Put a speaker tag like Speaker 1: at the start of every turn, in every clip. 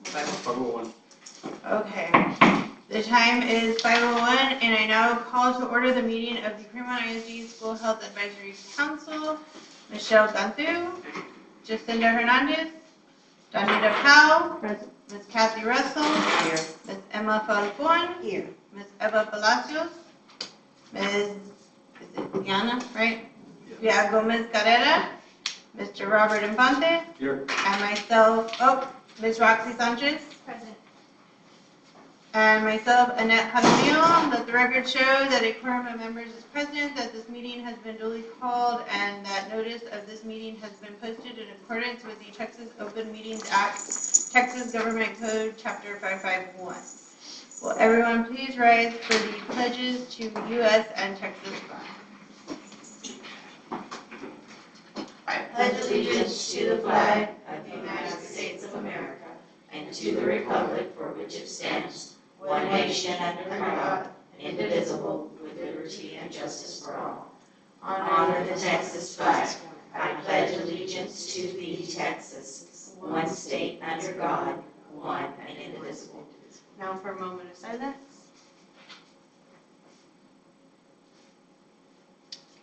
Speaker 1: 5:01.
Speaker 2: Okay. The time is 5:01, and I now call to order the meeting of the Fremont ISD School Health Advisory Council. Michelle Gantu, Jacinda Hernandez, Donita Powell, Ms. Kathy Russell, here. Ms. Emma Falcon, here. Ms. Eva Palacios, Ms. Is it Diana, right? Yeah, Gomez Carrera, Mr. Robert Infante,
Speaker 1: Here.
Speaker 2: and myself, Ms. Roxy Sanchez. Present. And myself, Annette Jaramillo. Let the record show that a quorum of members is present, that this meeting has been duly called, and that notice of this meeting has been posted in accordance with the Texas Open Meetings Act, Texas Government Code, Chapter 551. Will everyone please rise for the pledges to U.S. and Texas flag?
Speaker 3: I pledge allegiance to the flag of the United States of America and to the republic for which it stands, one nation under God, indivisible, with liberty and justice for all. Honor the Texas flag. I pledge allegiance to thee, Texas, one state under God, one and indivisible.
Speaker 2: Now for a moment of silence.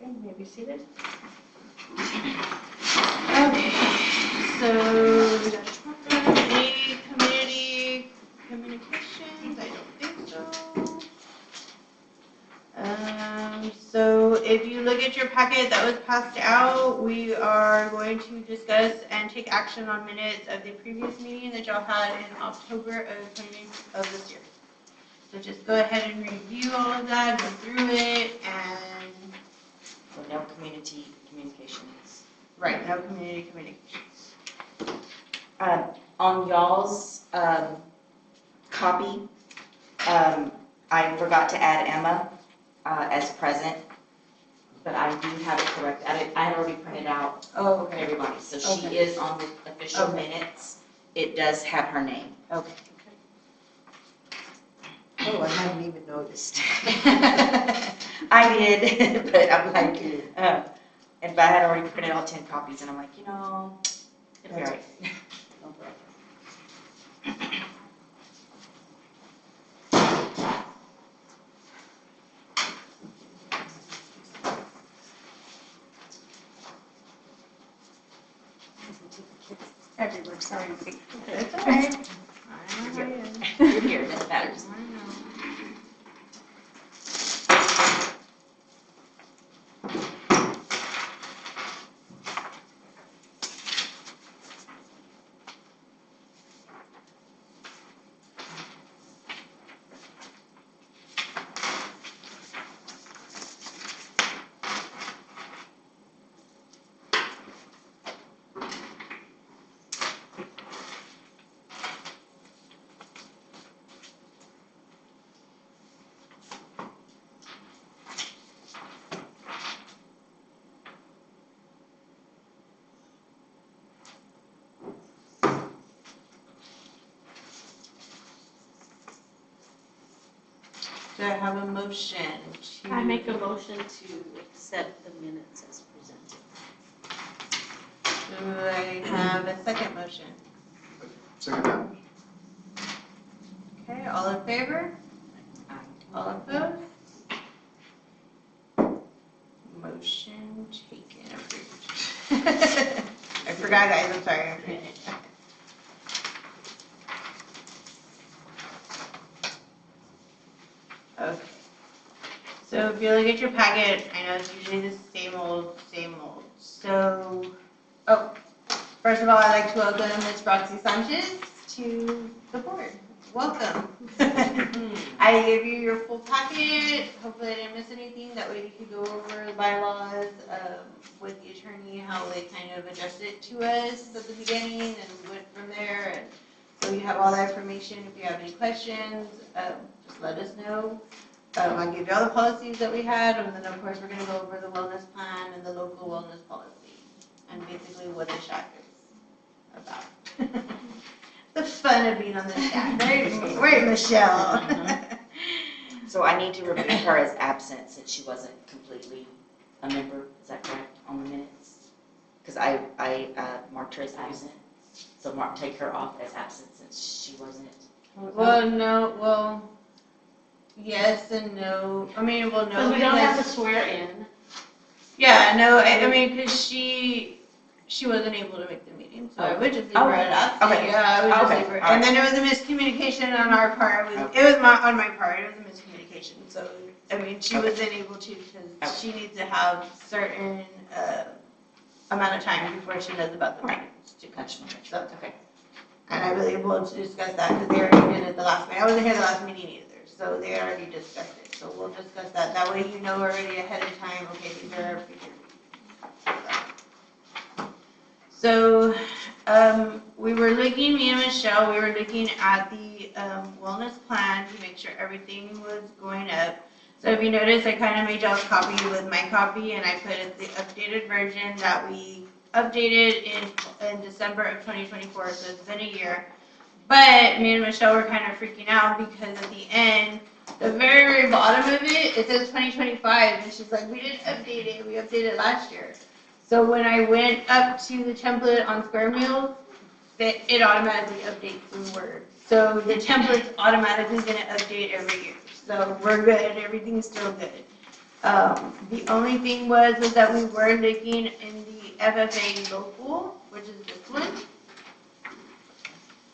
Speaker 2: Okay, maybe seated. Okay, so we got any community communications? I don't think so. So if you look at your packet that was passed out, we are going to discuss and take action on minutes of the previous meeting that y'all had in October of this year. So just go ahead and review all of that, go through it, and
Speaker 3: So no community communications.
Speaker 2: right, no community communications.
Speaker 3: On y'all's copy, I forgot to add Emma as present, but I do have it correct. I had already printed out
Speaker 2: Oh,
Speaker 3: for
Speaker 2: okay.
Speaker 3: everybody, so she
Speaker 2: Okay.
Speaker 3: is on the official
Speaker 2: Okay.
Speaker 3: minutes. It does have her name.
Speaker 2: Okay.
Speaker 4: Oh, I hadn't even noticed.
Speaker 3: I did, but I'm like, and I had already printed all 10 copies, and I'm like, it'll be all right.
Speaker 4: No problem.
Speaker 2: Everywhere, sorry. It's all right. I know how it is.
Speaker 3: You're here, that matters.
Speaker 2: I know. Do I have a motion to?
Speaker 5: I make a motion to accept the minutes as presented.
Speaker 2: Do I have a second motion?
Speaker 1: Second that.
Speaker 2: Okay, all in favor? All opposed? Motion taken, approved. I forgot, guys, I'm sorry. Okay. So if you look at your packet, I know it's usually the same old, same old. So, first of all, I'd like to welcome Ms. Roxy Sanchez to the board. Welcome. I gave you your full packet. Hopefully I didn't miss anything. That way you could go over the bylaws with the attorney, how they kind of adjusted to us at the beginning, and we went from there. And so you have all that information. If you have any questions, just let us know. I'll give you all the policies that we had, and then of course we're going to go over the wellness plan and the local wellness policy, and basically what the SHAC is about. The fun of being on the SHAC, right, Michelle?
Speaker 3: So I need to remove her as absent since she wasn't completely a member. Is that correct on the minutes? Because I marked her as absent. So mark, take her off as absent since she wasn't.
Speaker 2: Well, no, well, yes and no. I mean, well, no,
Speaker 5: Because we don't have to
Speaker 2: because,
Speaker 5: swear in.
Speaker 2: yeah, no, I mean, because she wasn't able to make the meeting, so I would just leave her at absent.
Speaker 3: Okay.
Speaker 2: Yeah, I would just
Speaker 3: Okay,
Speaker 2: leave her.
Speaker 3: all
Speaker 2: And then it was a miscommunication on our part. It was on my part. It was a miscommunication. So, I mean, she
Speaker 3: Okay.
Speaker 2: wasn't able to because she needs to have certain amount of time before she knows about the meetings to catch them. So,
Speaker 3: Okay.
Speaker 2: and I was able to discuss that because they already did it the last meeting. I wasn't here the last meeting either, so they already discussed it. So we'll discuss that. That way you know already ahead of time, okay, these are our future meetings. So, we were looking, me and Michelle, we were looking at the wellness plan to make sure everything was going up. So if you notice, I kind of made y'all's copy with my copy, and I put it the updated version that we updated in December of 2024, so it's been a year. But me and Michelle were kind of freaking out because at the end, the very, very bottom of it, it says 2025, and she's like, we didn't update it, we updated it last year. So when I went up to the template on Square Meals, it automatically updates in Word. So the template's automatically gonna update every year. So we're good, everything's still good. The only thing was that we were looking in the FFA local, which is this one.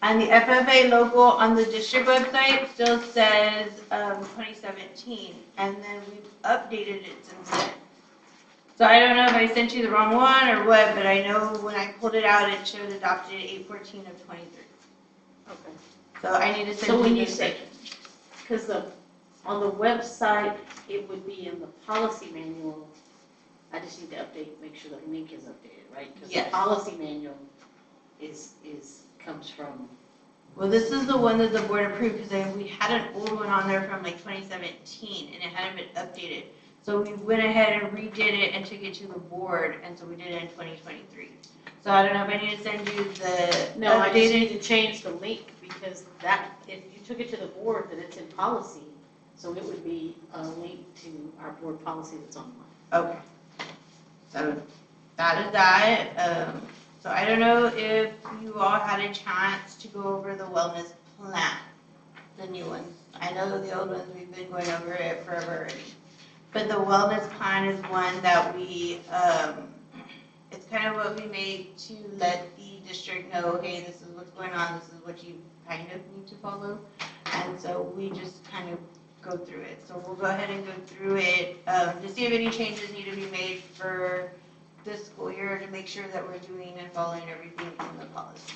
Speaker 2: And the FFA local on the district website still says 2017, and then we've updated it since then. So I don't know if I sent you the wrong one or what, but I know when I pulled it out, it showed adopted 8/14 of 23.
Speaker 5: Okay.
Speaker 2: So I need to
Speaker 5: So
Speaker 2: send
Speaker 5: when
Speaker 2: you
Speaker 5: you
Speaker 2: this
Speaker 5: say,
Speaker 2: section.
Speaker 5: because on the website, it would be in the policy manual. I just need to update, make sure the link is updated, right? Because the
Speaker 2: Yes.
Speaker 5: policy manual comes from,
Speaker 2: Well, this is the one that the board approved because we had an old one on there from like 2017 and it hadn't been updated. So we went ahead and redid it and took it to the board, and so we did it in 2023. So I don't know if I need to send you the
Speaker 5: no, I just
Speaker 2: updated.
Speaker 5: need to change the link because that, if you took it to the board, then it's in policy. So it would be a link to our board policy that's online.
Speaker 2: Okay. So that is that. So I don't know if you all had a chance to go over the wellness plan, the new ones. I know the old ones, we've been going over it forever already. But the wellness plan is one that we, it's kind of what we made to let the district know, hey, this is what's going on, this is what you kind of need to follow. And so we just kind of go through it. So we'll go ahead and go through it to see if any changes need to be made for this school year to make sure that we're doing and following everything in the policy.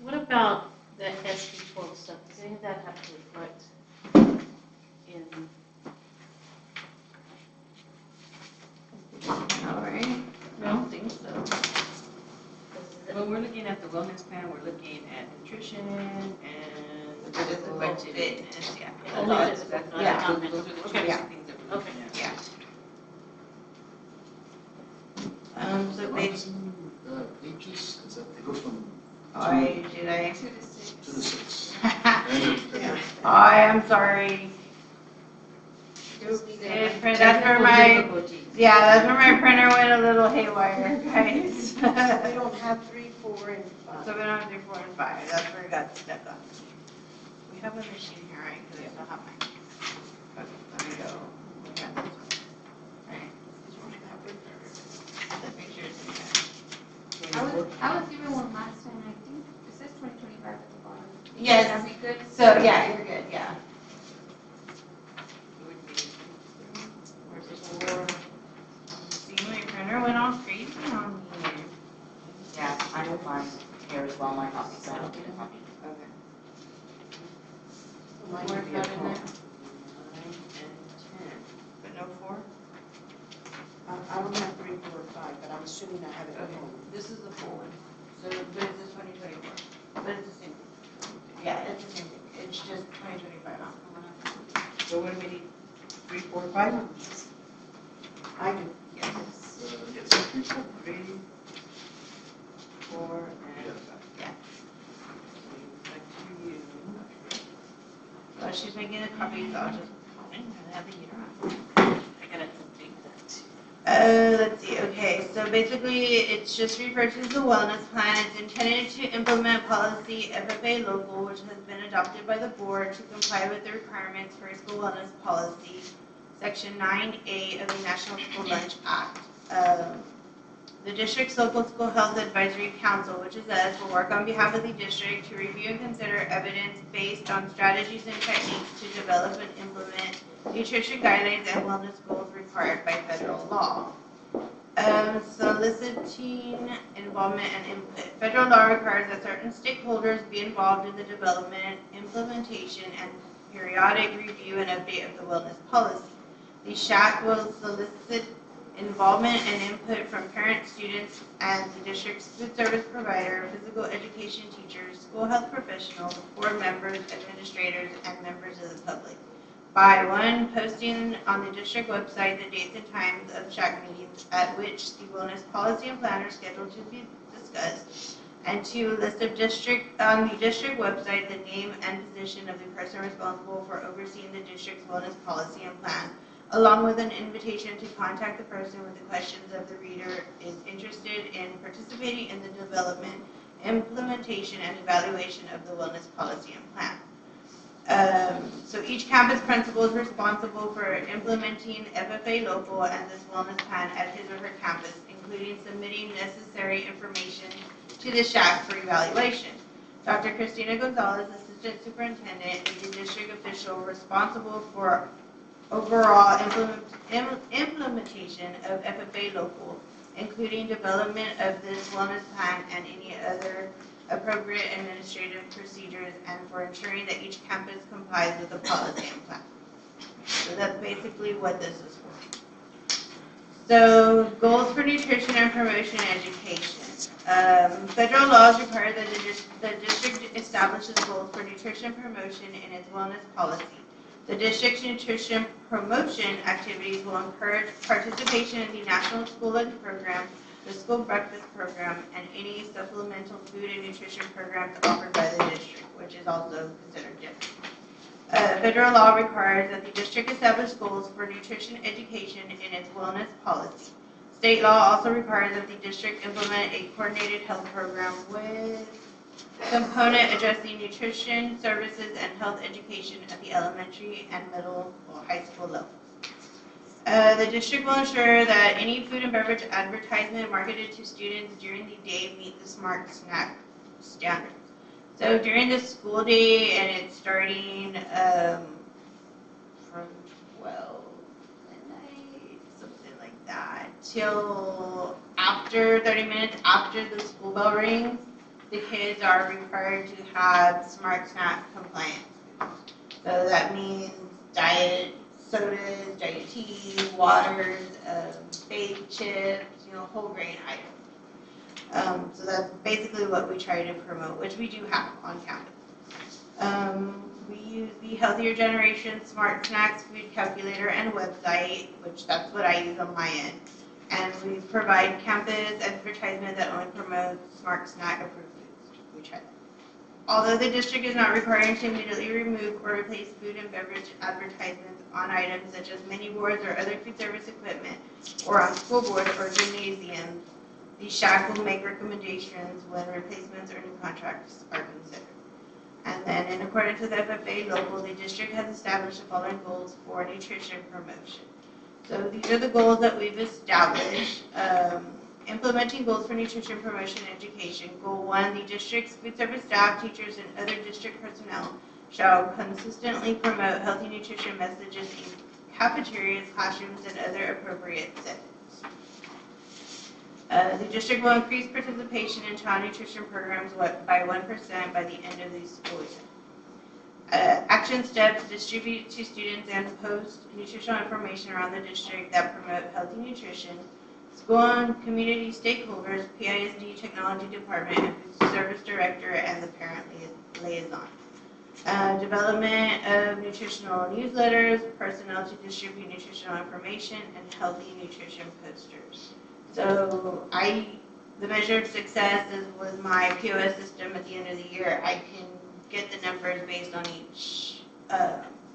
Speaker 5: What about the SB 12 stuff? Does any of that have to reflect in?
Speaker 2: All right, I don't think so.
Speaker 6: When we're looking at the wellness plan, we're looking at nutrition and
Speaker 2: Physical
Speaker 6: budget.
Speaker 2: fitness, yeah.
Speaker 5: Only
Speaker 6: That's-
Speaker 5: physical,
Speaker 6: that's-
Speaker 5: not
Speaker 2: yeah.
Speaker 5: non-mental.
Speaker 6: Those are the two
Speaker 5: Okay.
Speaker 6: basic things that we're
Speaker 5: Okay.
Speaker 6: looking at.
Speaker 2: Yeah. So
Speaker 1: Am I
Speaker 2: they,
Speaker 1: missing, pages, is that, it goes from
Speaker 2: I, did I?
Speaker 1: 2 to 6.
Speaker 2: Yeah. I am sorry. That's where my,
Speaker 6: Difficulties.
Speaker 2: yeah, that's where my printer went a little haywire, guys.
Speaker 4: We don't have 3, 4, and 5.
Speaker 2: So we don't have 3, 4, and 5, that's where it got stuck on. We have a machine here, right, because I still have mine. Okay, let me go. We got this one. Right. Let's make sure it's in there.
Speaker 7: I was given one last time, I think it says 2025 at the bottom.
Speaker 2: Yes.
Speaker 7: That'd be good.
Speaker 2: So, yeah, you're good, yeah. Where's the 4? See, my printer went all crazy on me.
Speaker 3: Yeah, I have mine here as well, my copy, so I don't get a copy.
Speaker 2: Okay.
Speaker 4: Mine
Speaker 2: Where's
Speaker 4: would be a
Speaker 2: that in there?
Speaker 6: 9 and 10.
Speaker 2: But no 4?
Speaker 4: I don't have 3, 4, or 5, but I'm assuming I have it at
Speaker 2: Okay,
Speaker 4: home.
Speaker 2: this is the full one. So, but it's the 2024. But it's the same thing. Yeah, it's the same thing. It's just 2025 now.
Speaker 6: So what do we need? 3, 4, 5?
Speaker 4: I do.
Speaker 2: Yes.
Speaker 1: Yes, 3, 4.
Speaker 6: 3, 4, and 5.
Speaker 2: Yeah.
Speaker 6: Back to you.
Speaker 2: Well, she's making a copy, so I'll just, I have the year on.
Speaker 5: I gotta update that too.
Speaker 2: Let's see, okay, So basically, it's just referred to as the wellness plan. It's intended to implement policy FFA local, which has been adopted by the board to comply with the requirements for school wellness policy, Section 9A of the National School Lunch Act. The district's local school health advisory council, which is us, will work on behalf of the district to review and consider evidence based on strategies and techniques to develop and implement nutrition guidelines and wellness goals required by federal law. Soliciting involvement and input. Federal law requires that certain stakeholders be involved in the development, implementation, and periodic review and update of the wellness policy. The SHAC will solicit involvement and input from parents, students, and the district's food service provider, physical education teachers, school health professionals, board members, administrators, and members of the public. By 1, posting on the district website the dates and times of SHAC meetings at which the wellness policy and plan are scheduled to be discussed. And 2, list of on the district website the name and position of the person responsible for overseeing the district's wellness policy and plan, along with an invitation to contact the person with the questions if the reader is interested in participating in the development, implementation, and evaluation of the wellness policy and plan. So each campus principal is responsible for implementing FFA local and this wellness plan at his or her campus, including submitting necessary information to the SHAC for evaluation. Dr. Christina Gonzalez, Assistant Superintendent, is the district official responsible for overall implementation of FFA local, including development of this wellness plan and any other appropriate administrative procedures, and for ensuring that each campus complies with the policy and plan. So that's basically what this is for. So goals for nutrition and promotion education. Federal laws require that the district establishes goals for nutrition promotion in its wellness policy. The district's nutrition promotion activities will encourage participation in the National School Lunch Program, the School Breakfast Program, and any supplemental food and nutrition programs offered by the district, which is also considered different. Federal law requires that the district establish goals for nutrition education in its wellness policy. State law also requires that the district implement a coordinated health program with component addressing nutrition services and health education at the elementary and middle or high school levels. The district will ensure that any food and beverage advertisement marketed to students during the day meet the Smart Snack standards. So during the school day, and it's starting from 12 midnight, something like that, till after 30 minutes after the school bell rings, the kids are required to have Smart Snack compliance. So that means diet sodas, diet tea, waters, baked chips, whole grain items. So that's basically what we try to promote, which we do have on campus. We use the Healthier Generation Smart Snacks food calculator and website, which that's what I use on my end. And we provide campus advertisement that only promotes Smart Snack approved foods. We try that. Although the district is not required to immediately remove or replace food and beverage advertisements on items such as menu boards or other food service equipment, or on school boards or gymnasiums, the SHAC will make recommendations when replacements or new contracts are considered. And then in accordance with FFA local, the district has established the following goals for nutrition promotion. So these are the goals that we've established. Implementing goals for nutrition promotion and education. Goal 1, the district's food service staff, teachers, and other district personnel shall consistently promote healthy nutrition messages in cafeterias, classrooms, and other appropriate settings. The district will increase participation in child nutrition programs by 1% by the end of the school year. Action steps: distribute to students and post nutritional information around the district that promote healthy nutrition. School and community stakeholders, PISD Technology Department, and Food Service Director, and the Parent Liaison. Development of nutritional newsletters, personnel to distribute nutritional information, and healthy nutrition posters. So the measure of success is with my POS system at the end of the year. I can get the numbers based on each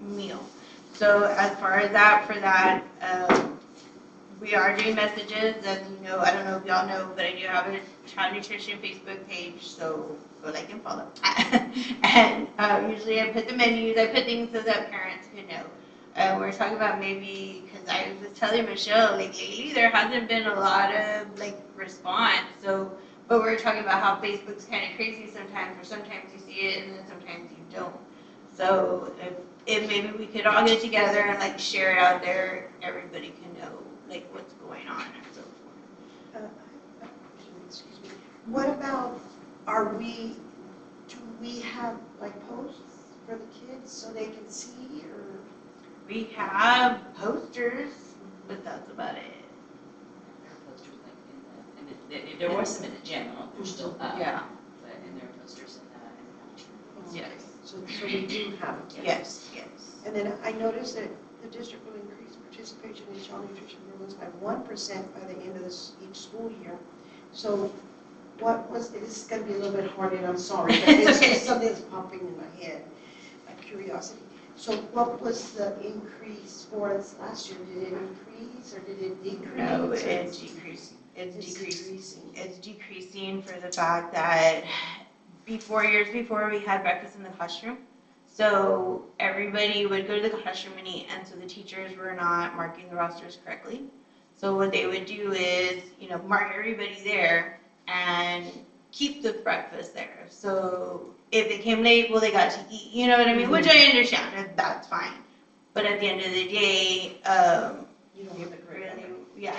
Speaker 2: meal. So as far as that, for that, we are doing messages, and I don't know if y'all know, but I do have a child nutrition Facebook page, so go like and follow. And usually I put the menus, I put things so that parents can know. We're talking about maybe, because I was telling Michelle, like lately there hasn't been a lot of like response. So, but we're talking about how Facebook's kind of crazy sometimes, or sometimes you see it and then sometimes you don't. So if maybe we could all get together and like share it out there, everybody can know like what's going on and so forth.
Speaker 4: Excuse me. What about, do we have like posts for the kids so they can see, or?
Speaker 2: We have posters, but that's about it.
Speaker 3: There are posters like there were some in the gym, I don't know if they're still up.
Speaker 2: Yeah.
Speaker 3: But, and there are posters in the
Speaker 2: Yes.
Speaker 4: So we do have it.
Speaker 2: Yes.
Speaker 4: And then I noticed that the district will increase participation in child nutrition programs by 1% by the end of each school year. So this is going to be a little bit hard, and I'm sorry, but it's
Speaker 2: Okay.
Speaker 4: just something that's popping in my head, like curiosity. So what was the increase for us last year? Did it increase or did it decrease?
Speaker 2: No,
Speaker 4: or
Speaker 2: it's decreasing. It's
Speaker 4: decreasing.
Speaker 2: It's decreasing for the fact that years before we had breakfast in the classroom. So everybody would go to the classroom and eat, and so the teachers were not marking the rosters correctly. So what they would do is, mark everybody there and keep the breakfast there. So if they came late, well, they got to eat, you know what I mean? Which I understand, and that's fine. But at the end of the day,
Speaker 4: You don't have it correct.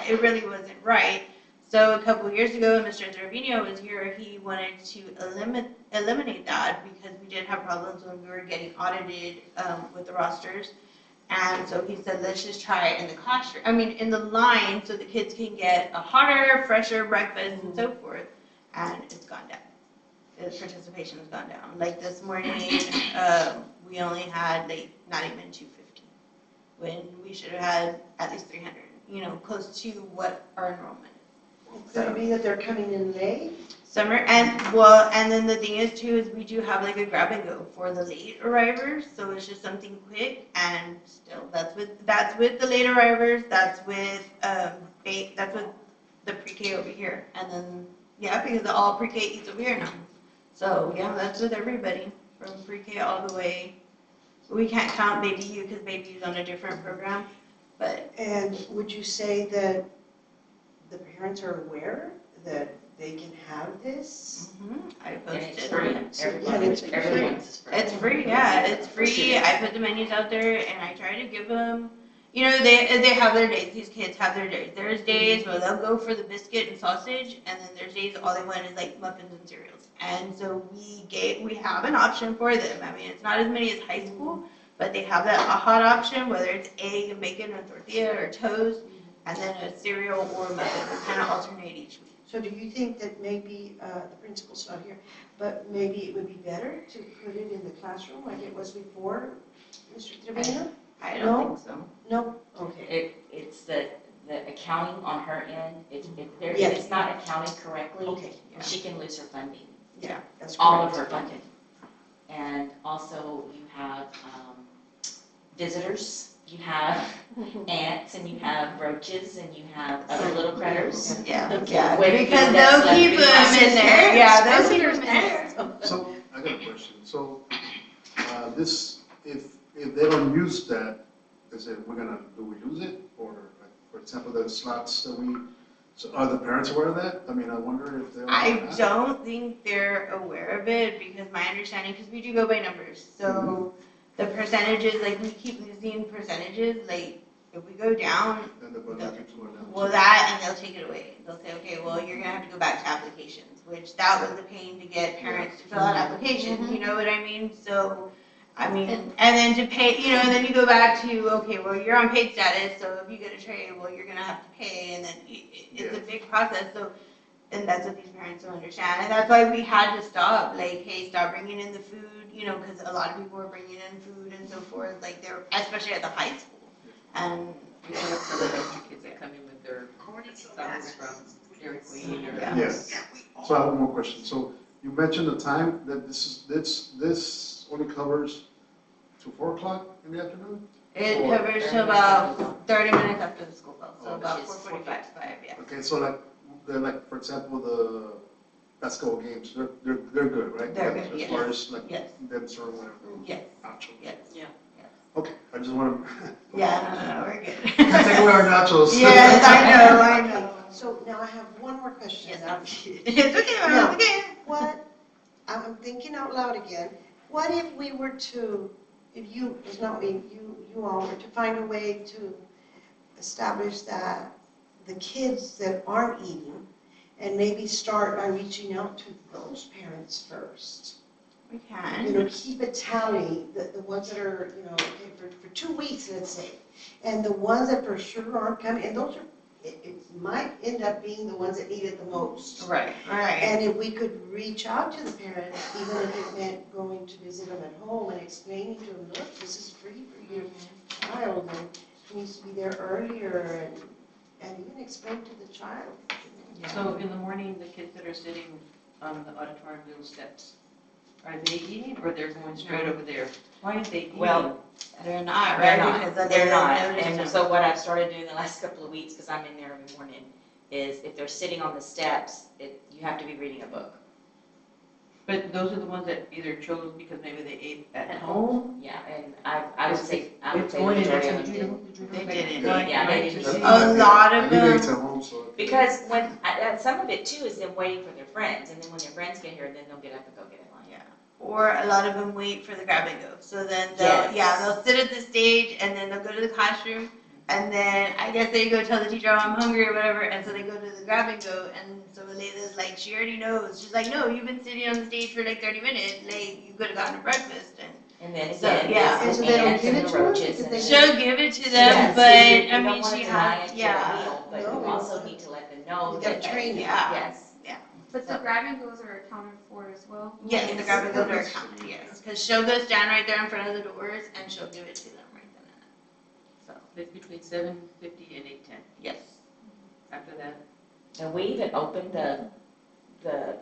Speaker 2: it really wasn't right. So a couple years ago, when Mr. Trevino was here, he wanted to eliminate that because we did have problems when we were getting audited with the rosters. And so he said, let's just try it in the classroom, in the line, so the kids can get a hotter, fresher breakfast and so forth. And it's gone down. The participation has gone down. Like this morning, we only had not even 250, when we should have had at least 300, close to what our enrollment is.
Speaker 4: Could it be that they're coming in late?
Speaker 2: Summer, and then the thing is too, is we do have like a grab and go for the late arrivers, so it's just something quick, and still, that's with the late arrivers, that's with the pre-K over here, and then, because all pre-K eats over here now. So, that's with everybody, from pre-K all the way. We can't count Baby U, because Baby U's on a different program, but.
Speaker 4: And would you say that the parents are aware that they can have this?
Speaker 2: I
Speaker 3: And it's
Speaker 2: posted.
Speaker 3: free. Everyone's free.
Speaker 2: It's free, it's free. I put the menus out there and I try to give them, they have their days. These kids have their days. There's days where they'll go for the biscuit and sausage, and then there's days all they want is like muffins and cereals. And so we have an option for them. It's not as many as high school, but they have that hot option, whether it's egg and bacon and tortilla or toast, and then a cereal or a muffin. We kind of alternate each week.
Speaker 4: So do you think that maybe, the principal's not here, but maybe it would be better to put it in the classroom like it was before, Mr. Trevino?
Speaker 2: I don't think so.
Speaker 4: No? Okay.
Speaker 3: It's the accounting on her end, if
Speaker 4: Yes.
Speaker 3: it's not accounting correctly,
Speaker 4: Okay.
Speaker 3: she can lose her funding,
Speaker 4: Yeah, that's
Speaker 3: all of
Speaker 4: correct.
Speaker 3: her funding. And also you have visitors, you have ants, and you have roaches, and you have other little critters.
Speaker 2: Yeah,
Speaker 3: Wait,
Speaker 2: because
Speaker 3: that's
Speaker 2: they'll keep
Speaker 3: left
Speaker 2: them in there. Yeah, they'll keep them
Speaker 4: Visitors
Speaker 2: in there.
Speaker 1: So, I got a question. So, if they don't use that, is it, do we lose it? Or, like, for example, the slots that so are the parents aware of that? I wonder if they're.
Speaker 2: I don't think they're aware of it, because my understanding, because we do go by numbers, so the percentages, like we keep losing percentages, like if we go down,
Speaker 1: Then the budget keeps going down.
Speaker 2: well, that, and they'll take it away. They'll say, okay, well, you're gonna have to go back to applications, which that was the pain to get parents to fill out applications, you know what I mean? So, and then to pay, and then you go back to, okay, well, you're on paid status, so if you get a tray, well, you're gonna have to pay, and then it's a big process, so, and that's what these parents don't understand, and that's why we had to stop, like, hey, stop bringing in the food, because a lot of people were bringing in food and so forth, like, especially at the high school, and.
Speaker 6: We have some of those kids that come in with their summers from Dairy Queen or.
Speaker 2: Yeah.
Speaker 1: Yes. So I have one more question. So you mentioned the time that this only covers to 4 o'clock in the afternoon?
Speaker 2: It
Speaker 3: Or
Speaker 2: covers
Speaker 3: 30
Speaker 2: till
Speaker 3: minutes after
Speaker 2: about 30 minutes after the school bell, so
Speaker 3: Oh,
Speaker 2: about
Speaker 3: which is
Speaker 2: 4:45, 5, yeah.
Speaker 1: Okay, so like, for example, the basketball games, they're good, right?
Speaker 2: They're good,
Speaker 1: As far as like
Speaker 2: Yes.
Speaker 1: them serving whatever.
Speaker 2: Yes,
Speaker 1: Nachos.
Speaker 2: yes.
Speaker 5: Yeah.
Speaker 1: Okay, I just want to.
Speaker 2: Yeah, no, we're good.
Speaker 1: Take away our nachos.
Speaker 2: Yes, I know.
Speaker 4: So now I have one more question.
Speaker 2: Yes, I'm kidding. It's okay, Mom, it's okay.
Speaker 4: What, I'm thinking out loud again, what if we were to, if you, it's not me, you all were to find a way to establish that the kids that aren't eating, and maybe start by reaching out to those parents first?
Speaker 2: We
Speaker 4: You
Speaker 2: can.
Speaker 4: know, keep a tally, the ones that are, you know, okay, for 2 weeks, let's say, and the ones that for sure aren't coming, and those are, it might end up being the ones that need it the most.
Speaker 2: Right, right.
Speaker 4: And if we could reach out to the parents, even if it meant going to visit them at home and explaining to them, look, this is free for your child, and it needs to be there earlier, and even explain to the child.
Speaker 6: So in the morning, the kids that are sitting on the auditorium little steps, are they eating or they're going straight over there? Why aren't they eating?
Speaker 3: Well,
Speaker 2: They're not,
Speaker 3: They're
Speaker 2: right?
Speaker 3: not,
Speaker 2: Because then
Speaker 3: they're
Speaker 2: they
Speaker 3: not,
Speaker 2: notice
Speaker 3: and
Speaker 2: them.
Speaker 3: so what I've started doing the last couple of weeks, because I'm in there every morning, is if they're sitting on the steps, you have to be reading a book.
Speaker 6: But those are the ones that either chose because maybe they ate at home?
Speaker 3: Yeah, and I would say the
Speaker 6: It's going in,
Speaker 3: majority
Speaker 6: so
Speaker 3: of
Speaker 6: did
Speaker 3: them
Speaker 6: you
Speaker 3: did.
Speaker 6: know?
Speaker 2: They
Speaker 6: Did you
Speaker 2: didn't.
Speaker 6: know?
Speaker 3: Yeah, they
Speaker 6: Right.
Speaker 3: did.
Speaker 2: A lot of
Speaker 1: I need
Speaker 2: them.
Speaker 1: to at home, so.
Speaker 3: Because some of it too is them waiting for their friends, and then when their friends get here, then they'll get up and go get in line.
Speaker 2: Yeah. Or a lot of them wait for the grab and go. So then they'll,
Speaker 3: Yes.
Speaker 2: yeah, they'll sit at the stage and then they'll go to the classroom. And then I guess they go tell the teacher, oh, I'm hungry or whatever. And so they go to the grab and go. And so Aleila's like, she already knows. She's like, no, you've been sitting on the stage for like 30 minutes. Like, you could have gotten a breakfast.
Speaker 3: And then
Speaker 2: So,
Speaker 3: again,
Speaker 2: yeah.
Speaker 3: it's
Speaker 4: So
Speaker 3: the
Speaker 4: they don't
Speaker 3: ants
Speaker 4: give
Speaker 3: and
Speaker 4: it
Speaker 3: the
Speaker 4: to them?
Speaker 3: roaches.
Speaker 4: Because
Speaker 3: And
Speaker 4: they
Speaker 3: the-
Speaker 2: She'll give it to them,
Speaker 3: Yes,
Speaker 2: but
Speaker 3: you
Speaker 2: I
Speaker 3: don't
Speaker 2: mean,
Speaker 3: wanna
Speaker 2: she
Speaker 3: deny
Speaker 2: has,
Speaker 3: it to a
Speaker 2: yeah.
Speaker 3: meal, But
Speaker 4: No,
Speaker 3: you
Speaker 4: we
Speaker 3: also
Speaker 4: don't.
Speaker 3: need to let them know
Speaker 4: You
Speaker 3: that.
Speaker 4: gotta train them.
Speaker 2: Yeah.
Speaker 3: Yes.
Speaker 7: But the grab and goes are accounted for as well?
Speaker 2: Yes, the
Speaker 3: Yes.
Speaker 2: grab and go are counted, yes. Because she'll go stand right there in front of the doors and she'll give it to them right then and there. So,
Speaker 6: It's between 7:50 and 8:10.
Speaker 2: yes.
Speaker 6: After that,
Speaker 3: And we even opened the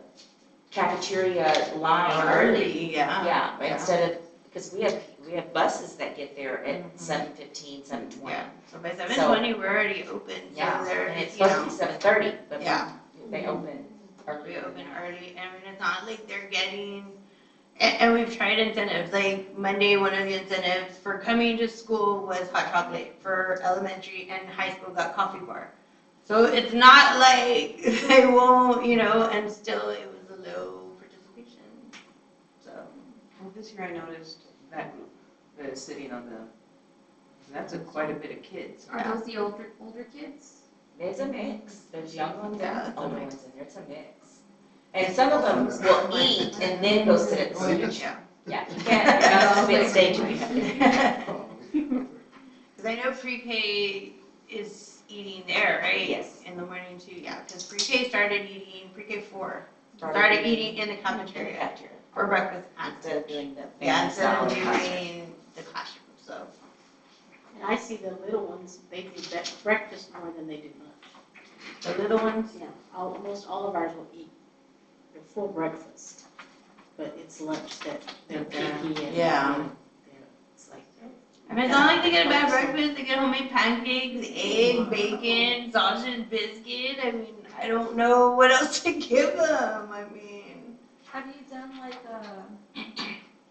Speaker 3: cafeteria line early.
Speaker 2: Yeah.
Speaker 3: Yeah, instead of, because we have buses that get there at
Speaker 2: Mhm.
Speaker 3: 7:15, 7:20.
Speaker 2: Yeah, so by 7:20, we're already open, so
Speaker 3: Yeah,
Speaker 2: they're,
Speaker 3: and it's
Speaker 2: you
Speaker 3: supposed to
Speaker 2: know,
Speaker 3: be 7:30, but
Speaker 2: Yeah.
Speaker 3: they open early.
Speaker 2: we open early. I mean, it's not like they're getting, and we've tried incentives, like Monday, one of the incentives for coming to school was hot chocolate for elementary, and high school got coffee bar. So it's not like they won't, you know, and still it was a low participation, so.
Speaker 6: well, this year I noticed that group that is sitting on that's quite a bit of kids.
Speaker 7: Are those the older kids?
Speaker 3: There's a mix, there's young ones
Speaker 2: Yeah,
Speaker 3: and
Speaker 2: it's a
Speaker 3: older
Speaker 2: mix.
Speaker 3: ones, and there's a mix. And some of them will eat and then go sit at the stage.
Speaker 2: Yeah.
Speaker 3: Yeah, you can't, you're not supposed to be at stage before.
Speaker 1: Probably.
Speaker 2: Because I know pre-K is eating there, right?
Speaker 3: Yes.
Speaker 2: In the morning too, yeah, because pre-K started eating, pre-K 4 started eating in the cafeteria for breakfast and
Speaker 3: Instead of doing the
Speaker 2: yeah,
Speaker 3: family
Speaker 2: instead
Speaker 3: style
Speaker 2: of
Speaker 3: classroom.
Speaker 2: doing the classroom, so.
Speaker 5: And I see the little ones, they do breakfast more than they do lunch.
Speaker 2: The little ones,
Speaker 5: Yeah, almost all of ours will eat their full breakfast, but it's lunch that they're picky and.
Speaker 2: Yeah.
Speaker 5: It's like,
Speaker 2: I mean, it's not like they get a bad breakfast, they get homemade pancakes, egg, bacon, sausage, biscuit, I mean, I don't know what else to give them, I mean.
Speaker 7: Have you done like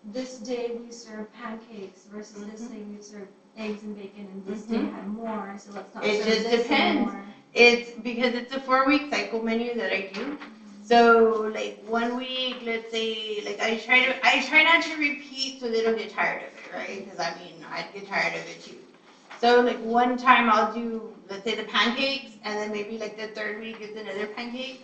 Speaker 7: this day we serve pancakes versus this day we serve eggs and bacon and this day had more, so let's not
Speaker 2: It
Speaker 7: serve
Speaker 2: just
Speaker 7: this
Speaker 2: depends.
Speaker 7: anymore?
Speaker 2: It's because it's a 4-week cycle menu that I do. So like 1 week, let's say, like I try not to repeat so they don't get tired of it, right? Because I mean, I'd get tired of it too. So like one time I'll do, let's say the pancakes, and then maybe like the 3rd week is another pancakes.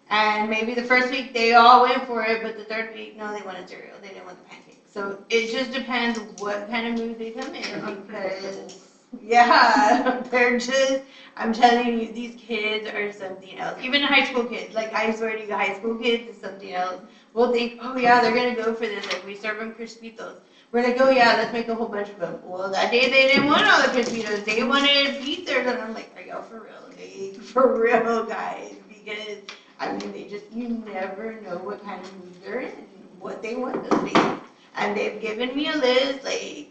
Speaker 2: And maybe the 1st week they all went for it, but the 3rd week, no, they wanted cereal, they didn't want the pancakes. So it just depends what kind of mood they come in because, yeah, they're just, I'm telling you, these kids are something else. Even high school kids, like I swear to you, high school kids is something else. We'll think, oh yeah, they're gonna go for this, like we serve them Crispitos. We're like, oh yeah, let's make a whole bunch of them. Well, that day they didn't want all the Crispitos, they wanted pizzas, and I'm like, are y'all for real? Like, for real, guys, because, I mean, you never know what kind of mood they're in, what they want to see. And they've given me a list, like,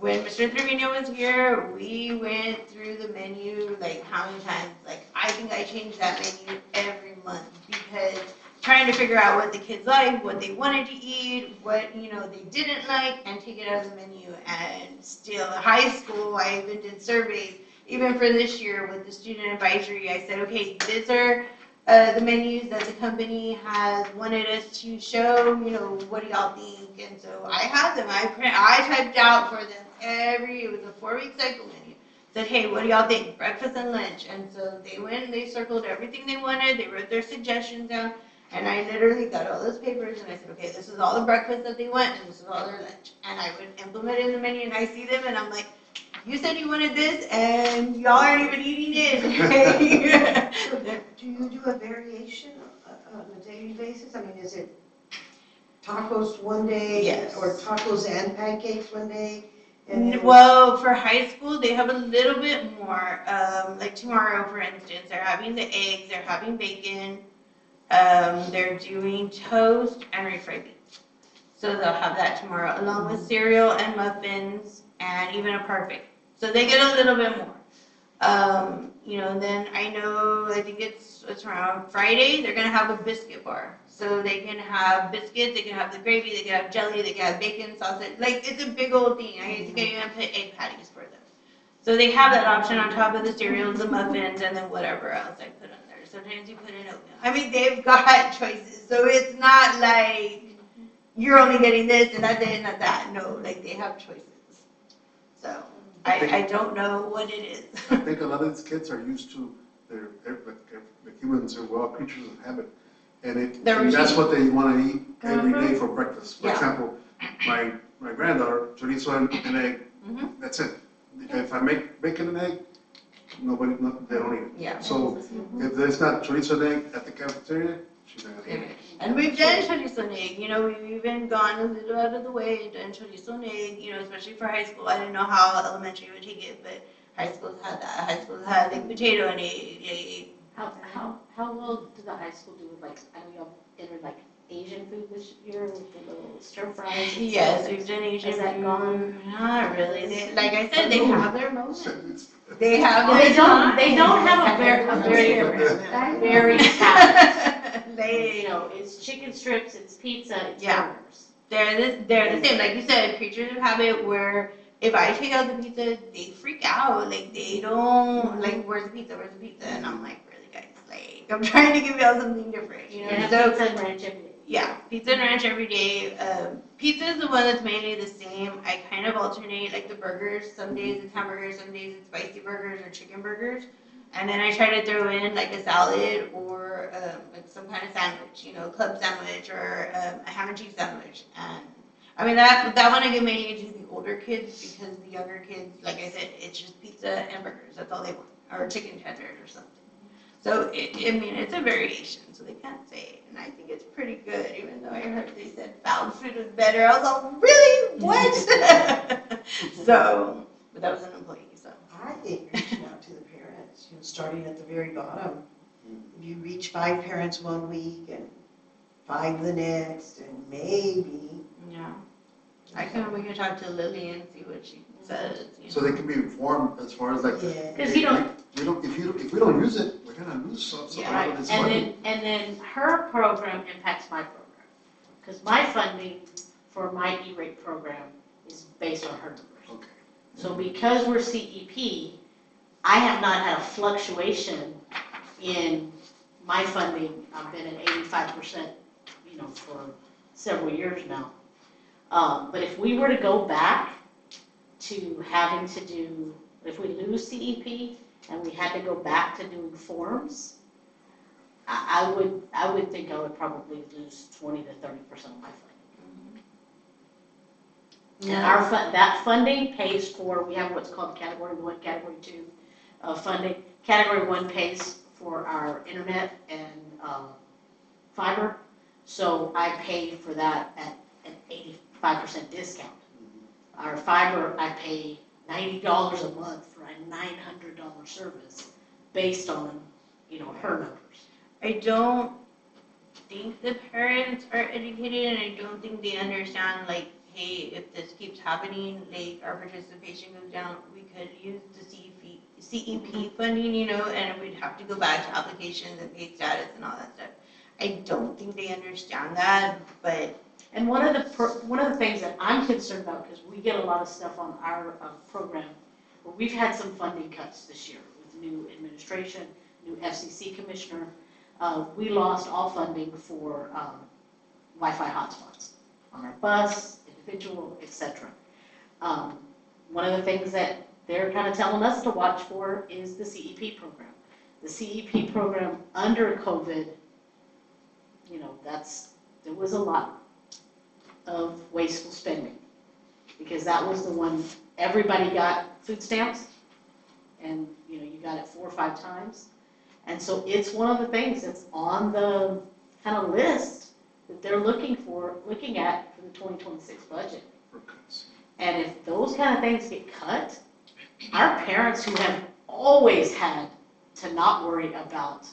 Speaker 2: when Mr. Trevino was here, we went through the menu, like, how many times? Like, I think I changed that menu every month, because trying to figure out what the kids liked, what they wanted to eat, what, they didn't like, and take it out of the menu. And still, high school, I even did surveys, even for this year with the student advisory. I said, okay, these are the menus that the company has wanted us to show, what do y'all think? And so I had them, I typed out for them it was a 4-week cycle menu. Said, hey, what do y'all think? Breakfast and lunch. And so they went and they circled everything they wanted, they wrote their suggestions down, and I literally got all those papers and I said, okay, this is all the breakfast that they want and this is all their lunch. And I would implement it in the menu and I see them and I'm like, you said you wanted this and y'all aren't even eating it.
Speaker 4: So do you do a variation on a daily basis? I mean, is it tacos one day?
Speaker 2: Yes.
Speaker 4: Or tacos and pancakes one day? And then-
Speaker 2: Well, for high school, they have a little bit more. Like tomorrow, for instance, they're having the eggs, they're having bacon, they're doing toast and refried beans. So they'll have that tomorrow, along with cereal and muffins and even a parfait. So they get a little bit more. Then I think it's around Friday, they're gonna have a biscuit bar. So they can have biscuits, they can have the gravy, they can have jelly, they can have bacon, sausage. Like, it's a big old thing. I think I even put egg patties for them. So they have that option on top of the cereals, the muffins, and then whatever else I put on there. Sometimes you put in oatmeal. I mean, they've got choices. So it's not like you're only getting this and that's it and that's that. No, like they have choices. So I don't know what it is.
Speaker 1: I think a lot of these kids are used to like humans are well creatures of habit. And that's what they want to eat every day for breakfast. For
Speaker 2: Yeah.
Speaker 1: example, my granddaughter, chorizo and egg,
Speaker 2: Mhm.
Speaker 1: that's it. If I make bacon and egg, they don't eat it.
Speaker 2: Yeah.
Speaker 1: So if there's not chorizo and egg at the cafeteria, she's not gonna eat it.
Speaker 2: And we've done chorizo and egg, we've even gone a little out of the way and done chorizo and egg, especially for high school. I didn't know how elementary would take it, but high schools had that. High schools had like potato and egg.
Speaker 5: How well did the high school do with, like, I know y'all entered like Asian food this year with the little stir fries? and
Speaker 2: Yes,
Speaker 5: stuff.
Speaker 2: we've done Asian
Speaker 5: Has that
Speaker 2: food.
Speaker 5: gone?
Speaker 2: Not really. Like I said, they have their moments. They
Speaker 5: Well,
Speaker 2: have
Speaker 5: they
Speaker 2: their
Speaker 5: don't. They don't
Speaker 2: times.
Speaker 5: have very pattern.
Speaker 2: They,
Speaker 5: It's chicken strips, it's pizza, it's
Speaker 2: Yeah.
Speaker 5: burgers.
Speaker 2: they're the same. Like you said, creatures of habit where if I take out the pizza, they freak out. Like they don't, like, where's the pizza? Where's the pizza? And I'm like, really guys, like, I'm trying to give y'all something different,
Speaker 5: And
Speaker 2: So,
Speaker 5: pizza and ranch every day.
Speaker 2: yeah, pizza and ranch every day. Pizza is the one that's mainly the same. I kind of alternate, like the burgers. Some days it's hamburgers, some days it's spicy burgers or chicken burgers. And then I try to throw in like a salad or like some kind of sandwich, club sandwich or a ham and cheese sandwich. And I mean that one I give mainly to the older kids because the younger kids, like I said, it's just pizza and burgers. That's all they want, or chicken tenders or something. So it's a variation, so they can't say it. And I think it's pretty good, even though I heard they said found food was better. I was like, really? What? So, but that was an employee, so.
Speaker 4: I think reaching out to the parents, starting at the very bottom. If you reach 5 parents one week and 5 the next, and maybe.
Speaker 2: Yeah. We can talk to Lily and see what she says.
Speaker 1: So they can be informed as far as like,
Speaker 4: Yeah.
Speaker 5: Because you don't.
Speaker 1: if we don't use it, we're gonna lose some
Speaker 2: Yeah,
Speaker 1: of this
Speaker 5: And
Speaker 1: money.
Speaker 5: then her program impacts my program. Because my funding for my E-rate program is based on her numbers.
Speaker 1: Okay.
Speaker 5: So because we're CEP, I have not had a fluctuation in my funding. I've been at 85%, for several years now. But if we were to go back to having to do, if we lose CEP and we had to go back to doing forms, I would think I would probably lose 20 to 30% of my funding. And that funding pays for, we have what's called Category 1, Category 2 funding. Category 1 pays for our internet and fiber, so I pay for that at an 85% discount. Our fiber, I pay $90 a month for a $900 service based on, her numbers.
Speaker 2: I don't think the parents are educated and I don't think they understand, like, hey, if this keeps happening, like our participation goes down, we could use the CEP funding, you know, and we'd have to go back to applications and pay status and all that stuff. I don't think they understand that, but
Speaker 5: And one of the things that I'm concerned about, because we get a lot of stuff on our program, but we've had some funding cuts this year with new administration, new FCC commissioner. We lost all funding for Wi-Fi hotspots on our bus, individual, etc. One of the things that they're kind of telling us to watch for is the CEP program. The CEP program under COVID, you know, there was a lot of wasteful spending, because that was the one, everybody got food stamps, and you know, you got it 4 or 5 times. And so it's one of the things that's on the kind of list that they're looking at for the 2026 budget.
Speaker 1: For cuts.
Speaker 5: And if those kind of things get cut, our parents who have always had to not worry about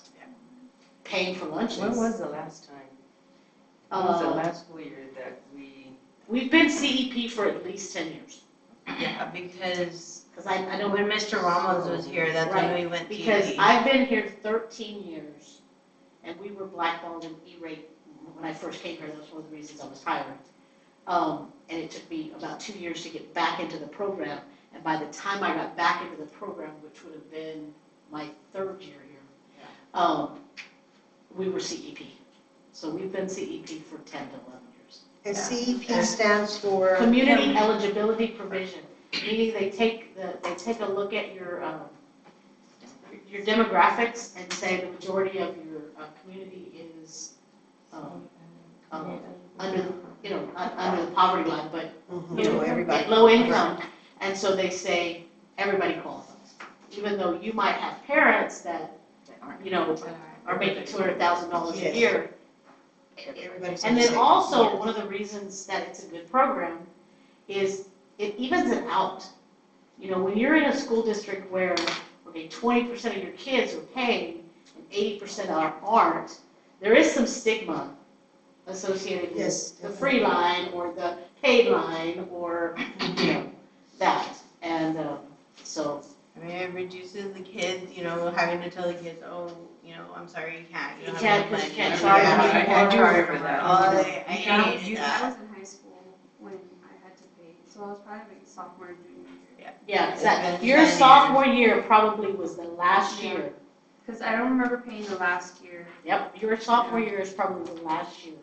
Speaker 5: paying for lunches.
Speaker 6: When was the last time? When was the last school year that
Speaker 5: We've been CEP for at least 10 years.
Speaker 2: yeah, because
Speaker 5: I know
Speaker 2: when Mr. Ramos was here, that's when we went to.
Speaker 5: Because I've been here 13 years, and we were blackballed in E-rate when I first came here. That was one of the reasons I was hired. And it took me about 2 years to get back into the program. And by the time I got back into the program, which would have been my 3rd year here, we were CEP. So we've been CEP for 10 to 11 years.
Speaker 4: And CEP stands for?
Speaker 5: Community eligibility provision, meaning they take a look at your demographics and say the majority of your community is under, you know, not under the poverty line, but you know,
Speaker 4: everybody.
Speaker 5: low income, and so they say everybody qualifies, even though you might have parents that, you know, are making $200,000 a year.
Speaker 4: Everybody's
Speaker 5: And
Speaker 4: the
Speaker 5: then
Speaker 4: same.
Speaker 5: also, one of the reasons that it's a good program is it evens it out. You know, when you're in a school district where, okay, 20% of your kids are paying and 80% aren't, there is some stigma associated with
Speaker 4: Yes,
Speaker 5: the free line or the paid line or, you know, that. And so.
Speaker 2: I mean, it reduces the kids, you know, having to tell the kids, oh, you know, I'm sorry, you can't.
Speaker 5: You
Speaker 2: don't
Speaker 5: can't,
Speaker 2: have
Speaker 5: 'cause
Speaker 2: enough
Speaker 5: you can't
Speaker 2: money.
Speaker 5: charge
Speaker 2: Yeah,
Speaker 5: them.
Speaker 2: I do
Speaker 6: charge
Speaker 2: remember
Speaker 6: for
Speaker 2: that.
Speaker 6: that.
Speaker 2: Oh, I hated
Speaker 7: I
Speaker 2: that.
Speaker 7: was in high school when I had to pay, so I was probably like sophomore, junior year.
Speaker 5: Yeah,
Speaker 2: It's
Speaker 5: exactly.
Speaker 2: been
Speaker 5: Your
Speaker 2: 10 years.
Speaker 5: sophomore year probably was the last
Speaker 7: Yeah.
Speaker 5: year.
Speaker 7: Because I don't remember paying the last year.
Speaker 5: Yep, your sophomore year is probably the last year,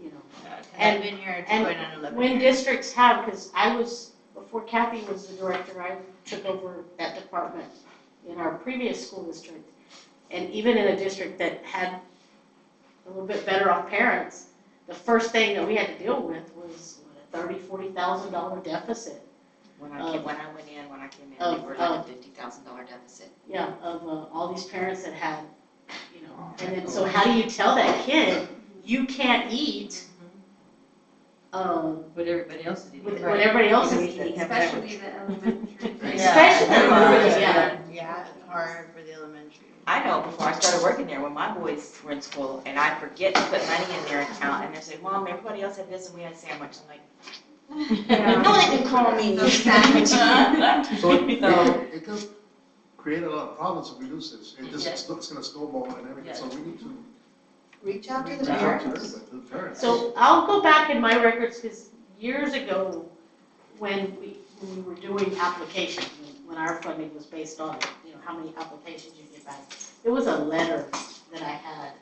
Speaker 5: you know.
Speaker 2: Yeah, 'cause
Speaker 5: And-
Speaker 2: I've been here
Speaker 5: and
Speaker 2: going on 11
Speaker 5: When
Speaker 2: years.
Speaker 5: districts have, because I was, before Kathy was the director, I took over that department in our previous school district. And even in a district that had a little bit better off parents, the first thing that we had to deal with was a $30,000-$40,000 deficit.
Speaker 3: When I came in,
Speaker 5: Of-
Speaker 3: we were like a $50,000 deficit.
Speaker 5: Yeah, of all these parents that had, you know, and then, so how do you tell that kid, you can't eat,
Speaker 6: what everybody else is eating?
Speaker 5: with what everybody else is eating?
Speaker 7: Especially the elementary.
Speaker 5: Especially,
Speaker 2: Yeah,
Speaker 5: yeah.
Speaker 2: it's hard for the elementary.
Speaker 3: I know before I started working there, when my boys were in school, and I forget to put money in their account, and they say, Mom, everybody else had this and we had a sandwich. I'm like,
Speaker 7: Yeah.
Speaker 3: no, they can call me a sandwich.
Speaker 1: So it could create a lot of problems if we lose this. It's gonna snowball and everything, so we need to
Speaker 4: Reach out to
Speaker 1: reach
Speaker 4: the
Speaker 1: out to
Speaker 4: parents.
Speaker 1: everybody, to the parents.
Speaker 5: So I'll go back in my records, because years ago, when we were doing applications, when our funding was based on, you know, how many applications you get back, there was a letter that I had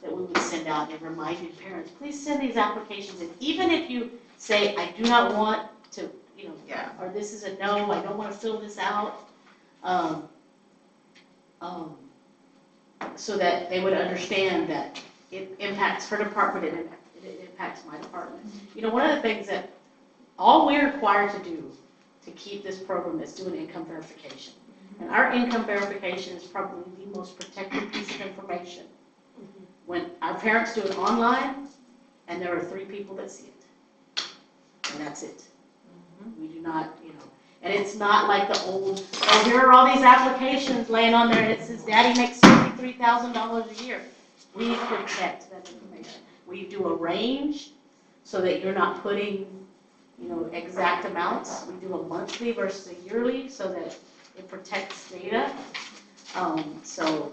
Speaker 5: that we would send out and reminded parents, please send these applications in. Even if you say, I do not want to, you know,
Speaker 2: Yeah.
Speaker 5: or this is a no, I don't want to fill this out, so that they would understand that it impacts her department, it impacts my department. You know, one of the things that all we're required to do to keep this program is do an income verification. And our income verification is probably the most protected piece of information. When our parents do it online, and there are 3 people that see it, and that's it. We do not, you know, and it's not like the old, oh, here are all these applications laying on there, and it says daddy makes $63,000 a year. We protect that information. We do a range so that you're not putting, exact amounts. We do a monthly versus a yearly so that it protects data. So,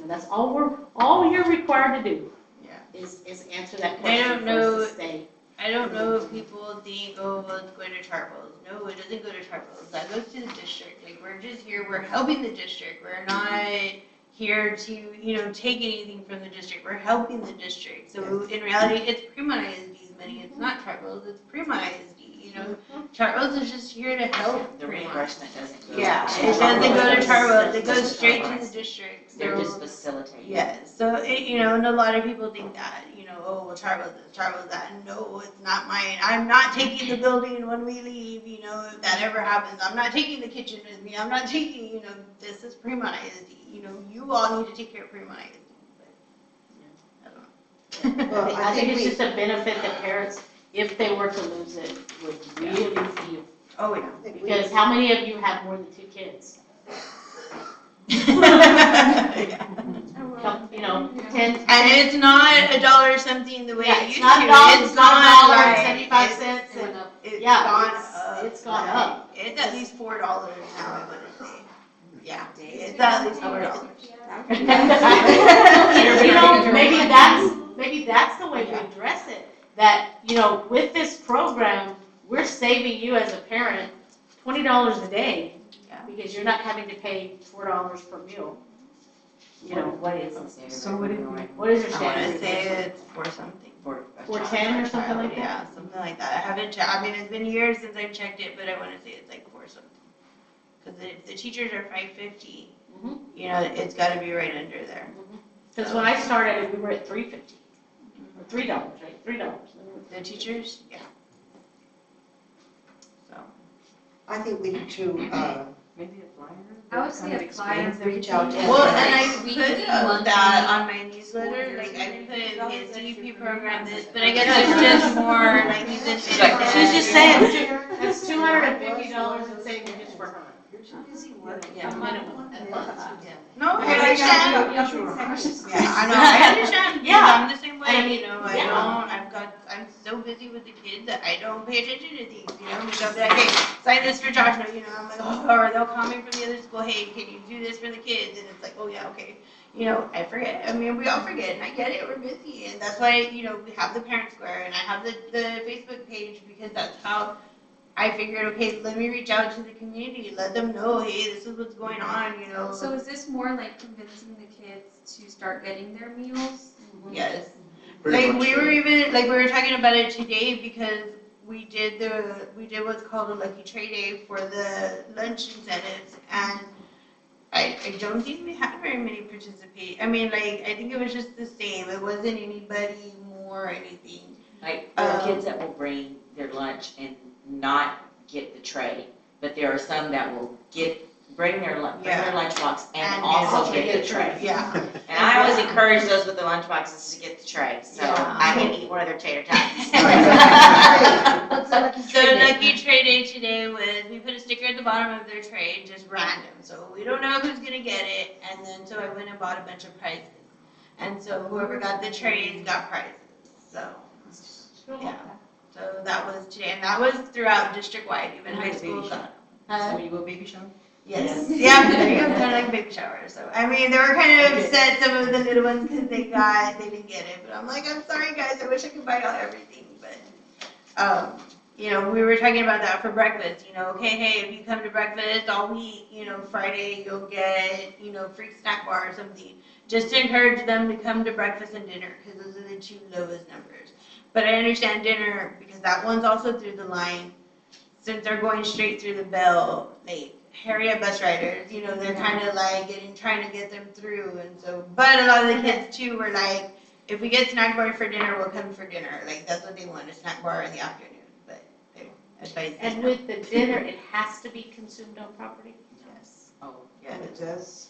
Speaker 5: that's all you're required to do.
Speaker 2: Yeah.
Speaker 5: Is answer that
Speaker 2: I
Speaker 5: question
Speaker 2: don't know-
Speaker 5: versus stay.
Speaker 2: I don't know if people think, oh, well, it's going to Chartwell's. No, it doesn't go to Chartwell's. That goes to the district. Like, we're just here, we're helping the district. We're not here to, take anything from the district. We're helping the district. So in reality, it's Prima ISD's money. It's not Chartwell's, it's Prima ISD. Chartwell's is just here to help.
Speaker 3: The reimbursement doesn't go.
Speaker 2: Yeah,
Speaker 3: to
Speaker 2: it doesn't go to
Speaker 3: Chartwell's.
Speaker 2: Chartwell's. It goes straight to the district.
Speaker 3: They're
Speaker 2: So-
Speaker 3: just facilitating.
Speaker 2: Yes, so, and a lot of people think that, oh, well, Chartwell's this, Chartwell's that. No, it's not mine. I'm not taking the building when we leave, if that ever happens. I'm not taking the kitchen with me. I'm not taking, this is Prima ISD. You all need to take care of Prima ISD. But, I don't know.
Speaker 4: Well,
Speaker 5: I think it's just a benefit that parents, if they were to lose it, would really feel.
Speaker 2: Oh, yeah.
Speaker 5: Because how many of you have more than 2 kids?
Speaker 2: Yeah.
Speaker 5: 10.
Speaker 2: And it's not $1 something the way
Speaker 5: Yeah,
Speaker 2: it
Speaker 5: it's
Speaker 2: used
Speaker 5: not
Speaker 2: to.
Speaker 5: $1, it's not
Speaker 2: like-
Speaker 5: $1.75.
Speaker 2: It's
Speaker 5: Yeah,
Speaker 2: gone up.
Speaker 5: it's gone up.
Speaker 2: It's at least $4 now, I want to say. Yeah, it's at least $4.
Speaker 5: Maybe that's the way we address it. That, with this program, we're saving you as a parent $20 a day.
Speaker 2: Yeah.
Speaker 5: Because you're not having to pay $4 per meal.
Speaker 3: What is the standard?
Speaker 6: So would it be-
Speaker 5: What is your
Speaker 2: I want
Speaker 5: standard?
Speaker 2: to say it's for something.
Speaker 3: For a
Speaker 5: 410 or something like that?
Speaker 2: Yeah, something like that. I haven't checked. I mean, it's been years since I've checked it, but I want to say it's like 4 something. Because if the teachers are $5.50,
Speaker 5: Mhm.
Speaker 2: it's got to be right under there.
Speaker 5: Because when I started, we were at $3.50. Or $3, right? $3.
Speaker 2: The teachers, yeah. So.
Speaker 4: I think we need to,
Speaker 6: Maybe a flyer?
Speaker 7: I would say
Speaker 6: Kind of
Speaker 7: a flyer.
Speaker 6: explains
Speaker 4: reach out to.
Speaker 2: Well, and I
Speaker 8: We
Speaker 2: put
Speaker 8: could want
Speaker 2: that
Speaker 8: to-
Speaker 2: on my newsletter, like I put
Speaker 8: $4
Speaker 2: his DEP
Speaker 8: extra
Speaker 2: program
Speaker 8: for
Speaker 2: this,
Speaker 8: me.
Speaker 2: but I guess it's just more like these incentives.
Speaker 5: She's just saying, that's $250 in savings for her.
Speaker 2: Yeah, minimum.
Speaker 5: A month.
Speaker 2: No, I understand. Yeah, I know, I understand, because
Speaker 5: Yeah.
Speaker 2: I'm the same way,
Speaker 5: I mean,
Speaker 2: yeah. I'm so busy with the kids that I don't pay attention to things, because they'll be like, hey, sign this for Joshua, I'm like, oh, or they'll call me from the other school, hey, can you do this for the kids, and it's like, oh, yeah, okay. I forget, we all forget, and I get it, we're busy, and that's why, we have the parent square, and I have the Facebook page, because that's how I figured, okay, let me reach out to the community, let them know, hey, this is what's going on,
Speaker 7: So is this more like convincing the kids to start getting their meals?
Speaker 2: Yes.
Speaker 1: Pretty
Speaker 2: Like
Speaker 1: much,
Speaker 2: we were talking about it today because we did what's called a Lucky Trade Day for the lunch incentives, and I don't think we had very many participate. I think it was just the same. It wasn't anybody more or anything.
Speaker 3: Like, there are kids that will bring their lunch and not get the tray, but there are some that will bring their lunchbox and also get the tray.
Speaker 2: Yeah.
Speaker 3: And I always encourage those with the lunchboxes to get the tray, so
Speaker 2: Yeah.
Speaker 3: I can eat one of their tater tots.
Speaker 4: what's the lucky
Speaker 2: So
Speaker 4: trade?
Speaker 2: Lucky Trade Day today was, we put a sticker at the bottom of their tray, just random, so we don't know who's gonna get it, and then, so I went and bought a bunch of prizes. And so whoever got the trays got prizes, so, yeah. So that was today, and that was throughout district-wide, even high school got.
Speaker 6: So you go baby shower?
Speaker 2: Yes, yeah, there you go, kind of like a baby shower, so, they were kind of upset, some of the little ones, because they didn't get it, but I'm like, I'm sorry guys, I wish I could buy y'all everything, but, we were talking about that for breakfast, okay, hey, if you come to breakfast all week, Friday, you'll get, free snack bar or something, just to encourage them to come to breakfast and dinner, because those are the 2 lowest numbers. But I understand dinner, because that one's also through the line, since they're going straight through the bell, like, Harriet bus riders, they're kind of like trying to get them through, and so, but a lot of the kids too were like, if we get snack bar for dinner, we'll come for dinner, like, that's what they want, a snack bar in the afternoon, but they advise them.
Speaker 5: And with the dinner, it has to be consumed on property?
Speaker 2: Yes,
Speaker 3: Oh,
Speaker 2: yes.
Speaker 4: It does.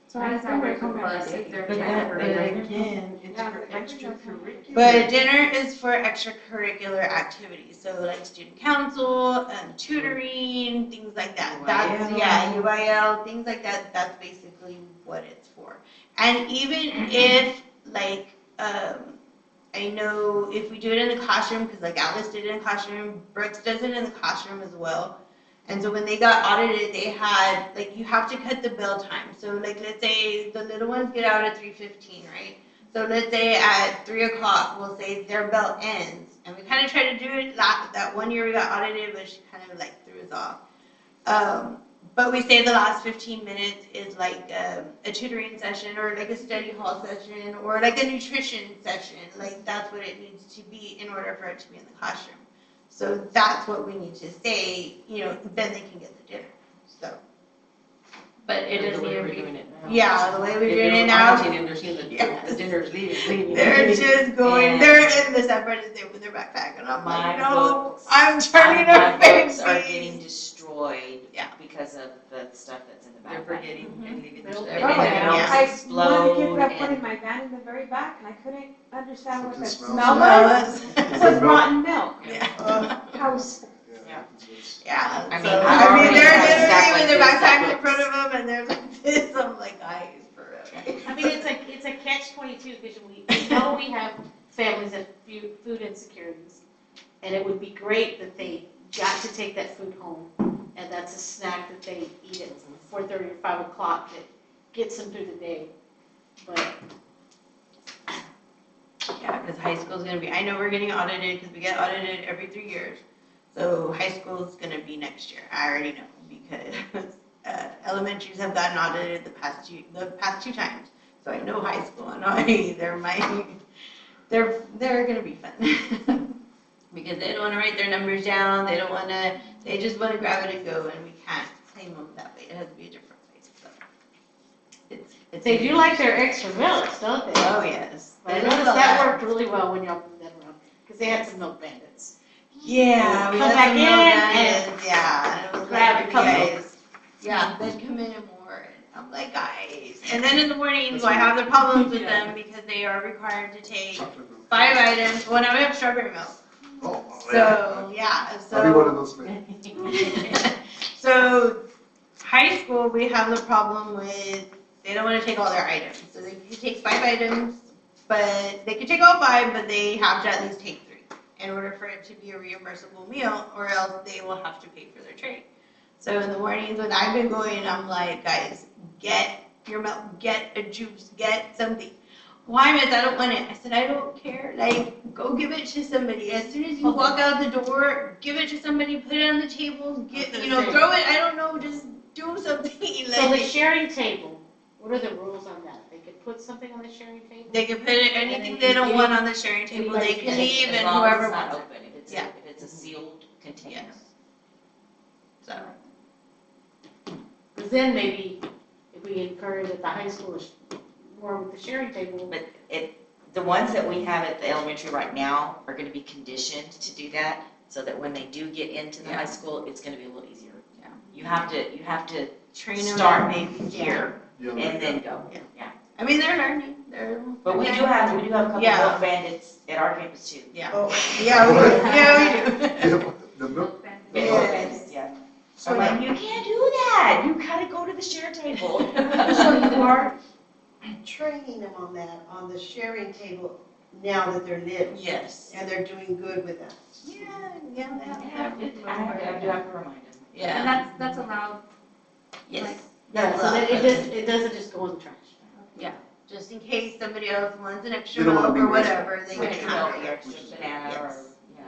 Speaker 7: So how does that work for us if they're
Speaker 6: But
Speaker 7: dinner?
Speaker 6: again, it's for extracurricular.
Speaker 2: But dinner is for extracurricular activities, so like student council, tutoring, things like that. That's, UIL, things like that, that's basically what it's for. And even if, like, I I know if we do it in the classroom, because like Alice did it in the classroom, Brooks does it in the classroom as well. And so when they got audited, they had, like, you have to cut the bell time. So like, let's say the little ones get out at 3:15, right? So let's say at 3 o'clock, we'll say their bell ends. And we kind of tried to do it that one year we got audited, which kind of like threw us off. But we say the last 15 minutes is like a tutoring session or like a study hall session or like a nutrition session. Like that's what it needs to be in order for it to be in the classroom. So that's what we need to say, then they can get the dinner, so. But it
Speaker 6: The
Speaker 2: doesn't
Speaker 6: way
Speaker 2: even
Speaker 6: we're
Speaker 2: be,
Speaker 6: doing it now.
Speaker 2: yeah, the way we're
Speaker 6: If
Speaker 2: doing
Speaker 6: you're
Speaker 2: it now,
Speaker 6: auditing and they're seeing the dinner's leaving.
Speaker 2: they're just going,
Speaker 3: And-
Speaker 2: they're in the separate, they with their backpack, and I'm
Speaker 3: My
Speaker 2: like, no,
Speaker 3: books-
Speaker 2: I'm turning our
Speaker 3: My books are
Speaker 2: faces.
Speaker 3: getting destroyed
Speaker 2: Yeah.
Speaker 3: because of the stuff that's in the
Speaker 6: They're
Speaker 3: backpack.
Speaker 6: forgetting and leaving their
Speaker 5: They'll-
Speaker 6: stuff.
Speaker 3: And
Speaker 7: Oh,
Speaker 3: then
Speaker 7: yeah.
Speaker 3: they'll
Speaker 2: Yeah.
Speaker 7: I, one
Speaker 3: explode
Speaker 7: of the kids got put
Speaker 3: and-
Speaker 7: in my van in the very back, and I couldn't understand what
Speaker 1: Something
Speaker 7: that
Speaker 1: smells
Speaker 7: smell
Speaker 1: like-
Speaker 7: was.
Speaker 2: Fellas.
Speaker 7: It was rotten milk.
Speaker 2: Yeah.
Speaker 7: How was
Speaker 3: Yeah.
Speaker 2: Yeah,
Speaker 3: I mean,
Speaker 2: so,
Speaker 3: I've
Speaker 2: I mean,
Speaker 3: already
Speaker 2: they're
Speaker 3: had stuff
Speaker 2: literally
Speaker 3: like
Speaker 2: with their
Speaker 3: this that
Speaker 2: backpack in
Speaker 3: looks-
Speaker 2: front of them, and they're like this, I'm like, guys, for real.
Speaker 5: I mean, it's a catch-22, because we know we have families that have food insecurities, and it would be great that they got to take that food home, and that's a snack that they eat at 4:30 or 5 o'clock that gets them through the day. But
Speaker 2: Yeah, because high school's gonna be, I know we're getting audited, because we get audited every 3 years. So high school's gonna be next year, I already know, because elementaries have gotten audited the past two times. So I know high school, and they're gonna be fun. Because they don't wanna write their numbers down, they just wanna grab it and go, and we can't claim them that way, it has to be a different way, so. It's
Speaker 5: they do like their extra milks, don't they?
Speaker 2: Oh, yes.
Speaker 5: But I
Speaker 2: They love
Speaker 5: noticed that
Speaker 2: that.
Speaker 5: worked really well when y'all moved that around, because they had some milk bandits.
Speaker 2: Yeah, we
Speaker 5: Come
Speaker 2: had
Speaker 5: back
Speaker 2: some
Speaker 5: in
Speaker 2: milk
Speaker 5: and
Speaker 2: bandits, yeah, and it was
Speaker 5: grab
Speaker 2: like,
Speaker 5: a cup of
Speaker 2: guys, yeah, they'd come in and more, and I'm like, guys. And then in the mornings, I have the problems with them because they are required to take
Speaker 1: Chocolate milk.
Speaker 2: 5 items, well, now we have strawberry milk.
Speaker 1: Oh,
Speaker 2: So, yeah,
Speaker 1: I'll be one of
Speaker 2: so,
Speaker 1: those men.
Speaker 2: so, high school, we have the problem with, they don't wanna take all their items. So they can take 5 items, but they can take all 5, but they have to at least take 3 in order for it to be a reimbursable meal, or else they will have to pay for their tray. So in the mornings when I've been going, I'm like, guys, get your milk, get a juice, get something. Why, miss, I don't want it. I said, I don't care, like, go give it to somebody. As soon as you walk out the door, give it to somebody, put it on the table, throw it, I don't know, just do something.
Speaker 5: So the
Speaker 2: Like,
Speaker 5: sharing table, what are the rules on that? They could put something on the sharing table?
Speaker 2: they can put anything they don't want on the sharing table, they can leave, and whoever
Speaker 3: As long as
Speaker 2: wants
Speaker 3: it's
Speaker 2: it.
Speaker 3: not open, if
Speaker 2: Yeah.
Speaker 3: it's a sealed container.
Speaker 2: Yes. So,
Speaker 5: Because then maybe if we encourage at the high school is more with the sharing table.
Speaker 3: But the ones that we have at the elementary right now are gonna be conditioned to do that, so that when they do get into the high school, it's gonna be a little easier.
Speaker 2: Yeah.
Speaker 3: You have to
Speaker 2: train them
Speaker 3: start
Speaker 2: up, maybe.
Speaker 3: here
Speaker 1: Yeah,
Speaker 3: and then go.
Speaker 2: Yeah.
Speaker 3: Yeah.
Speaker 2: I mean, they're learning,
Speaker 3: But we do have a couple
Speaker 2: Yeah.
Speaker 3: milk bandits at our campus too.
Speaker 2: Yeah,
Speaker 4: Oh,
Speaker 2: yeah, we do.
Speaker 1: Yeah, the milk,
Speaker 3: Milk
Speaker 2: Yes.
Speaker 3: bandits, yeah.
Speaker 4: So
Speaker 3: I'm like, you can't do that, you gotta go to the share table.
Speaker 4: So you are training them on that, on the sharing table, now that they're little,
Speaker 2: Yes.
Speaker 4: and they're doing good with that.
Speaker 2: Yeah, yeah, they have
Speaker 3: I do have to remind them.
Speaker 2: Yeah.
Speaker 7: And that's allowed.
Speaker 2: Yes.
Speaker 5: Yeah, so that it doesn't just go in the trash.
Speaker 2: Just in case somebody else wants an extra
Speaker 1: You don't wanna
Speaker 2: milk
Speaker 1: be
Speaker 2: or
Speaker 1: wasting.
Speaker 2: whatever, they
Speaker 3: Like
Speaker 2: can
Speaker 3: the
Speaker 2: have
Speaker 3: milk,
Speaker 2: it.
Speaker 3: the extra banana or,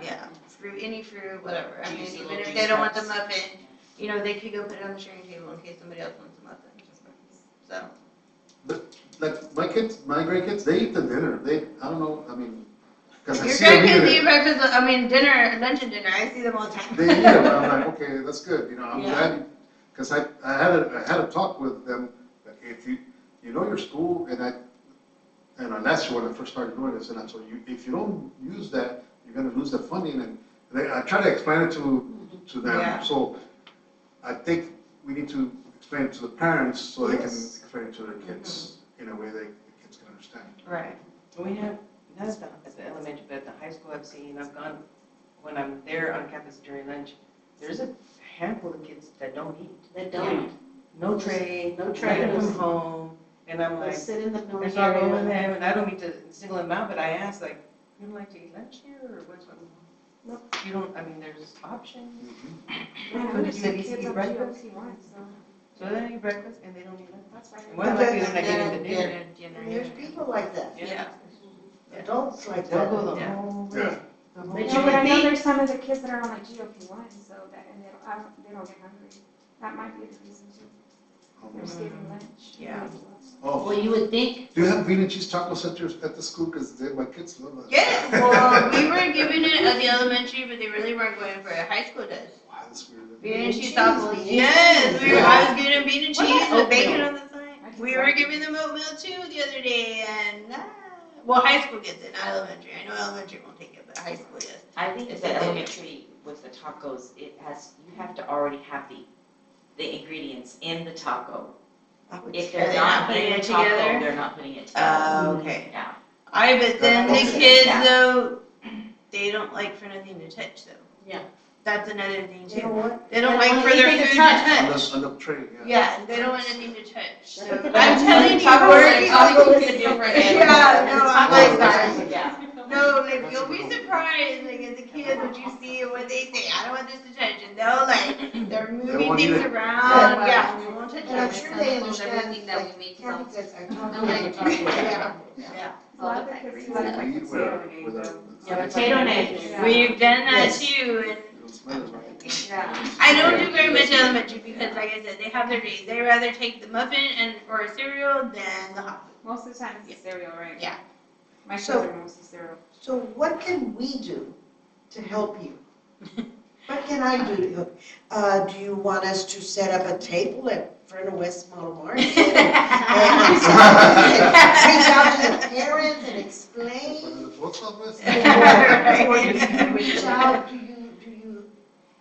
Speaker 2: Yeah, fruit, any fruit, whatever. I mean,
Speaker 3: Juicy
Speaker 2: even
Speaker 3: little
Speaker 2: if
Speaker 3: juice
Speaker 2: they don't want the
Speaker 3: cups.
Speaker 2: muffin, they could go put it on the sharing table in case somebody else wants a muffin. So,
Speaker 1: like my grandkids, they eat the dinner. I don't know, I mean, because I
Speaker 2: your
Speaker 1: see them
Speaker 2: grandkids
Speaker 1: eating
Speaker 2: eat
Speaker 1: it.
Speaker 2: breakfast, dinner, lunch and dinner. I see them all the time.
Speaker 1: They eat them, I'm like, okay, that's good, I'm
Speaker 2: Yeah.
Speaker 1: glad, because I had a talk with them, that if you know your school, and last year when I first started doing this, and I told you, if you don't use that, you're gonna lose the funding, and I try to explain it to them,
Speaker 2: Yeah.
Speaker 1: so I think we need to explain it to the parents, so they can
Speaker 4: Yes.
Speaker 1: explain it to their kids in a way the kids can understand.
Speaker 2: Right.
Speaker 6: We have, not at the elementary, but at the high school I've seen, I've gone, when I'm there on campus during lunch, there's a handful of kids that don't eat.
Speaker 5: That don't.
Speaker 6: No tray,
Speaker 5: No tray.
Speaker 6: nothing from home, and I'm
Speaker 5: They
Speaker 6: like,
Speaker 5: sit in the
Speaker 6: I
Speaker 5: building
Speaker 6: start going with
Speaker 5: area.
Speaker 6: them, and I don't mean to single them out, but I ask like, You don't like to eat lunch here, or what's one?
Speaker 7: Nope.
Speaker 6: You don't, I mean, there's options.
Speaker 7: Yeah,
Speaker 6: So
Speaker 7: there's
Speaker 6: did
Speaker 7: some
Speaker 6: you
Speaker 7: kids
Speaker 6: eat
Speaker 7: on
Speaker 6: breakfast?
Speaker 7: GOP1, so
Speaker 6: So they don't eat breakfast and they don't eat lunch?
Speaker 7: that's why.
Speaker 6: More than likely, they're not getting the dinner.
Speaker 4: And there's people like that,
Speaker 2: Yeah.
Speaker 4: adults like
Speaker 6: They'll
Speaker 4: that.
Speaker 6: go the
Speaker 2: Yeah.
Speaker 6: whole
Speaker 1: Yeah.
Speaker 6: way. The whole
Speaker 5: But
Speaker 7: No,
Speaker 5: you
Speaker 6: way.
Speaker 7: but I
Speaker 5: would
Speaker 7: know
Speaker 5: think-
Speaker 7: there's some of the kids that are on like GOP1, so that, and they don't get hungry. That might be the reason too. They're skipping lunch.
Speaker 2: Yeah.
Speaker 1: Oh,
Speaker 5: Well, you would think,
Speaker 1: do you have bean and cheese taco centers at the school? Because my kids love that.
Speaker 2: Yes, well, we were giving it at the elementary, but they really weren't going for it. High school does.
Speaker 1: Wow, that's weird.
Speaker 2: Bean and cheese
Speaker 4: Cheese,
Speaker 2: tacos.
Speaker 4: bean and
Speaker 2: Yes,
Speaker 4: cheese.
Speaker 2: I was getting bean and
Speaker 5: What
Speaker 2: cheese
Speaker 5: about
Speaker 2: with bacon
Speaker 5: oatmeal?
Speaker 2: on the side. We were giving them oatmeal too the other day, and well, high school gets it, not elementary. I know elementary won't take it, but high school yes.
Speaker 3: I think
Speaker 2: It's
Speaker 3: at the
Speaker 2: a thing.
Speaker 3: elementary with the tacos, it has, you have to already have the ingredients in the taco. If
Speaker 2: Are
Speaker 3: they're
Speaker 2: they
Speaker 3: not
Speaker 2: not putting
Speaker 3: in the
Speaker 2: it
Speaker 3: taco,
Speaker 2: together?
Speaker 3: they're not putting it together.
Speaker 2: Okay.
Speaker 3: Yeah.
Speaker 2: I bet then the
Speaker 1: Okay.
Speaker 2: kids
Speaker 3: Yeah.
Speaker 2: though, they don't like for nothing to touch though.
Speaker 5: Yeah.
Speaker 2: That's another thing
Speaker 4: You know
Speaker 2: too.
Speaker 4: what?
Speaker 2: They don't
Speaker 5: They
Speaker 2: like
Speaker 5: don't
Speaker 2: for
Speaker 5: want
Speaker 2: their
Speaker 5: anything
Speaker 2: food
Speaker 5: to
Speaker 2: to
Speaker 5: touch.
Speaker 2: touch.
Speaker 1: On the tray, yeah.
Speaker 2: Yeah, they don't want anything to touch. So
Speaker 5: Look at
Speaker 2: I'm
Speaker 5: that.
Speaker 2: telling you,
Speaker 3: Tacos
Speaker 2: working
Speaker 3: are
Speaker 2: on
Speaker 3: totally different animal.
Speaker 2: Yeah, no,
Speaker 3: The
Speaker 2: I'm
Speaker 3: tacos
Speaker 2: like
Speaker 3: are-
Speaker 2: that.
Speaker 3: Yeah.
Speaker 2: No, like you'll be surprised, like as a kid, what you see and what they say. I don't want this to touch, and they'll like they're moving
Speaker 1: won't eat
Speaker 2: things
Speaker 1: it.
Speaker 2: around. Yeah, they won't touch
Speaker 4: And I'm
Speaker 2: it.
Speaker 4: sure they understand,
Speaker 8: everything that we
Speaker 4: like,
Speaker 8: make is
Speaker 4: candy
Speaker 8: all-
Speaker 4: goods are
Speaker 8: No,
Speaker 4: totally
Speaker 8: like-
Speaker 4: different.
Speaker 2: Yeah. Yeah.
Speaker 7: A lot of the kids like
Speaker 1: We eat with a.
Speaker 5: Yeah, potato and eggs.
Speaker 7: Yeah.
Speaker 2: We've done that
Speaker 4: Yes.
Speaker 2: too, and
Speaker 1: It'll smell it right.
Speaker 7: Yeah.
Speaker 2: I don't do very much elementary because, like I said, they have their days. They rather take the muffin and or a cereal than the hot food.
Speaker 7: Most of the time it's a cereal, right?
Speaker 2: Yeah.
Speaker 7: My
Speaker 4: So-
Speaker 7: kids are mostly cereal.
Speaker 4: So what can we do to help you? What can I do to help? Do you want us to set up a table at front of West Model Mart? And reach out to the parents and explain?
Speaker 1: From the post office?
Speaker 4: Or do you reach out, do you,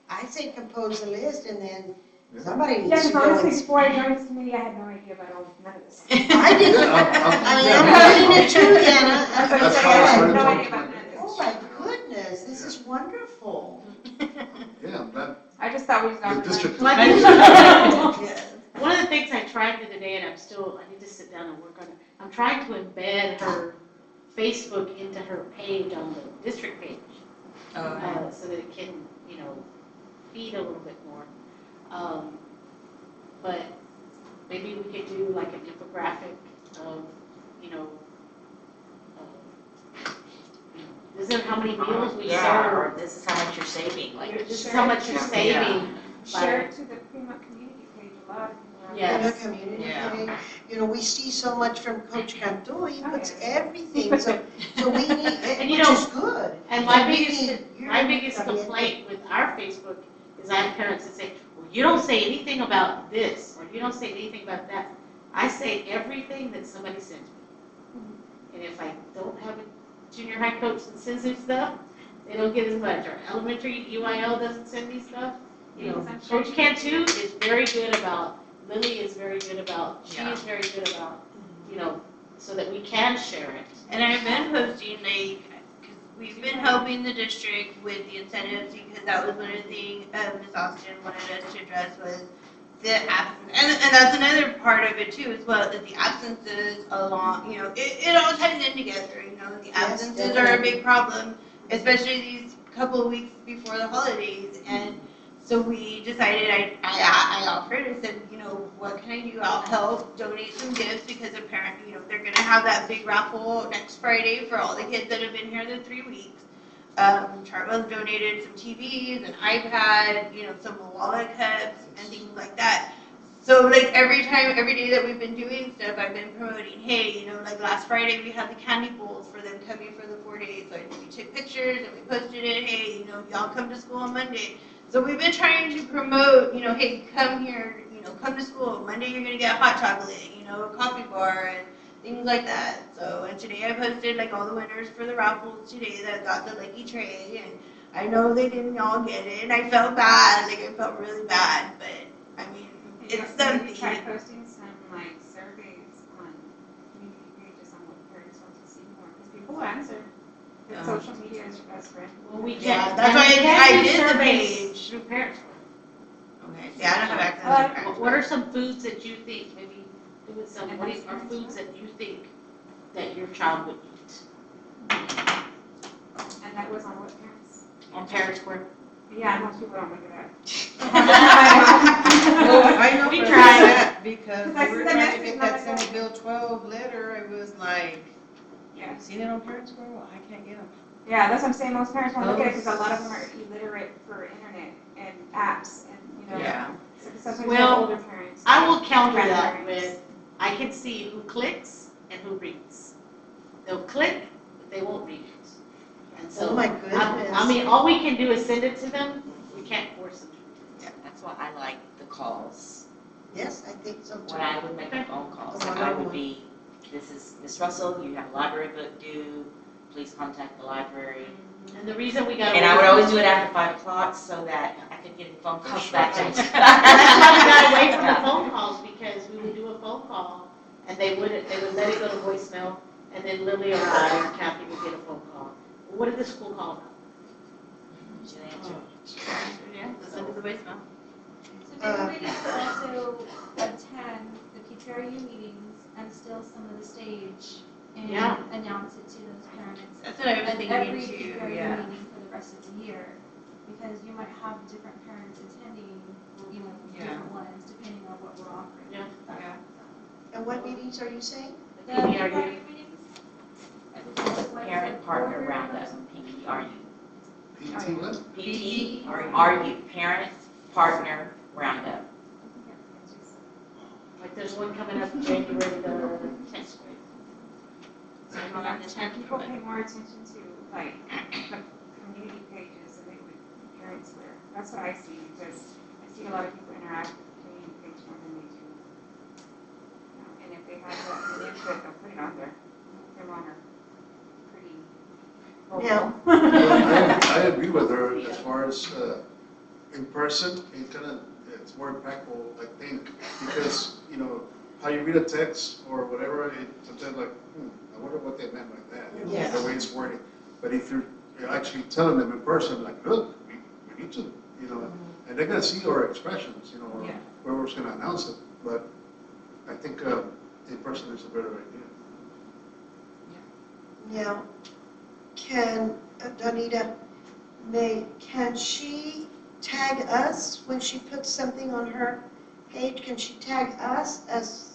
Speaker 4: I say compose a list and then somebody
Speaker 7: Yeah,
Speaker 4: needs to
Speaker 7: because
Speaker 4: go
Speaker 7: honestly,
Speaker 4: and.
Speaker 7: before I joined this committee, I had no idea about all, none of this.
Speaker 4: I do. I am learning it too, Deanna.
Speaker 7: That's what I'm
Speaker 1: That's
Speaker 7: saying,
Speaker 1: how I
Speaker 7: I had
Speaker 1: started
Speaker 7: no
Speaker 1: talking
Speaker 7: idea
Speaker 1: to
Speaker 7: about
Speaker 1: my
Speaker 7: none of
Speaker 4: Oh my goodness, this is wonderful.
Speaker 1: Yeah, I'm glad.
Speaker 7: this. I just thought we was
Speaker 1: The
Speaker 7: going to.
Speaker 1: district.
Speaker 5: Well, I think-
Speaker 2: Yes.
Speaker 5: One of the things I tried the other day, and I need to sit down and work on it, I'm trying to embed her Facebook into her page on the district page. So that it can, feed a little bit more. But maybe we could do like an infographic of, this is how many meals we
Speaker 3: Yeah,
Speaker 5: serve,
Speaker 3: or this is how much you're saving, like.
Speaker 5: this is how much you're saving.
Speaker 7: Share it to the Fremont community page, a lot of people are.
Speaker 5: Yeah.
Speaker 4: In the
Speaker 5: Yes.
Speaker 4: community,
Speaker 2: Yeah.
Speaker 4: We see so much from Coach Cantu, he
Speaker 7: Oh,
Speaker 4: puts
Speaker 7: yeah.
Speaker 4: everything, so we need,
Speaker 5: And
Speaker 4: which is good.
Speaker 5: And my
Speaker 4: So we
Speaker 5: biggest,
Speaker 4: need-
Speaker 5: my biggest complaint with our Facebook is I have parents that say, well, you don't say anything about this, or you don't say anything about that. I say everything that somebody sends me. And if I don't have a junior high coach that sends me stuff, they don't get as much. Or elementary UIL doesn't send me stuff. Coach Cantu is very good about, Lily is very good about, she
Speaker 2: Yeah.
Speaker 5: is very good about, so that we can share it.
Speaker 2: And I've been posting like, because we've been helping the district with the incentives because that was one of the things Ms. Austin wanted us to address was the absence. And that's another part of it too as well, that the absences along, it all ties in together, the
Speaker 4: Yes,
Speaker 2: absences are a big problem, especially these couple of weeks before the holidays. And so we decided, I offered, I said, what can I do? I'll help donate some gifts because apparently, they're gonna have that big raffle next Friday for all the kids that have been here the 3 weeks. Chartwell's donated some TVs, an iPad, some wallet cups and things like that. So like every day that we've been doing stuff, I've been promoting, hey, like last Friday we had the candy bowls for them coming for the 4 days. So we took pictures and we posted it, hey, y'all come to school on Monday. So we've been trying to promote, hey, come here, come to school. Monday you're gonna get hot chocolate, a coffee bar and things like that. So, and today I posted like all the winners for the raffles today that got the lucky tray, and I know they didn't all get it, and I felt bad, like I felt really bad, but I mean, it's something.
Speaker 7: Try posting some like surveys on community pages on what parents want to see more, because people will answer.
Speaker 2: Yeah.
Speaker 7: Social media is your best friend.
Speaker 5: Well, we
Speaker 2: Yeah,
Speaker 5: can.
Speaker 2: that's
Speaker 5: and
Speaker 2: why
Speaker 5: we can
Speaker 2: I
Speaker 5: do
Speaker 2: did the
Speaker 5: surveys
Speaker 2: page.
Speaker 5: Through parents.
Speaker 2: Okay, see, I don't have access to
Speaker 5: What
Speaker 2: parents.
Speaker 5: are some foods that you think, maybe doing some, what are foods that you think that your child would eat?
Speaker 8: And that was on what parents?
Speaker 5: On Parent Square.
Speaker 8: Yeah, most people don't look at that.
Speaker 6: Well, I know
Speaker 5: We
Speaker 6: for
Speaker 5: tried.
Speaker 6: that because
Speaker 8: Because I
Speaker 6: we
Speaker 8: see
Speaker 6: were
Speaker 8: the
Speaker 6: trying to
Speaker 8: message
Speaker 6: get
Speaker 8: and
Speaker 6: that
Speaker 8: I'm like,
Speaker 6: Senate Bill 12 letter, I was like,
Speaker 8: Yeah.
Speaker 6: have you seen it on Parent Square? Well, I can't get them.
Speaker 8: Yeah, that's what I'm saying, most parents won't look at it because a lot of them are illiterate for internet and apps and,
Speaker 6: Yeah.
Speaker 8: sometimes you
Speaker 5: Well,
Speaker 8: have older parents.
Speaker 5: I will counter that
Speaker 8: grandparents.
Speaker 5: with, I can see who clicks and who reads. They'll click, but they won't read it. And so,
Speaker 4: Oh my
Speaker 5: I
Speaker 4: goodness.
Speaker 5: mean, all we can do is send it to them, we can't force them to read it.
Speaker 3: That's why I like the calls.
Speaker 4: Yes, I think so too.
Speaker 3: When I would make a phone call,
Speaker 4: The
Speaker 3: I
Speaker 4: one-on-one.
Speaker 3: would be, this is Miss Russell, you have a library book due, please contact the library.
Speaker 5: And the reason we got.
Speaker 3: And I would always do it after 5 o'clock so that I could get phone calls back.
Speaker 5: That's why we got away from the phone calls, because we would do a phone call, and they would let it go to voicemail, and then Lily or I or Kathy would get a phone call. What did the school call about?
Speaker 3: Should answer.
Speaker 2: Yeah, listen to the voicemail.
Speaker 7: So everybody can also attend the PTRU meetings and still some of the stage and
Speaker 5: Yeah.
Speaker 7: announce it to those parents.
Speaker 2: That's what I was
Speaker 7: At every
Speaker 2: thinking too,
Speaker 7: PTRU
Speaker 2: yeah.
Speaker 7: meeting for the rest of the year, because you might have different parents attending, different ones, depending on what we're offering.
Speaker 5: Yeah.
Speaker 4: And what meetings are you saying?
Speaker 7: The
Speaker 5: PTRU.
Speaker 7: PTRU meetings?
Speaker 3: Parent Partner Roundup, PPRU.
Speaker 1: PT what?
Speaker 3: PPRU, Parent Partner Roundup.
Speaker 5: Like, there's one coming up January the 10th.
Speaker 8: And people pay more attention to, like, the community pages than they would parents wear. That's what I see, because I see a lot of people interact with the community page more than they do. And if they have an input, they'll put it on there. They're on her pretty
Speaker 4: Yeah.
Speaker 8: vocal.
Speaker 1: Well, I agree with her as far as in person, it's more impactful, I think, because, how you read a text or whatever, sometimes like, I wonder what they meant by that,
Speaker 4: Yes.
Speaker 1: the way it's worded. But if you're actually telling them in person, like, look, we need to, and they're gonna see our expressions, or
Speaker 6: Yeah.
Speaker 1: whoever's gonna announce it. But I think in person is a better idea.
Speaker 4: Yeah. Can, Donita, can she tag us when she puts something on her page? Can she tag us as,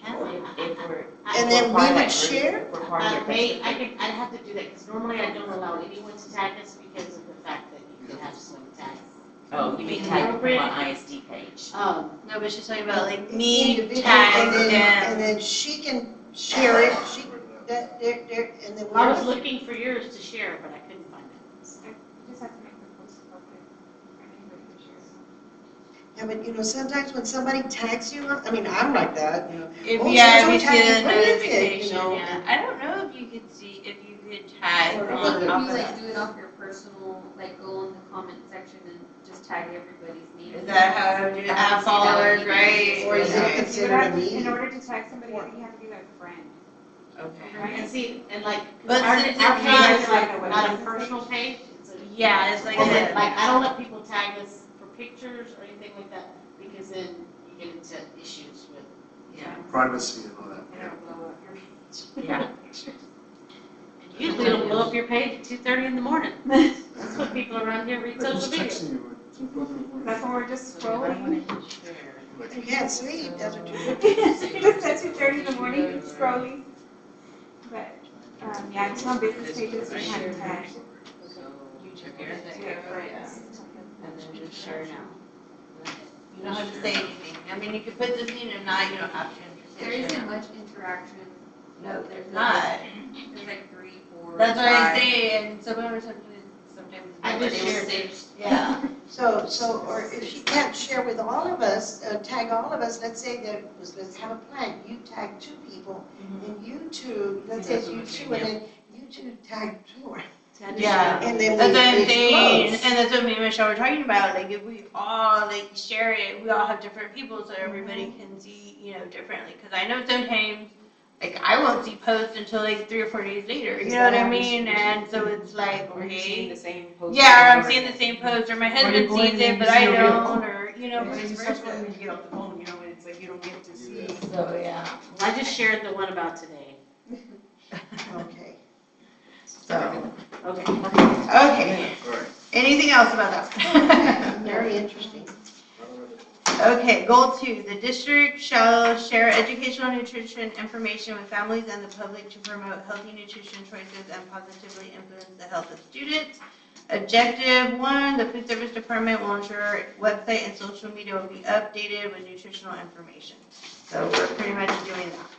Speaker 3: If we're.
Speaker 4: and then we
Speaker 3: part of that
Speaker 4: would
Speaker 3: group,
Speaker 4: share?
Speaker 3: if we're part of their Facebook group.
Speaker 5: I'd have to do that, because normally I don't allow anyone to tag us because of the fact that you can have someone tag.
Speaker 3: Oh, you mean tag from my ISD page?
Speaker 2: No, but she's talking about like me
Speaker 4: Individual,
Speaker 2: tag
Speaker 4: and
Speaker 2: them.
Speaker 4: then she can share it, and then
Speaker 5: I was
Speaker 4: we're.
Speaker 5: looking for yours to share, but I couldn't find it.
Speaker 8: You just have to make the post public, and anybody can share it.
Speaker 4: Yeah, but sometimes when somebody tags you, I'm like that,
Speaker 2: If,
Speaker 4: Oh,
Speaker 2: yeah,
Speaker 4: so
Speaker 2: if you
Speaker 4: tag
Speaker 2: see
Speaker 4: you,
Speaker 2: the
Speaker 4: what is it,
Speaker 2: notification, yeah. I don't know if you could tag
Speaker 4: Or
Speaker 7: I
Speaker 2: on
Speaker 7: think if
Speaker 2: top
Speaker 7: you
Speaker 2: of
Speaker 7: like
Speaker 2: that.
Speaker 7: do it off your personal, like go in the comment section and just tag everybody's name.
Speaker 2: Is that how I would do it? Add followers, right?
Speaker 4: Or is it
Speaker 2: Okay.
Speaker 8: You would
Speaker 4: considered
Speaker 8: have
Speaker 4: a
Speaker 8: to,
Speaker 4: meeting?
Speaker 8: in order to tag somebody, I think you have to be like a friend.
Speaker 2: Okay.
Speaker 5: And see, and like,
Speaker 2: But
Speaker 5: our
Speaker 2: since
Speaker 5: our
Speaker 2: it's
Speaker 5: page is
Speaker 8: not-
Speaker 5: like not a personal page, it's a.
Speaker 2: Yeah, it's like
Speaker 5: And then,
Speaker 2: a,
Speaker 5: like, I don't let people tag us for pictures or anything like that, because then you get into issues with.
Speaker 2: yeah.
Speaker 1: Privacy and all that.
Speaker 8: And it'll blow up your page.
Speaker 3: Yeah.
Speaker 5: Usually it'll blow up your page at 2:30 in the morning. That's what people around here read
Speaker 1: Who's
Speaker 5: social media.
Speaker 1: texting you?
Speaker 8: That's when we're just scrolling.
Speaker 1: Like,
Speaker 4: You can't sleep, that's what you're
Speaker 8: Just at 2:30 in the morning, scrolling. But, yeah, it's on business pages, we have tags.
Speaker 2: And then just share now. You don't have to say anything. I mean, you can put this in, if not, you don't have to.
Speaker 7: There isn't much interaction.
Speaker 2: No, there's not.
Speaker 7: There's like 3, 4,
Speaker 2: That's what I
Speaker 7: 5.
Speaker 2: say, and sometimes
Speaker 5: I
Speaker 2: they
Speaker 5: just
Speaker 2: will
Speaker 5: shared
Speaker 2: say,
Speaker 5: it.
Speaker 2: yeah.
Speaker 4: So, or if she can't share with all of us, tag all of us, let's say let's have a plan, you tag 2 people, and you 2, let's say it's you 2, and then you 2 tag 2 more.
Speaker 2: Yeah.
Speaker 4: And then
Speaker 2: That's what I'm
Speaker 4: we
Speaker 2: saying,
Speaker 4: close.
Speaker 2: and that's what me and Michelle were talking about, like, if we all, like, share it, we all have different people, so everybody can see, differently, because I know sometimes, like, I won't see posts until, like, 3 or 4 days later, you know what I mean, and so it's like,
Speaker 6: Or you're seeing
Speaker 2: okay,
Speaker 6: the same post.
Speaker 2: yeah, or I'm seeing the same post, or my
Speaker 6: Or
Speaker 2: husband
Speaker 6: you're going
Speaker 2: sees
Speaker 6: and
Speaker 2: it, but
Speaker 6: you
Speaker 2: I
Speaker 6: see a reel.
Speaker 2: don't, or,
Speaker 6: And
Speaker 2: vice
Speaker 6: you start
Speaker 2: versa.
Speaker 6: scrolling, you get off the phone, and it's like you don't get to see.
Speaker 2: So, yeah.
Speaker 5: I just shared the one about today.
Speaker 4: Okay.
Speaker 2: So,
Speaker 5: Okay.
Speaker 2: okay,
Speaker 1: All right.
Speaker 2: anything else about that?
Speaker 4: Very interesting.
Speaker 2: Okay, goal 2, the district shall share educational nutrition information with families and the public to promote healthy nutrition choices and positively influence the health of students. Objective 1, the food service department will ensure website and social media will be updated with nutritional information. So we're pretty much doing that.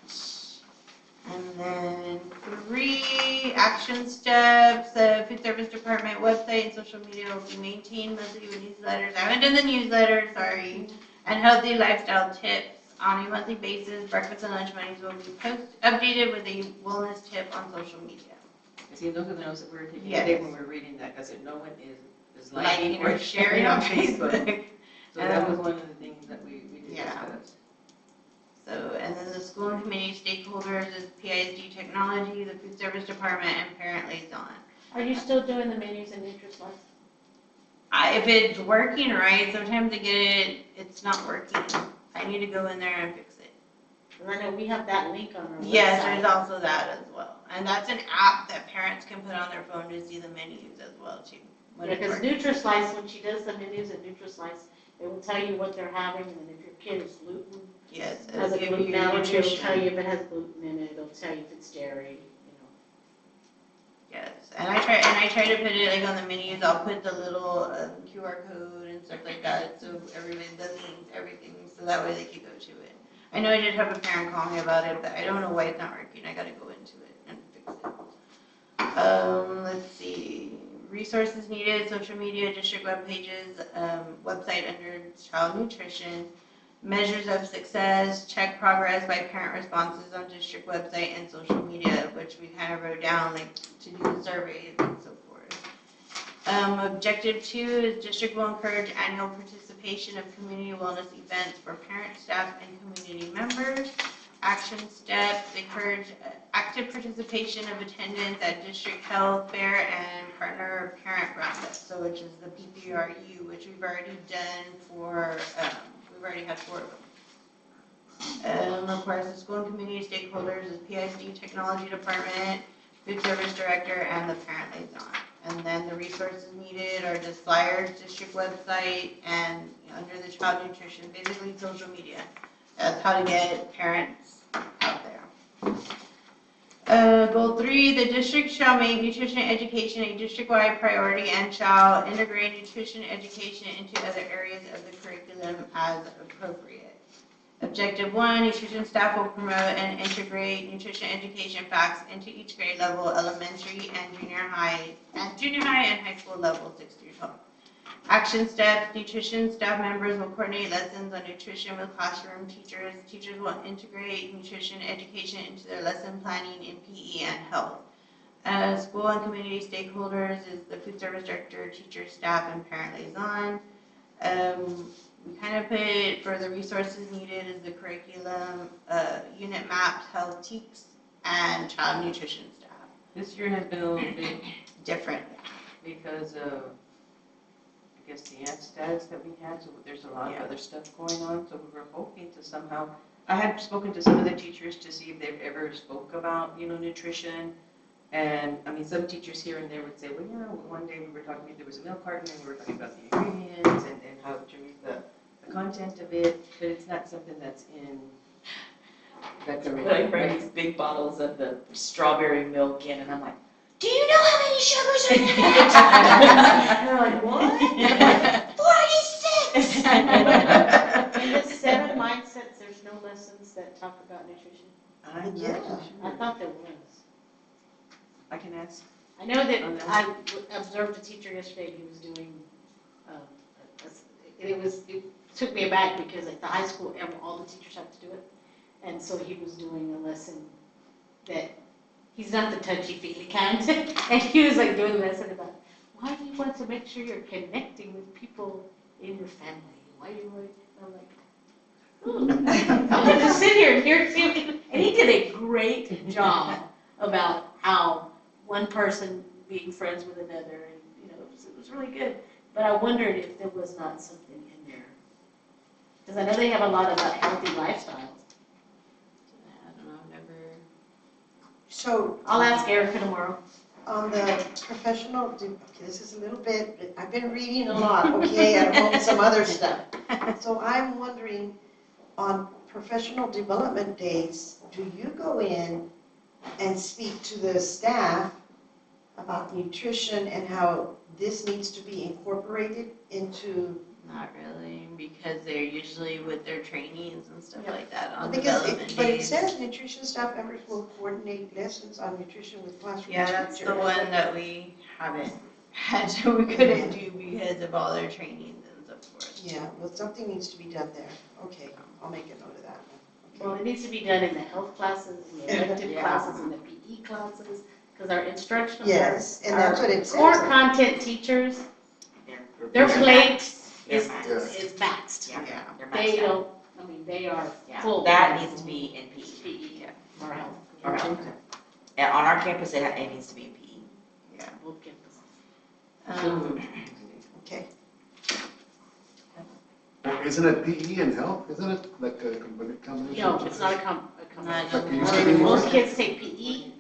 Speaker 2: And then 3, action steps, the food service department website and social media will be maintained monthly with newsletters. I haven't done the newsletter, sorry. And healthy lifestyle tips on a monthly basis. Breakfast and lunch menus will be updated with a wellness tip on social media.
Speaker 6: See, those are the notes that we were taking
Speaker 2: Yes.
Speaker 6: today when we were reading that, because no one is
Speaker 2: Liking
Speaker 6: liking
Speaker 2: or sharing on Facebook.
Speaker 6: So that was one of the things that we did
Speaker 2: Yeah.
Speaker 6: discuss.
Speaker 2: So, and then the school and community stakeholders is PISD technology, the food service department, and parent liaison.
Speaker 5: Are you still doing the menus and Nutri-Slice?
Speaker 2: If it's working right, sometimes I get it, it's not working. I need to go in there and fix it.
Speaker 5: Because I know we have that link on our website.
Speaker 2: Yes, there's also that as well. And that's an app that parents can put on their phone to see the menus as well too. when
Speaker 5: Yeah,
Speaker 2: it's
Speaker 5: because
Speaker 2: working.
Speaker 5: Nutri-Slice, when she does the menus and Nutri-Slice, it will tell you what they're having, and if your kid is gluten,
Speaker 2: Yes,
Speaker 5: has
Speaker 2: it'll
Speaker 5: a
Speaker 2: give
Speaker 5: gluten
Speaker 2: you
Speaker 5: allergy, it'll tell
Speaker 2: nutrition.
Speaker 5: you if it has gluten in it, it'll tell you if it's dairy, you know.
Speaker 2: Yes, and I try to put it like on the menus, I'll put the little QR code and stuff like that, so everybody, the links, everything, so that way they can go to it. I know I did have a parent call me about it, but I don't know why it's not working, I gotta go into it and fix it. Let's see, resources needed, social media, district web pages, website under child nutrition, measures of success, check progress by parent responses on district website and social media, which we kind of wrote down, like to do the surveys and so forth. Objective 2 is district will encourage annual participation of community wellness events for parents, staff, and community members. Action steps, encourage active participation of attendance at district health fair and partner parent breakfast, so which is the PPRU, which we've already done for, we've already had 4 of them. Of course, the school and community stakeholders is PISD technology department, food service director, and the parent liaison. And then the resources needed are just flyers, district website, and under the child nutrition, basically social media. That's how to get parents out there. Goal 3, the district shall make nutrition education a district-wide priority and shall integrate nutrition education into other areas of the curriculum as appropriate. Objective 1, nutrition staff will promote and integrate nutrition education facts into each grade level, elementary and junior high and high school level 6 through 12. Action steps, nutrition staff members will coordinate lessons on nutrition with classroom teachers. Teachers will integrate nutrition education into their lesson planning in PE and health. School and community stakeholders is the food service director, teacher, staff, and parent liaison. We kind of put for the resources needed is the curriculum, unit maps, health teaks, and child nutrition staff.
Speaker 6: This year has been a little bit
Speaker 2: Different.
Speaker 6: because of, I guess, the stats that we had, so there's a lot
Speaker 2: Yeah.
Speaker 6: of other stuff going on, so we were hoping to somehow, I had spoken to some of the teachers to see if they've ever spoke about, nutrition, and, I mean, some teachers here and there would say, well, one day we were talking, there was a milk carton, and we were talking about the ingredients, and how to read the content of it, but it's not something that's in the curriculum.
Speaker 3: Like bring these big bottles of the strawberry milk in, and I'm like, do you know how many sugars are in that? And they're like, what? 46!
Speaker 5: In the 7 mindsets, there's no lessons that talk about nutrition.
Speaker 6: I'm
Speaker 4: Yeah.
Speaker 6: not so
Speaker 5: I
Speaker 6: sure.
Speaker 5: thought there was.
Speaker 6: I can ask.
Speaker 5: I know that
Speaker 6: On that
Speaker 5: I observed a teacher yesterday who was doing, it took me aback because at the high school, all the teachers have to do it. And so he was doing a lesson that, he's not the touchy-feely kind, and he was like doing a lesson about, why do you want to make sure you're connecting with people in your family? Why do you want, I'm like, I'm gonna just sit here and hear, see what he, and he did a great job about how one person being friends with another, and it was really good. But I wondered if there was not something in there, because I know they have a lot about healthy lifestyles.
Speaker 2: I don't know, I've never.
Speaker 4: So,
Speaker 5: I'll ask Erica tomorrow.
Speaker 4: On the professional, okay, this is a little bit, I've been reading a lot, okay, at home, some other stuff. So I'm wondering, on professional development days, do you go in and speak to the staff about nutrition and how this needs to be incorporated into?
Speaker 2: Not really, because they're usually with their trainings and stuff like that on
Speaker 4: Because
Speaker 2: development
Speaker 4: but it
Speaker 2: days.
Speaker 4: says nutrition staff members will coordinate lessons on nutrition with classroom teachers.
Speaker 2: Yeah, that's the one that we haven't had, so we couldn't do because of all their trainings and so forth.
Speaker 4: Yeah, well, something needs to be done there. Okay, I'll make a note of that.
Speaker 5: Well, it needs to be done in the health classes, in the elective
Speaker 2: Yeah.
Speaker 5: classes, in the PE classes, because our instructional.
Speaker 4: Yes, and that's what it
Speaker 5: Core
Speaker 4: says.
Speaker 5: content teachers, their plate is maxed.
Speaker 2: Yeah.
Speaker 3: They're maxed
Speaker 5: They
Speaker 3: out.
Speaker 5: don't, I mean, they are
Speaker 3: Yeah,
Speaker 5: full.
Speaker 3: that needs to be in PE.
Speaker 5: PE, or health.
Speaker 3: Or health. And on our campus, it needs to be in PE.
Speaker 5: Both campuses.
Speaker 4: Okay.
Speaker 1: Isn't it PE and health? Isn't it like a combination?
Speaker 5: No, it's not a combination.
Speaker 2: Not
Speaker 1: Like it used to be.
Speaker 5: Most kids take PE,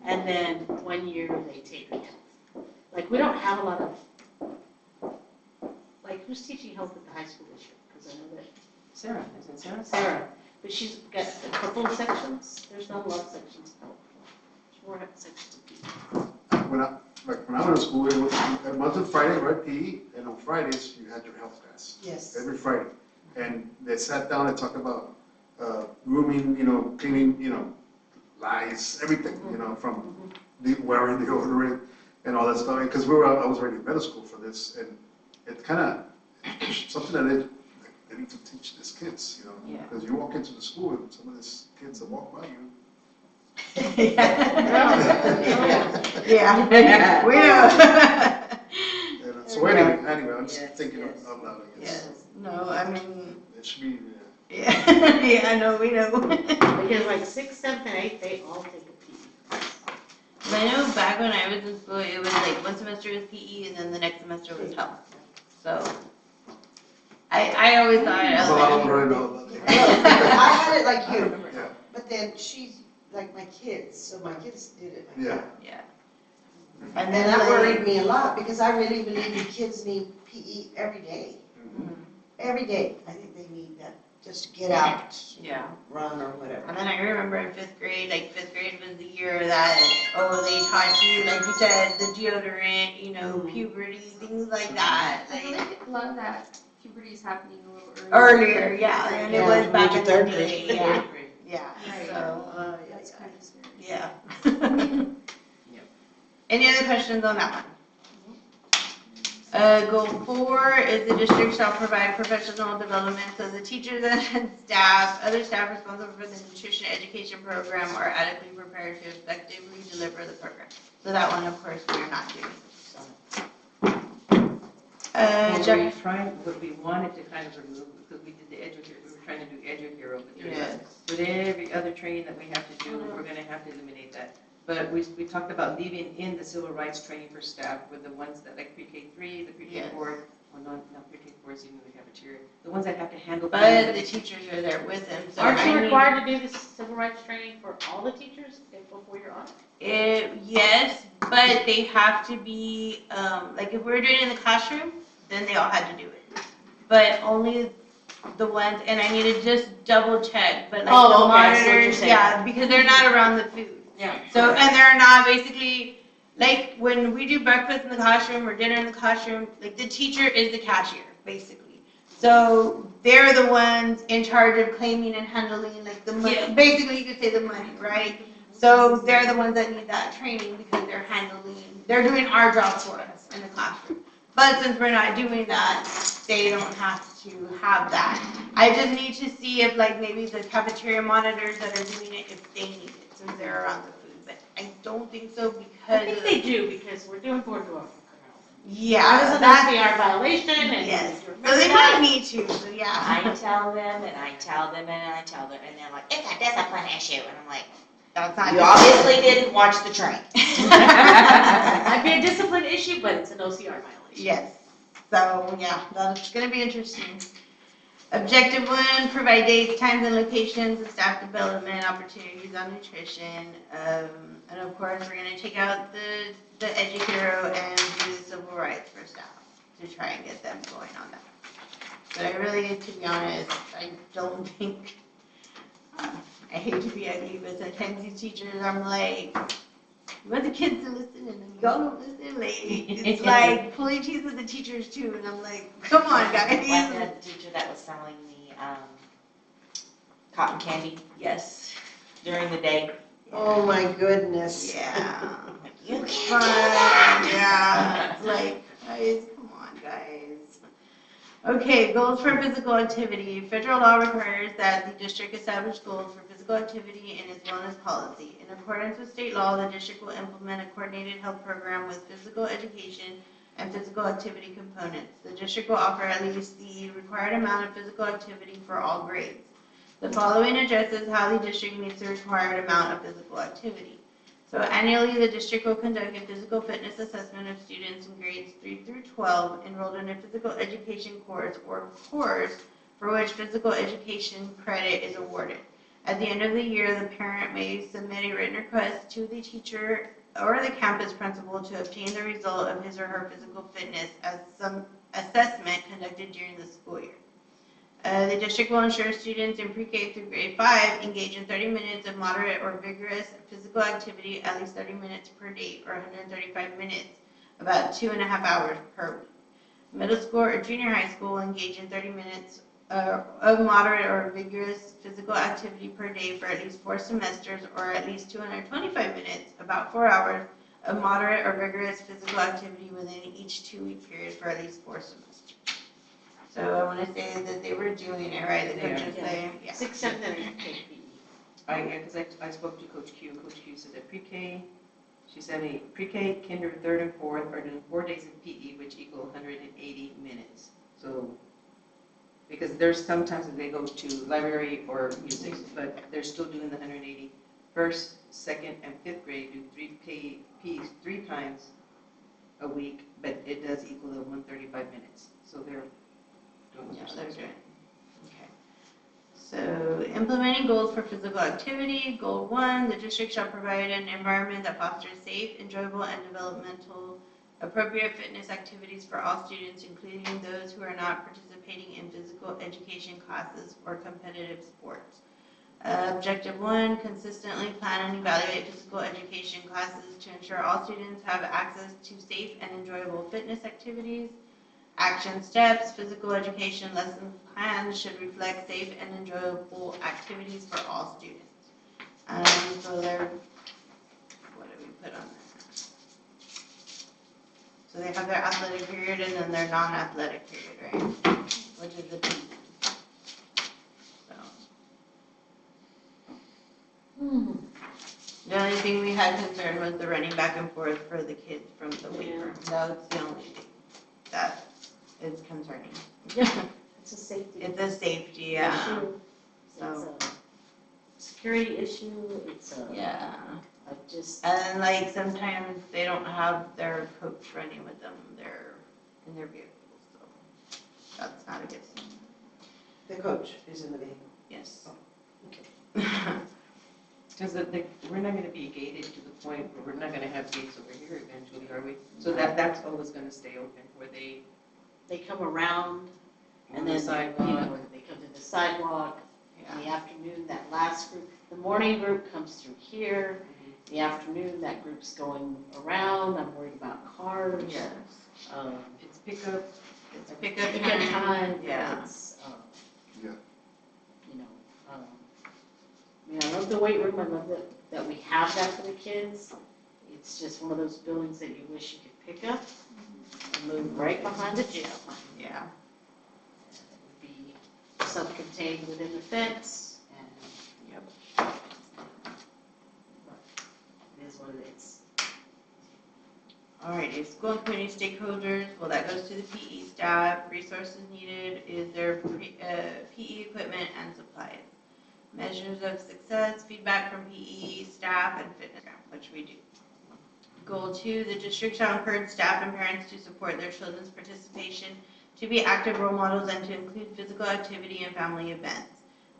Speaker 5: and then 1 year they take health. Like, we don't have a lot of, like, who's teaching health at the high school this year? Because I know that
Speaker 6: Sarah, isn't Sarah?
Speaker 5: Sarah, but she's got a couple of sections. There's not a lot of sections of health. There's more sections of PE.
Speaker 1: When I went to school, it was Monday, Friday, right, PE, and on Fridays, you had your health class.
Speaker 4: Yes.
Speaker 1: Every Friday. And they sat down and talked about grooming, cleaning, lice, everything, from wearing deodorant and all that stuff. Because I was already in middle school for this, and it kind of, something that they need to teach these kids,
Speaker 2: Yeah.
Speaker 1: Because you walk into the school and some of these kids that walk by you.
Speaker 2: Yeah, we know.
Speaker 1: So anyway, I'm just thinking out loud, I guess.
Speaker 2: Yes, no, I mean,
Speaker 1: It should be,
Speaker 2: yeah, yeah, no, we know.
Speaker 5: Because like 6, 7, and 8, they all take a PE.
Speaker 2: But I know back when I was in school, it was like one semester was PE and then the next semester was health. So I always thought I
Speaker 1: I'm a
Speaker 2: was
Speaker 1: lot
Speaker 2: like,
Speaker 1: older, I know.
Speaker 4: I had it like you,
Speaker 1: Yeah,
Speaker 4: but then she's like my kids, so my kids did it like
Speaker 1: yeah.
Speaker 4: that.
Speaker 2: yeah.
Speaker 4: And then that worried me a lot, because I really believe the kids need PE every day.
Speaker 1: Mhm.
Speaker 4: Every day, I think they need that, just to get out,
Speaker 2: Yeah.
Speaker 4: run or whatever.
Speaker 2: And then I remember in fifth grade was the year that, they taught you, like you said, the deodorant, puberty, things like that.
Speaker 7: I feel like a lot of that puberty is happening a little
Speaker 2: Earlier, yeah, and it was back in the
Speaker 4: third
Speaker 2: day,
Speaker 4: grade.
Speaker 2: yeah, yeah,
Speaker 7: Right.
Speaker 2: so,
Speaker 7: That's kind of scary.
Speaker 2: yeah. Any other questions on that one? Goal 4 is the district shall provide professional development so the teachers and staff, other staff responsible for the nutrition education program are adequately prepared to effectively deliver the program. So that one, of course, we're not doing.
Speaker 6: What we wanted to kind of remove, because we did the educare, we were trying to do educare over there.
Speaker 2: Yes.
Speaker 6: With every other training that we have to do, we're gonna have to eliminate that. But we talked about leaving in the civil rights training for staff with the ones that like pre-K3, the pre-K4,
Speaker 2: Yes.
Speaker 6: well, not pre-K4 is even the cafeteria, the ones that have to handle.
Speaker 2: But the teachers are there with them, so
Speaker 5: Aren't you
Speaker 2: I need-
Speaker 5: required to do this civil rights training for all the teachers before you're on?
Speaker 2: Yes, but they have to be, like if we're doing it in the classroom, then they all had to do it. But only the ones, and I need to just double check, but like
Speaker 5: Oh,
Speaker 2: the
Speaker 5: okay, I see what you're
Speaker 2: monitors,
Speaker 5: saying.
Speaker 2: yeah, because they're not around the food.
Speaker 5: Yeah.
Speaker 2: So, and they're not basically, like when we do breakfast in the classroom or dinner in the classroom, like the teacher is the cashier, basically. So they're the ones in charge of claiming and handling like the money,
Speaker 5: Yeah.
Speaker 2: basically you could say the money, right? So they're the ones that need that training because they're doing our job for us in the classroom. But since we're not doing that, they don't have to have that. I just need to see if like maybe the cafeteria monitors that are doing it, if they need it, since they're around the food. But I don't think so because
Speaker 5: I think they do, because we're doing board to
Speaker 2: yeah,
Speaker 5: That is an
Speaker 2: that's,
Speaker 5: SBR violation, and.
Speaker 2: yes.
Speaker 5: you
Speaker 2: So they
Speaker 5: remember
Speaker 2: might
Speaker 5: that?
Speaker 2: need to, so yeah.
Speaker 3: I tell them, and I tell them, and I tell them, and they're like, it's a discipline issue, and I'm like,
Speaker 2: That's not.
Speaker 3: you obviously didn't watch the train.
Speaker 5: Might be a discipline issue, but it's an OCR violation.
Speaker 2: Yes. So, yeah, that's gonna be interesting. Objective 1, provide dates, times, and locations of staff development opportunities on nutrition. And of course, we're going to take out the EduHero and do the civil rights for staff to try and get them going on that. But I really, to be honest, I don't think, I hate to be ugly, but sometimes these teachers, I'm like, you want the kids to listen and then y'all don't listen, like, it's like pulling teeth with the teachers too, and I'm like, come on, guys.
Speaker 3: Like the teacher that was selling the cotton candy
Speaker 2: Yes.
Speaker 3: during the day.
Speaker 4: Oh, my goodness.
Speaker 2: Yeah. It's fun, yeah, it's like, guys, come on, guys. Okay, goals for physical activity. Federal law requires that the district establish goals for physical activity in its wellness policy. In accordance with state law, the district will implement a coordinated health program with physical education and physical activity components. The district will offer at least the required amount of physical activity for all grades. The following addresses how the district meets the required amount of physical activity. So annually, the district will conduct a physical fitness assessment of students in grades 3 through 12 enrolled in a physical education course or course for which physical education credit is awarded. At the end of the year, the parent may submit a written request to the teacher or the campus principal to obtain the result of his or her physical fitness as some assessment conducted during the school year. The district will ensure students in pre-K through grade 5 engage in 30 minutes of moderate or vigorous physical activity at least 30 minutes per day or 135 minutes, about 2.5 hours per week. Middle school or junior high school will engage in 30 minutes of moderate or vigorous physical activity per day for at least 4 semesters or at least 225 minutes, about 4 hours of moderate or vigorous physical activity within each 2-week period for at least 4 semesters. So I want to say that they were doing it right, the coaches say, yeah.
Speaker 5: 6, 7, and 8 PE.
Speaker 6: Because I spoke to Coach Q, and Coach Q said that pre-K, she said pre-K, kinder, 3rd, and 4th are doing 4 days of PE, which equal 180 minutes. So, because there's sometimes that they go to library or music, but they're still doing the 180. 1st, 2nd, and 5th grade do 3 PEs 3 times a week, but it does equal the 135 minutes. So they're doing
Speaker 2: Yeah,
Speaker 6: their
Speaker 2: they're
Speaker 6: stuff.
Speaker 2: good. Okay. So implementing goals for physical activity. Goal 1, the district shall provide an environment that fosters safe, enjoyable, and developmental appropriate fitness activities for all students, including those who are not participating in physical education classes or competitive sports. Objective 1, consistently plan and evaluate physical education classes to ensure all students have access to safe and enjoyable fitness activities. Action steps, physical education lesson plans should reflect safe and enjoyable activities for all students. So they're, what do we put on there? So they have their athletic period and then their non-athletic period, right? Which is the PE. So. The only thing we had concern was the running back and forth for the kids from the weight room. That was the only thing that is concerning.
Speaker 5: It's a safety.
Speaker 2: It's a safety, yeah.
Speaker 5: issue. It's
Speaker 2: So.
Speaker 5: a security issue. It's a.
Speaker 2: Yeah.
Speaker 5: I just.
Speaker 2: And like sometimes they don't have their coach running with them. They're in their vehicles, so that's not a good thing.
Speaker 4: The coach is in the vehicle.
Speaker 2: Yes.
Speaker 4: Okay.
Speaker 6: Because we're not going to be gated to the point where we're not going to have gates over here eventually, are we? So that's always going to stay open where they
Speaker 5: They come around
Speaker 6: on
Speaker 5: and
Speaker 6: the
Speaker 5: then,
Speaker 6: sidewalk.
Speaker 5: they come to the sidewalk. In the afternoon, that last group, the morning group comes through here. In the afternoon, that group's going around. I'm worried about cars.
Speaker 2: Yes.
Speaker 6: It's pickup.
Speaker 2: It's pickup
Speaker 5: Pickup
Speaker 2: time.
Speaker 5: time.
Speaker 2: Yeah.
Speaker 5: It's,
Speaker 1: Yeah.
Speaker 5: you know, I mean, I love the weight room. I love that we have that for the kids. It's just one of those buildings that you wish you could pick up and move right behind the gym.
Speaker 2: Yeah.
Speaker 5: It would be self-contained within the fence, and
Speaker 2: Yep.
Speaker 5: it is what it is.
Speaker 2: Alrighty, school and community stakeholders, well, that goes to the PE staff. Resources needed is their PE equipment and supplies. Measures of success, feedback from PE staff and fitness, which we do. Goal 2, the district shall encourage staff and parents to support their children's participation to be active role models and to include physical activity and family events.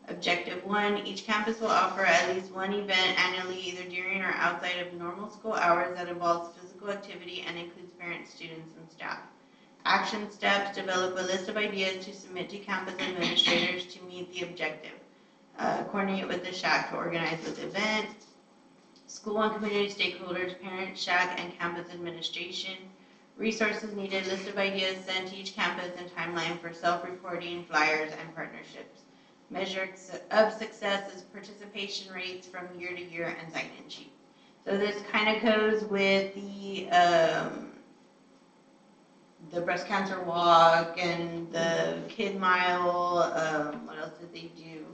Speaker 2: Objective 1, each campus will offer at least one event annually either during or outside of normal school hours that involves physical activity and includes parents, students, and staff. Action steps, develop a list of ideas to submit to campus administrators to meet the objective. Coordinate with the SHAC to organize this event. School and community stakeholders, parents, SHAC, and campus administration. Resources needed, list of ideas sent to each campus and timeline for self-reporting, flyers, and partnerships. Measure of success is participation rates from year to year and sign-in sheet. So this kind of goes with the breast cancer walk and the kid mile. What else did they do?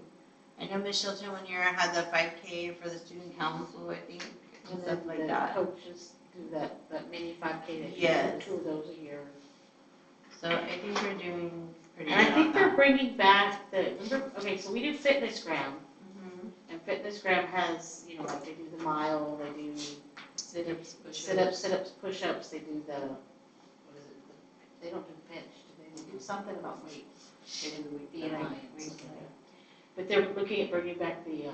Speaker 2: I know Ms. Shilton one year had the 5K for the student council, I think, and stuff like
Speaker 5: the
Speaker 2: that.
Speaker 5: coaches do that mini 5K, they
Speaker 2: Yes.
Speaker 5: do 2 of those a year.
Speaker 2: So I think we're doing pretty
Speaker 5: And
Speaker 2: good
Speaker 5: I think
Speaker 2: on
Speaker 5: they're
Speaker 2: that.
Speaker 5: bringing back okay, so we do FitnessGram,
Speaker 2: Mhm.
Speaker 5: and FitnessGram has, like they do the mile, they do
Speaker 6: Sit-ups, push-ups.
Speaker 5: sit-ups, push-ups, they do the, what is it, they don't do bench, do they do something about weight? They do the BMI and something like that. But they're looking at bringing back the you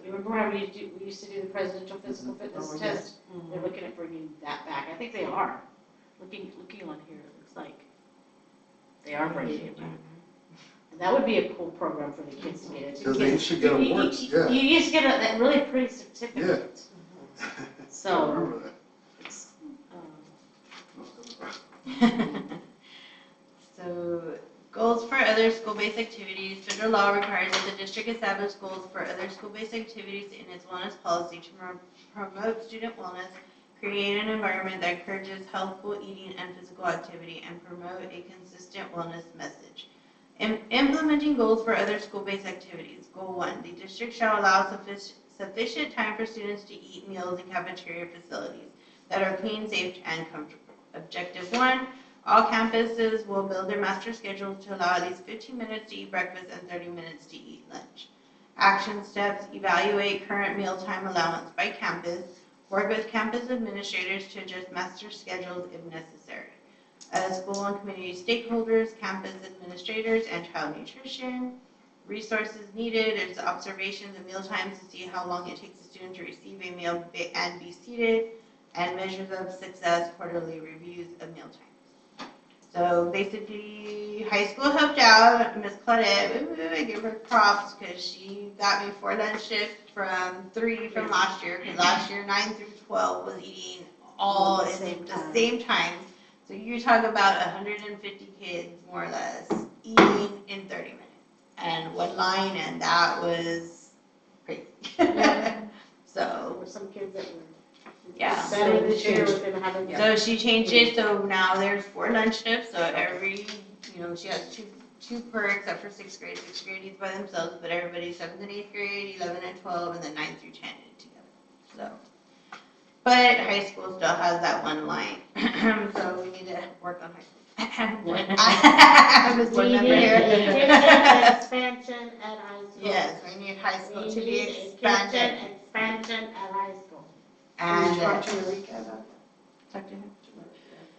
Speaker 5: remember how we used to do the presidential physical fitness
Speaker 1: Oh,
Speaker 5: test?
Speaker 2: Mhm.
Speaker 5: They're looking at bringing that back. I think they are. Looking on here, it looks like they are bringing it back. And that would be a cool program for the kids to get into.
Speaker 1: Because they used to get awards, yeah.
Speaker 5: You used to get a really pretty certificate.
Speaker 1: I
Speaker 5: So,
Speaker 1: remember that.
Speaker 5: it's,
Speaker 2: So, goals for other school-based activities. Federal law requires that the district establish goals for other school-based activities in its wellness policy to promote student wellness, create an environment that encourages healthful eating and physical activity, and promote a consistent wellness message. Implementing goals for other school-based activities. Goal 1, the district shall allow sufficient time for students to eat meals in cafeteria facilities that are clean, safe, and comfortable. Objective 1, all campuses will build their master schedules to allow at least 15 minutes to eat breakfast and 30 minutes to eat lunch. Action steps, evaluate current mealtime allowance by campus, work with campus administrators to adjust master schedules if necessary. School and community stakeholders, campus administrators, and child nutrition. Resources needed is observations of meal times to see how long it takes a student to receive a meal and be seated, and measures of success, quarterly reviews of meal times. So basically, high school helped out. Miss Claudette, I give her props because she got me 4 lunch shifts from 3 from last year, because last year 9 through 12 was eating all
Speaker 5: At the
Speaker 2: at
Speaker 5: same
Speaker 2: the
Speaker 5: time.
Speaker 2: same time. So you talk about 150 kids, more or less, eating in 30 minutes. And one line, and that was crazy.
Speaker 5: Yeah.
Speaker 2: So,
Speaker 5: there were some kids that were
Speaker 2: yeah.
Speaker 5: better this year with them having.
Speaker 2: So she changed it, so now there's 4 lunch shifts, so every, she has two per except for 6th grade. 6th grade eats by themselves, but everybody's 7th and 8th grade, 11 and 12, and then 9 through 10 eat together. So, but high school still has that one line, so we need to work on high school. I was board
Speaker 5: We
Speaker 2: member
Speaker 5: need
Speaker 2: here.
Speaker 5: an expansion at high school.
Speaker 2: Yes, we need high school to be
Speaker 5: We need a
Speaker 2: expanded.
Speaker 5: kitchen expansion at high school.
Speaker 2: And,
Speaker 4: Talk to Eureka about
Speaker 2: talk to him.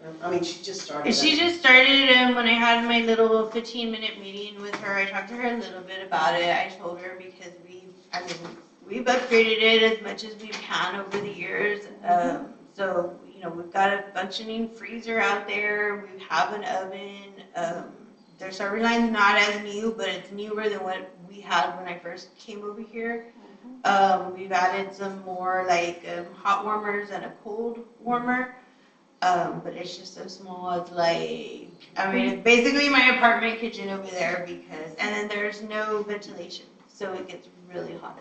Speaker 4: that. I mean, she just started.
Speaker 2: She just started, and when I had my little 15-minute meeting with her, I talked to her a little bit about it. I told her because we've upgraded it as much as we can over the years. So, we've got a functioning freezer out there. We have an oven. Their serving line's not as new, but it's newer than what we had when I first came over here. We've added some more hot warmers and a cold warmer. But it's just so small. It's it's basically my apartment kitchen over there and then there's no ventilation, so it gets really hot.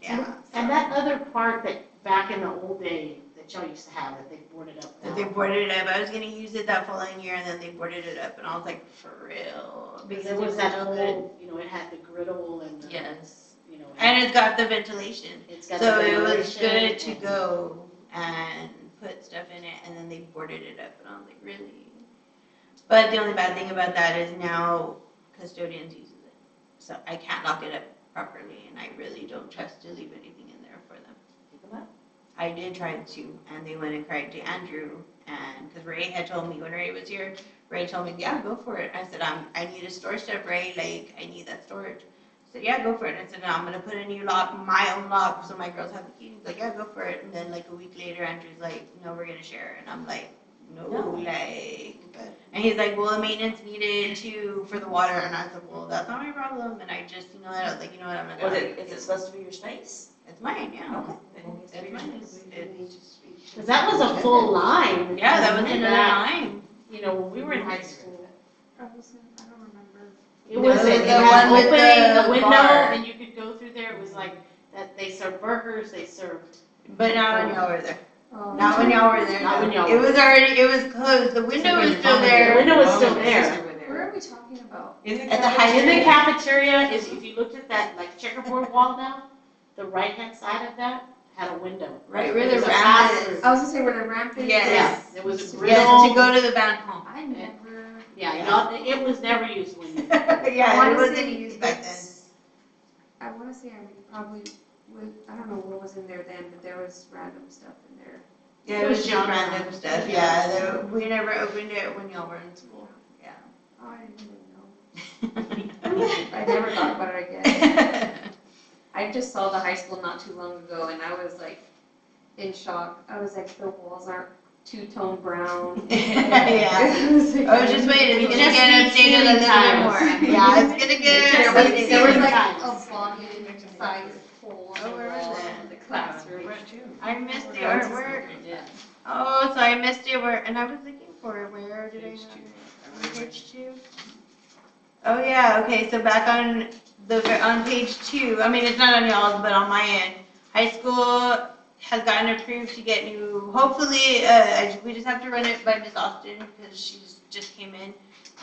Speaker 2: Yeah.
Speaker 5: And that other part that back in the old day that y'all used to have that they boarded up now.
Speaker 2: They boarded it up. I was gonna use it that following year, and then they boarded it up, and I was like, for real?
Speaker 5: Because
Speaker 2: Because
Speaker 5: it
Speaker 2: it
Speaker 5: was that
Speaker 2: so good.
Speaker 5: whole, it had the griddle and the,
Speaker 2: Yes.
Speaker 5: and
Speaker 2: And it's got the ventilation.
Speaker 5: it's got
Speaker 2: So
Speaker 5: the
Speaker 2: it was
Speaker 5: ventilation
Speaker 2: good to
Speaker 5: and-
Speaker 2: go and put stuff in it, and then they boarded it up, and I was like, really? But the only bad thing about that is now custodians uses it. So I can't lock it up properly, and I really don't trust to leave anything in there for them.
Speaker 5: Pick 'em up.
Speaker 2: I did try to, and they went and cried to Andrew, and because Ray had told me when Ray was here, Ray told me, yeah, go for it. I said, I need to store stuff, Ray, like, I need that storage. I said, yeah, go for it. I said, no, I'm gonna put a new lock, my own lock, so my girls have the key. He's like, yeah, go for it. And then like a week later, Andrew's like, no, we're gonna share. And I'm like, no, like, and he's like, well, the maintenance needed to, for the water. And I said, well, that's not my problem. And I just, I was like, you know what, I'm not
Speaker 3: Was
Speaker 2: gonna.
Speaker 3: it, is it supposed to be your space?
Speaker 2: It's mine, yeah.
Speaker 3: Okay.
Speaker 2: It's mine.
Speaker 5: Cause that was a full line.
Speaker 2: Yeah, that was another
Speaker 5: That,
Speaker 2: line.
Speaker 5: You know, when we were in high school,
Speaker 8: I don't remember.
Speaker 5: it was,
Speaker 2: No,
Speaker 5: it
Speaker 2: the
Speaker 5: had
Speaker 2: one with
Speaker 5: opening,
Speaker 2: the
Speaker 5: the window,
Speaker 2: bar.
Speaker 5: and you could go through there. It was like, that they served burgers, they served.
Speaker 2: But not when y'all were there.
Speaker 8: Oh.
Speaker 2: Not when y'all were there.
Speaker 5: Not when y'all
Speaker 2: It
Speaker 5: were
Speaker 2: was already, it was closed. The window was still
Speaker 5: The
Speaker 2: there.
Speaker 5: window was still there.
Speaker 8: Where are we talking about?
Speaker 2: At the high
Speaker 5: In the
Speaker 2: school.
Speaker 5: cafeteria, is if you looked at that like checkerboard wall now, the right-hand side of that had a window.
Speaker 2: Right where
Speaker 5: It
Speaker 2: the
Speaker 5: was a
Speaker 2: ramp
Speaker 5: pass-through.
Speaker 2: is.
Speaker 8: I was gonna say where the ramp is.
Speaker 2: Yes.
Speaker 5: Yeah, there was a
Speaker 2: Yes,
Speaker 5: griddle.
Speaker 2: to go to the band home.
Speaker 8: I never.
Speaker 5: Yeah, y'all, it was never used when you.
Speaker 2: Yeah,
Speaker 8: wanna
Speaker 2: it wasn't
Speaker 8: say
Speaker 2: used back then.
Speaker 8: it's- I wanna say I probably would, I don't know what was in there then, but there was random stuff in there.
Speaker 2: Yeah, it was just random stuff. Yeah, we never opened it when y'all were in school. Yeah.
Speaker 8: Oh, I didn't even know. I never thought about it again. I just saw the high school not too long ago and I was like in shock. I was like, the walls aren't two-tone brown.
Speaker 2: Yeah.
Speaker 8: I was like,
Speaker 2: I was just waiting. It's
Speaker 5: We
Speaker 2: gonna
Speaker 5: just
Speaker 2: get
Speaker 5: need
Speaker 2: updated a
Speaker 5: ceiling
Speaker 2: little bit
Speaker 5: tiles.
Speaker 2: more. Yeah, it's gonna get
Speaker 5: Just
Speaker 8: There
Speaker 5: need
Speaker 8: was,
Speaker 2: updated.
Speaker 8: there was
Speaker 5: ceiling
Speaker 8: like
Speaker 5: tiles.
Speaker 8: a body size hole
Speaker 2: Oh,
Speaker 8: on the
Speaker 2: where was
Speaker 8: wall
Speaker 2: that?
Speaker 8: in the classroom.
Speaker 2: I missed the artwork. Oh, so I missed it where, and I was looking for it. Where did I have it? On page 2? Oh yeah, okay, so back on page 2, I mean, it's not on y'all's, but on my end, high school has gotten approved to get new, hopefully, we just have to run it by Miss Austin, because she just came in,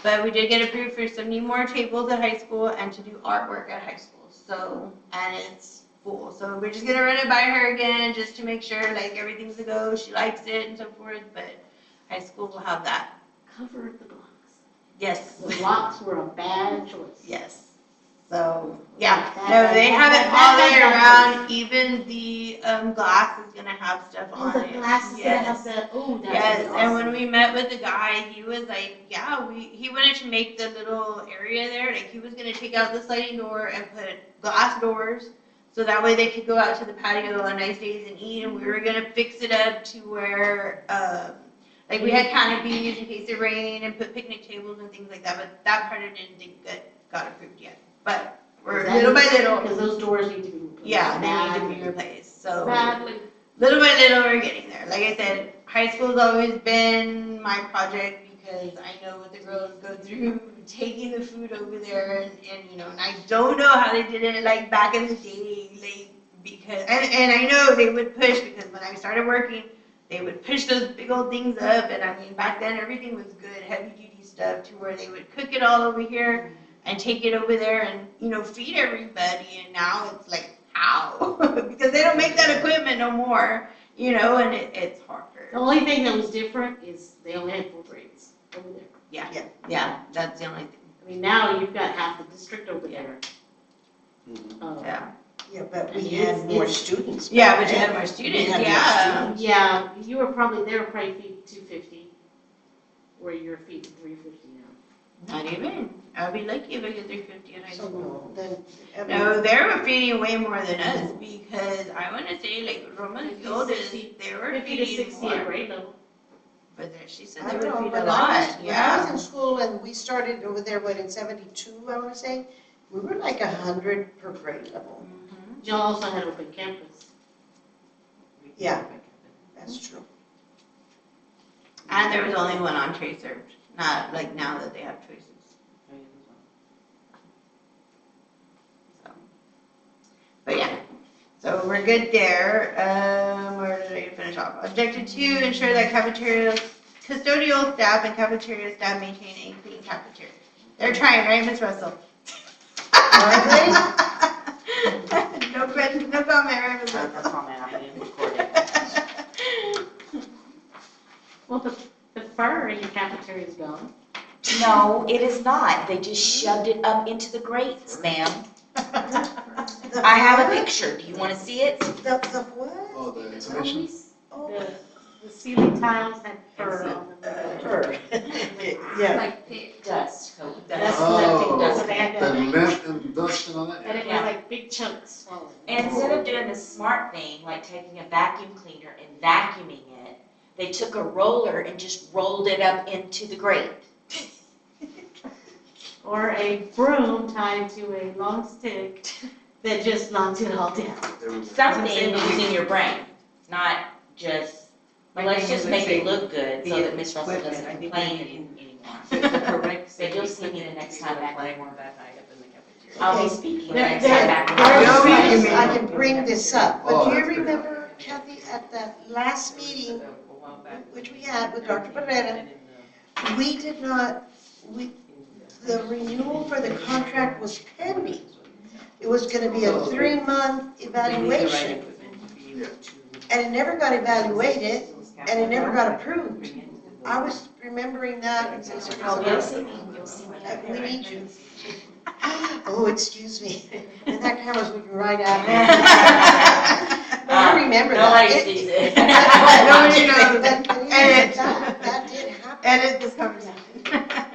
Speaker 2: but we did get approved for some new more tables at high school, and to do artwork at high school, so, and it's full, so we're just gonna run it by her again, just to make sure, like, everything's a go, she likes it, and so forth, but high school will have that.
Speaker 5: Cover the blocks.
Speaker 2: Yes.
Speaker 5: The blocks were a bad choice.
Speaker 2: Yes. So, yeah, no, they have it all the way around, even the glass is gonna have stuff
Speaker 5: Oh,
Speaker 2: on
Speaker 5: the
Speaker 2: it.
Speaker 5: glass is gonna
Speaker 2: Yes.
Speaker 5: have that, oh, that's
Speaker 2: Yes,
Speaker 5: awesome.
Speaker 2: and when we met with the guy, he was like, yeah, he wanted to make the little area there, like he was gonna take out the sliding door and put glass doors, so that way they could go out to the patio on nice days and eat, and we were gonna fix it up to where, like we had canopies in case it rained and put picnic tables and things like that, but that part I didn't think got approved yet. But we're little by little,
Speaker 5: Because those doors need to be replaced.
Speaker 2: yeah, they need to
Speaker 5: badly.
Speaker 2: be replaced, so.
Speaker 5: Badly.
Speaker 2: Little by little, we're getting there. Like I said, high school's always been my project because I know what the girls go through taking the food over there and and I don't know how they did it like back in the day, like because, and I know they would push because when I started working, they would push those big old things up and I mean, back then everything was good, heavy duty stuff to where they would cook it all over here and take it over there and, feed everybody and now it's like, how? Because they don't make that equipment no more, and it's harder.
Speaker 5: The only thing that was different is they only had 4 grades over there.
Speaker 2: Yeah, that's the only thing.
Speaker 5: I mean, now you've got half the district over there.
Speaker 2: Yeah.
Speaker 9: Yeah, but we
Speaker 5: And
Speaker 9: had
Speaker 5: it's-
Speaker 9: more
Speaker 5: it's-
Speaker 9: students.
Speaker 2: Yeah,
Speaker 9: back
Speaker 2: but you
Speaker 9: then.
Speaker 2: had more
Speaker 9: We
Speaker 2: students,
Speaker 9: had more
Speaker 2: yeah.
Speaker 9: students.
Speaker 5: Yeah, they were probably feeding 250, where you're feeding 350 now.
Speaker 2: Not even. I'd be lucky if I get 350 in high
Speaker 9: So
Speaker 2: school.
Speaker 9: no, then.
Speaker 2: No, they were feeding way more than us because I want to say like Roman's the oldest, they were
Speaker 5: 50 to
Speaker 2: feeding
Speaker 5: 60 at
Speaker 2: more.
Speaker 5: grade level.
Speaker 2: But she said
Speaker 4: I
Speaker 2: they
Speaker 4: don't know,
Speaker 2: would feed a
Speaker 4: when I was,
Speaker 2: lot,
Speaker 4: when I was
Speaker 2: yeah.
Speaker 4: in school and we started over there, in 72, I wanna say, we were like 100 per grade level.
Speaker 2: Mhm.
Speaker 5: Y'all also had open campus.
Speaker 4: Yeah, that's true.
Speaker 2: And there was only one entree served, not like now that they have choices. So, but yeah, so we're good there. Where did I finish off? Objective 2, ensure that custodial staff and cafeteria staff maintain a clean cafeteria. They're trying, right, Ms. Russell?
Speaker 4: Are they?
Speaker 2: No question, no comment, right, Ms.
Speaker 3: No
Speaker 2: Russell?
Speaker 3: comment, I'm being recorded.
Speaker 5: Well, the fur in your cafeteria is gone.
Speaker 3: No, it is not. They just shoved it up into the grates, ma'am. I have a picture. Do you want to see it?
Speaker 4: The what?
Speaker 1: Oh, the insulation?
Speaker 4: Oh,
Speaker 5: The The ceiling tiles had fur on them.
Speaker 4: Fur. Yeah.
Speaker 7: Like pig.
Speaker 3: Dust coat.
Speaker 5: That's
Speaker 1: Oh,
Speaker 5: nothing, so they had
Speaker 1: the
Speaker 5: to,
Speaker 1: lint and dust and all that?
Speaker 5: and it was like big chunks falling.
Speaker 3: And instead of doing the smart thing, like taking a vacuum cleaner and vacuuming it, they took a roller and just rolled it up into the grate.
Speaker 5: Or a broom tied to a long stick that just knocks it all down.
Speaker 1: There we go.
Speaker 3: Something using your brain, not just,
Speaker 6: My
Speaker 3: let's
Speaker 6: thing
Speaker 3: just
Speaker 6: is,
Speaker 3: make
Speaker 6: say,
Speaker 3: it look good so
Speaker 6: the
Speaker 3: that Miss Russell
Speaker 6: equipment,
Speaker 3: doesn't
Speaker 6: I think
Speaker 3: complain
Speaker 6: we need
Speaker 3: anymore.
Speaker 6: The correct
Speaker 3: But you'll see me the next time back
Speaker 6: Playing
Speaker 3: there.
Speaker 6: on that high up in the cafeteria.
Speaker 3: I'll be
Speaker 4: Okay.
Speaker 3: speaking
Speaker 5: There-
Speaker 3: next time back
Speaker 4: I
Speaker 3: there.
Speaker 4: can bring this up,
Speaker 1: Oh,
Speaker 4: but do you
Speaker 1: that's good.
Speaker 4: remember, Kathy, at that last meeting, which we had with Dr. Barrera, we did not, the renewal for the contract was pending. It was gonna be a 3-month evaluation, and it never got evaluated, and it never got approved. I was remembering that, and so
Speaker 3: Oh, you'll see me, you'll see me.
Speaker 4: we need you. Oh, excuse me, and that camera's looking right at me. But I remember that.
Speaker 3: Nobody sees it.
Speaker 2: Nobody knows.
Speaker 4: But
Speaker 2: Edit.
Speaker 4: that did happen.
Speaker 2: Edit this conversation.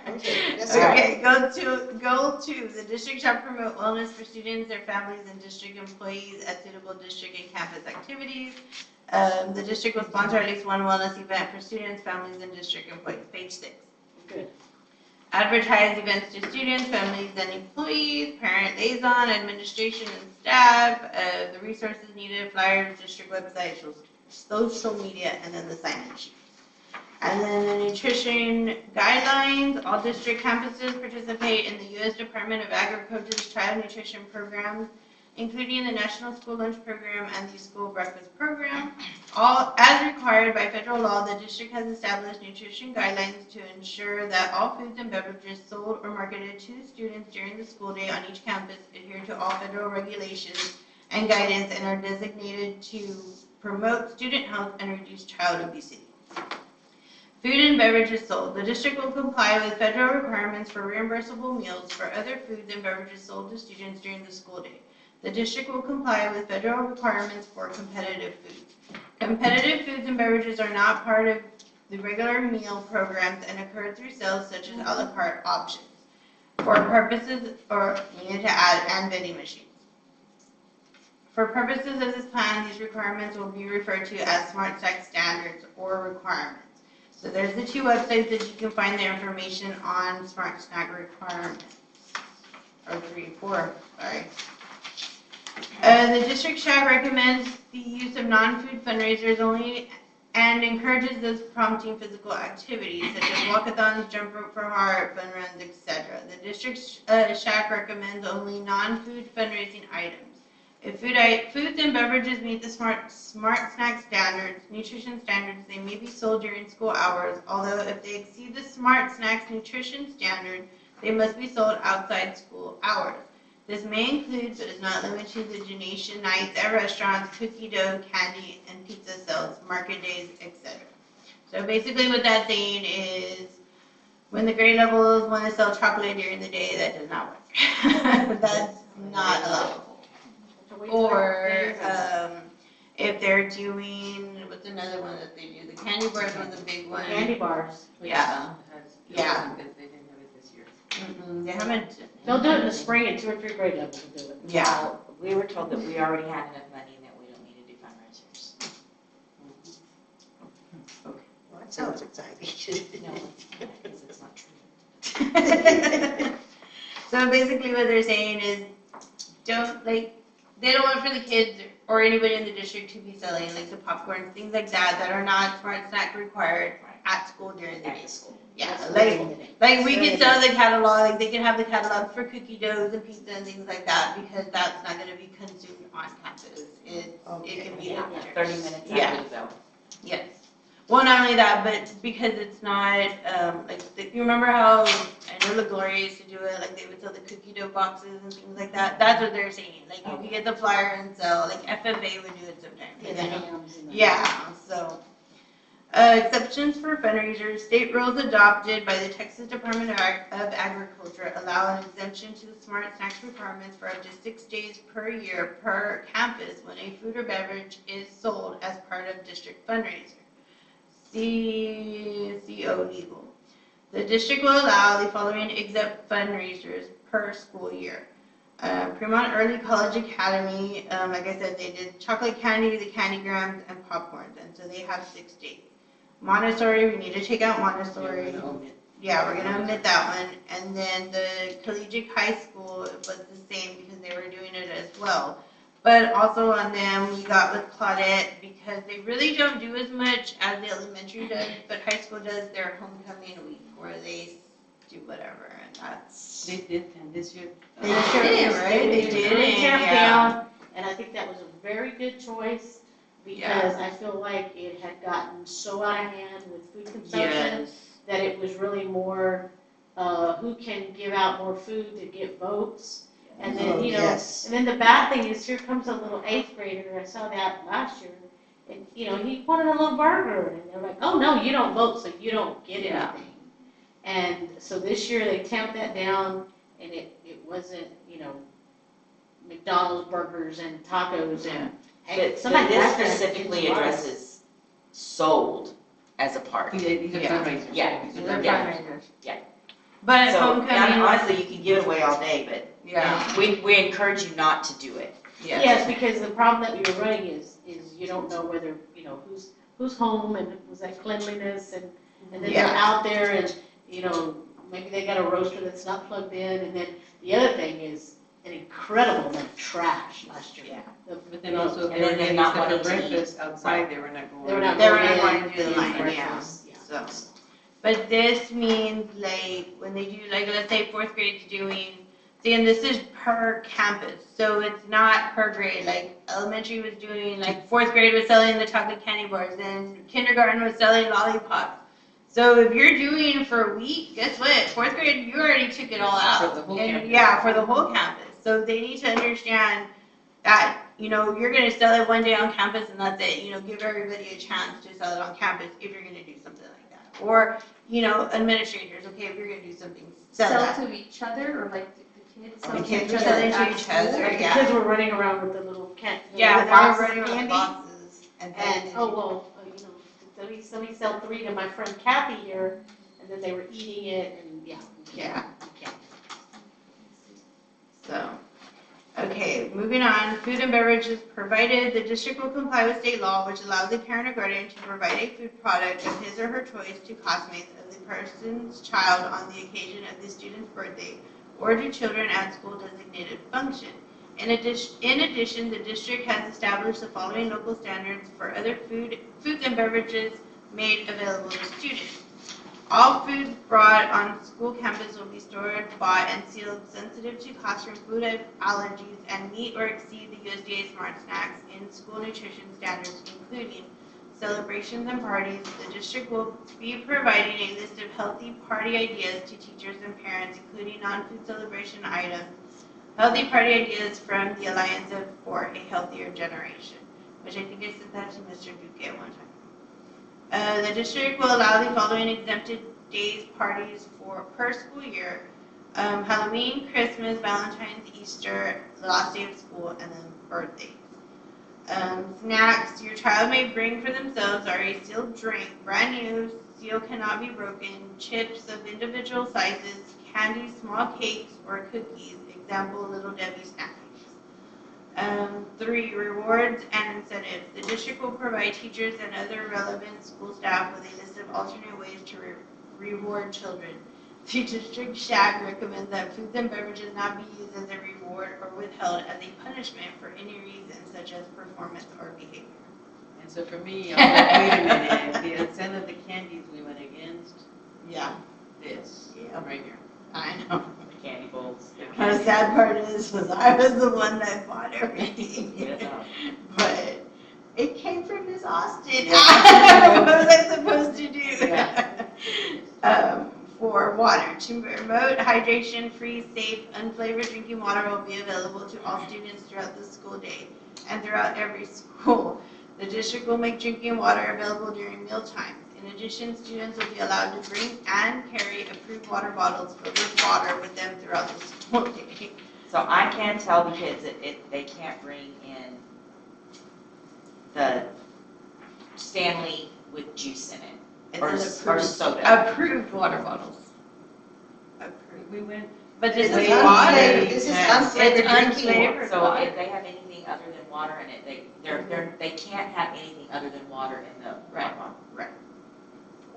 Speaker 4: Okay, that's all right.
Speaker 2: Okay, goal two, the district shall promote wellness for students, their families, and district employees at suitable district and campus activities. The district will sponsor at least one wellness event for students, families, and district employees, page 6.
Speaker 5: Good.
Speaker 2: Advertise events to students, families, and employees, parent liaison, administration, and staff, the resources needed, flyers, district website, social media, and then the sign-in sheet. And then the nutrition guidelines, all district campuses participate in the U.S. Department of Agriculture's child nutrition programs, including the National School Lunch Program and the School Breakfast Program. All, as required by federal law, the district has established nutrition guidelines to ensure that all foods and beverages sold or marketed to students during the school day on each campus adhere to all federal regulations and guidance and are designated to promote student health and reduce child obesity. Food and beverages sold. The district will comply with federal requirements for reimbursable meals for other foods and beverages sold to students during the school day. The district will comply with federal requirements for competitive foods. Competitive foods and beverages are not part of the regular meal programs and occur through sales such as a la carte options. For purposes, or we need to add, and vending machines. For purposes of this plan, these requirements will be referred to as SmartStack standards or requirements. So there's the 2 websites that you can find the information on SmartStack requirements. Or 4, sorry. The district SHAC recommends the use of non-food fundraisers only and encourages those prompting physical activities such as walkathons, jump rope for heart, fun runs, etc. The district SHAC recommends only non-food fundraising items. If foods and beverages meet the smart snack standards, nutrition standards, they may be sold during school hours, although if they exceed the smart snacks nutrition standard, they must be sold outside school hours. This may include, but is not limited to, the donation nights at restaurants, cookie dough, candy, and pizza sales, market days, etc. So basically what that's saying is, when the grade levels want to sell chocolate during the day, that does not work. That's not allowable. Or if they're doing, what's another one that they do? The candy bars was a big one.
Speaker 5: Candy bars.
Speaker 2: Yeah. Yeah.
Speaker 6: Because they didn't have it this year.
Speaker 2: They haven't.
Speaker 5: They'll do it in the spring at 2 or 3 grade levels will do it.
Speaker 2: Yeah.
Speaker 3: We were told that we already have enough money and that we don't need to do fundraisers.
Speaker 4: Well, that sounds exciting.
Speaker 3: No, because it's not true.
Speaker 2: So basically what they're saying is, they don't want for the kids or anybody in the district to be selling like the popcorn, things like that are not smart snack required at school during the day.
Speaker 3: At school.
Speaker 2: Yeah, like we could sell the catalog, like they can have the catalog for cookie doughs and pizza and things like that, because that's not gonna be consumed on campus. It can be
Speaker 3: Yeah,
Speaker 2: after.
Speaker 3: 30 minutes
Speaker 2: Yeah.
Speaker 3: after we go.
Speaker 2: Yes. Well, not only that, but because it's not, you remember how, I know LaGloria used to do it, like they would sell the cookie dough boxes and things like that? That's what they're saying, like you could get the flyer and sell, like FFA would do it sometimes.
Speaker 5: Yeah, the hams and the-
Speaker 2: Yeah, so. Exceptions for fundraisers, state rules adopted by the Texas Department of Agriculture allow an exemption to the smart snacks requirements for up to 6 days per year per campus when a food or beverage is sold as part of district fundraiser. CO legal. The district will allow the following exempt fundraisers per school year. Fremont Early College Academy, like I said, they did chocolate candy, the candygrams, and popcorns, and so they have 6 days. Montessori, we need to take out Montessori. Yeah, we're gonna omit that one. And then the collegiate high school was the same because they were doing it as well. But also on them, we got with Claudette because they really don't do as much as the elementary does, but high school does their homecoming week where they do whatever, and that's.
Speaker 6: They did, and this year.
Speaker 2: They did, right? They did,
Speaker 5: Really tamped
Speaker 2: yeah.
Speaker 5: down, and I think that was a very good choice, because I feel like it had gotten so out of hand with food consumption, that it was really more, who can give out more food to get votes. And then, you know, and then the bad thing is, here comes a little 8th grader, I saw that last year, and, you know, he wanted a little burger, and they're like, oh, no, you don't vote, so you don't get anything. And so this year, they tamped that down, and it wasn't, you know, McDonald's burgers and tacos and.
Speaker 3: But this specifically addresses sold as a part.
Speaker 6: These are fundraisers.
Speaker 3: Yeah.
Speaker 2: They're
Speaker 3: Yeah.
Speaker 2: fundraisers.
Speaker 3: Yeah.
Speaker 2: But
Speaker 3: So,
Speaker 2: homecoming.
Speaker 3: and honestly, you can give it away all day, but
Speaker 2: Yeah.
Speaker 3: we encourage you not to do it.
Speaker 5: Yes, because the problem that we were running is you don't know whether, you know, who's home, and was that cleanliness, and then they're out there, and, you know, maybe they got a roaster that's not plugged in, and then the other thing is an incredible amount of trash last year.
Speaker 3: Yeah.
Speaker 6: But then also, if
Speaker 3: And
Speaker 6: they were
Speaker 3: then they're
Speaker 6: getting
Speaker 3: not
Speaker 6: stuff
Speaker 3: wanting
Speaker 6: for
Speaker 3: to eat.
Speaker 6: breakfast outside, they were not going.
Speaker 5: They were not
Speaker 2: They were
Speaker 5: going
Speaker 2: not
Speaker 5: in,
Speaker 2: going to do the line, yeah. So, but this means like when they do, like let's say 4th grade's doing, see, and this is per campus, so it's not per grade. Like elementary was doing, like 4th grade was selling the chocolate candy bars, and kindergarten was selling lollipops. So if you're doing for a week, guess what? 4th grade, you already took it all out.
Speaker 6: For the whole
Speaker 2: And
Speaker 6: campus.
Speaker 2: yeah, for the whole campus. So they need to understand that, you know, you're gonna sell it one day on campus and that's it. You know, give everybody a chance to sell it on campus if you're gonna do something like that. Or, you know, administrators, okay, if you're gonna do something, sell that.
Speaker 7: Sell to each other, or like the kids?
Speaker 2: The kids are selling to each other,
Speaker 5: Like the
Speaker 2: yeah.
Speaker 5: kids were running around with the little
Speaker 2: Yeah,
Speaker 5: the
Speaker 2: they were
Speaker 5: boxes
Speaker 2: running
Speaker 5: of
Speaker 2: with
Speaker 5: candy.
Speaker 2: boxes. And
Speaker 5: And, oh, well, you know, somebody sell 3 to my friend Kathy here, and then they were eating it, and yeah.
Speaker 2: Yeah.
Speaker 5: You can't.
Speaker 2: So, okay, moving on, food and beverages provided, the district will comply with state law which allows the parent or guardian to provide a food product of his or her choice to classmates of the person's child on the occasion of the student's birthday or to children at school designated function. In addition, the district has established the following local standards for other foods and beverages made available to students. All foods brought on school campus will be stored, bought, and sealed sensitive to classroom food allergies and meet or exceed the USDA Smart Snacks in school nutrition standards, including celebrations and parties. The district will be providing a list of healthy party ideas to teachers and parents, including non-food celebration items. Healthy party ideas from the Alliance for a Healthier Generation, which I think I sent that to Mr. Duque at one time. The district will allow the following exempted days parties per school year: Halloween, Christmas, Valentine's, Easter, the last day of school, and then birthdays. Snacks your child may bring for themselves are a sealed drink, brand new, seal cannot be broken, chips of individual sizes, candy, small cakes, or cookies, example, Little Debbie snack cakes. 3, rewards and incentives. The district will provide teachers and other relevant school staff with a list of alternate ways to reward children. The district SHAC recommends that foods and beverages not be used as a reward or withheld as a punishment for any reason, such as performance or behavior.
Speaker 6: And so for me, I'm like, wait a minute, the incentive, the candies, we went against
Speaker 2: Yeah,
Speaker 6: this,
Speaker 2: Yeah.
Speaker 6: right here.
Speaker 2: I know.
Speaker 3: The candy bowls.
Speaker 2: The sad part is I was the one that bought everything.
Speaker 3: Yeah.
Speaker 2: But it came from Miss Austin.
Speaker 6: Yeah.
Speaker 2: What was I supposed to do?
Speaker 6: Yeah.
Speaker 2: For water, to promote hydration-free, safe, unflavored drinking water will be available to all students throughout the school day and throughout every school. The district will make drinking water available during meal times. In addition, students will be allowed to bring and carry approved water bottles filled with water with them throughout the school day.
Speaker 3: So I can tell the kids that they can't bring in the Stanley with juice in it.
Speaker 2: It's
Speaker 3: Or
Speaker 2: an
Speaker 3: or
Speaker 2: approved,
Speaker 3: soda.
Speaker 2: approved water bottles. Approved.
Speaker 6: We went,
Speaker 2: But this is
Speaker 6: Way
Speaker 2: water.
Speaker 4: This is
Speaker 6: Yes.
Speaker 4: unflavored
Speaker 2: It's
Speaker 4: drinking water.
Speaker 2: unflavored
Speaker 3: So
Speaker 2: water.
Speaker 3: if they have anything other than water in it, they can't have anything other than water in the
Speaker 2: Right.
Speaker 3: water bottle.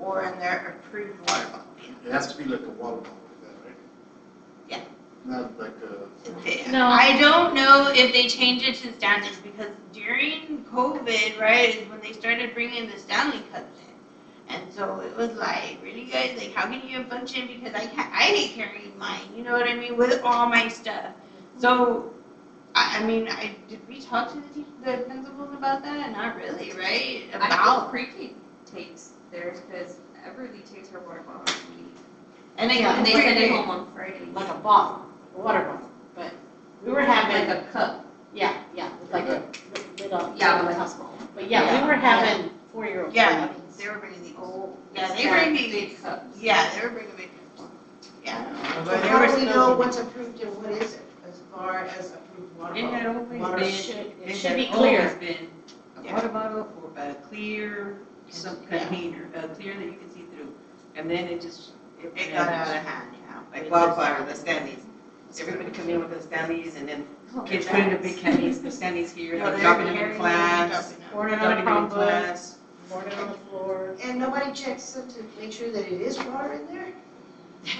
Speaker 2: Or in their approved water bottle.
Speaker 1: It has to be like a water bottle like that, right?
Speaker 2: Yeah.
Speaker 1: Not like a.
Speaker 2: Okay.
Speaker 5: No.
Speaker 2: I don't know if they changed it to Stanley's because during COVID, right, is when they started bringing the Stanley cups in. And so it was like, really guys, like how can you function? Because I hate carrying mine, you know what I mean, with all my stuff. So, I mean, did we talk to the principals about that? Not really, right?
Speaker 8: I know
Speaker 2: About,
Speaker 8: pre-K takes theirs, because Everly takes her water bottle every week.
Speaker 2: and they,
Speaker 5: Yeah,
Speaker 8: And they send it
Speaker 2: pre-K.
Speaker 8: home on Friday.
Speaker 5: Like a bottle, a water bottle, but we were
Speaker 8: Like
Speaker 5: having,
Speaker 8: a cup.
Speaker 5: yeah, with like a lid on.
Speaker 8: Yeah, but like how small.
Speaker 5: But yeah, we were having 4-year-olds.
Speaker 2: Yeah, they were bringing these.
Speaker 8: Oh.
Speaker 2: Yeah, they
Speaker 8: It's
Speaker 2: bring
Speaker 8: that
Speaker 2: these.
Speaker 8: big cups.
Speaker 2: Yeah, they were bringing big cups. Yeah.
Speaker 4: So
Speaker 2: But they
Speaker 4: how
Speaker 2: were
Speaker 4: do we
Speaker 2: still-
Speaker 4: know what's approved and what isn't, as far as approved water
Speaker 6: it had
Speaker 4: bottle?
Speaker 6: always
Speaker 4: Water
Speaker 6: been,
Speaker 5: should- it
Speaker 6: it
Speaker 5: should
Speaker 6: had
Speaker 5: be clear.
Speaker 6: always been a
Speaker 2: Yeah.
Speaker 6: water bottle or a clear, some
Speaker 2: Yeah.
Speaker 6: container, clear that you can see through. And then it
Speaker 2: It
Speaker 6: went
Speaker 2: got out of hand, yeah.
Speaker 6: like wildfire, the Stanleys. Everybody come in with the Stanleys and then kids put in the big candies, the Stanleys here,
Speaker 2: No,
Speaker 6: they're
Speaker 2: they're
Speaker 6: dropping them
Speaker 2: carrying
Speaker 6: in
Speaker 2: them and
Speaker 6: class.
Speaker 2: dropping them.
Speaker 5: Pouring it on
Speaker 6: Dropping
Speaker 5: the
Speaker 6: them in
Speaker 5: Chromebook,
Speaker 6: class.
Speaker 5: pouring it on the floor.
Speaker 4: And nobody checks it to make sure that it is water in there?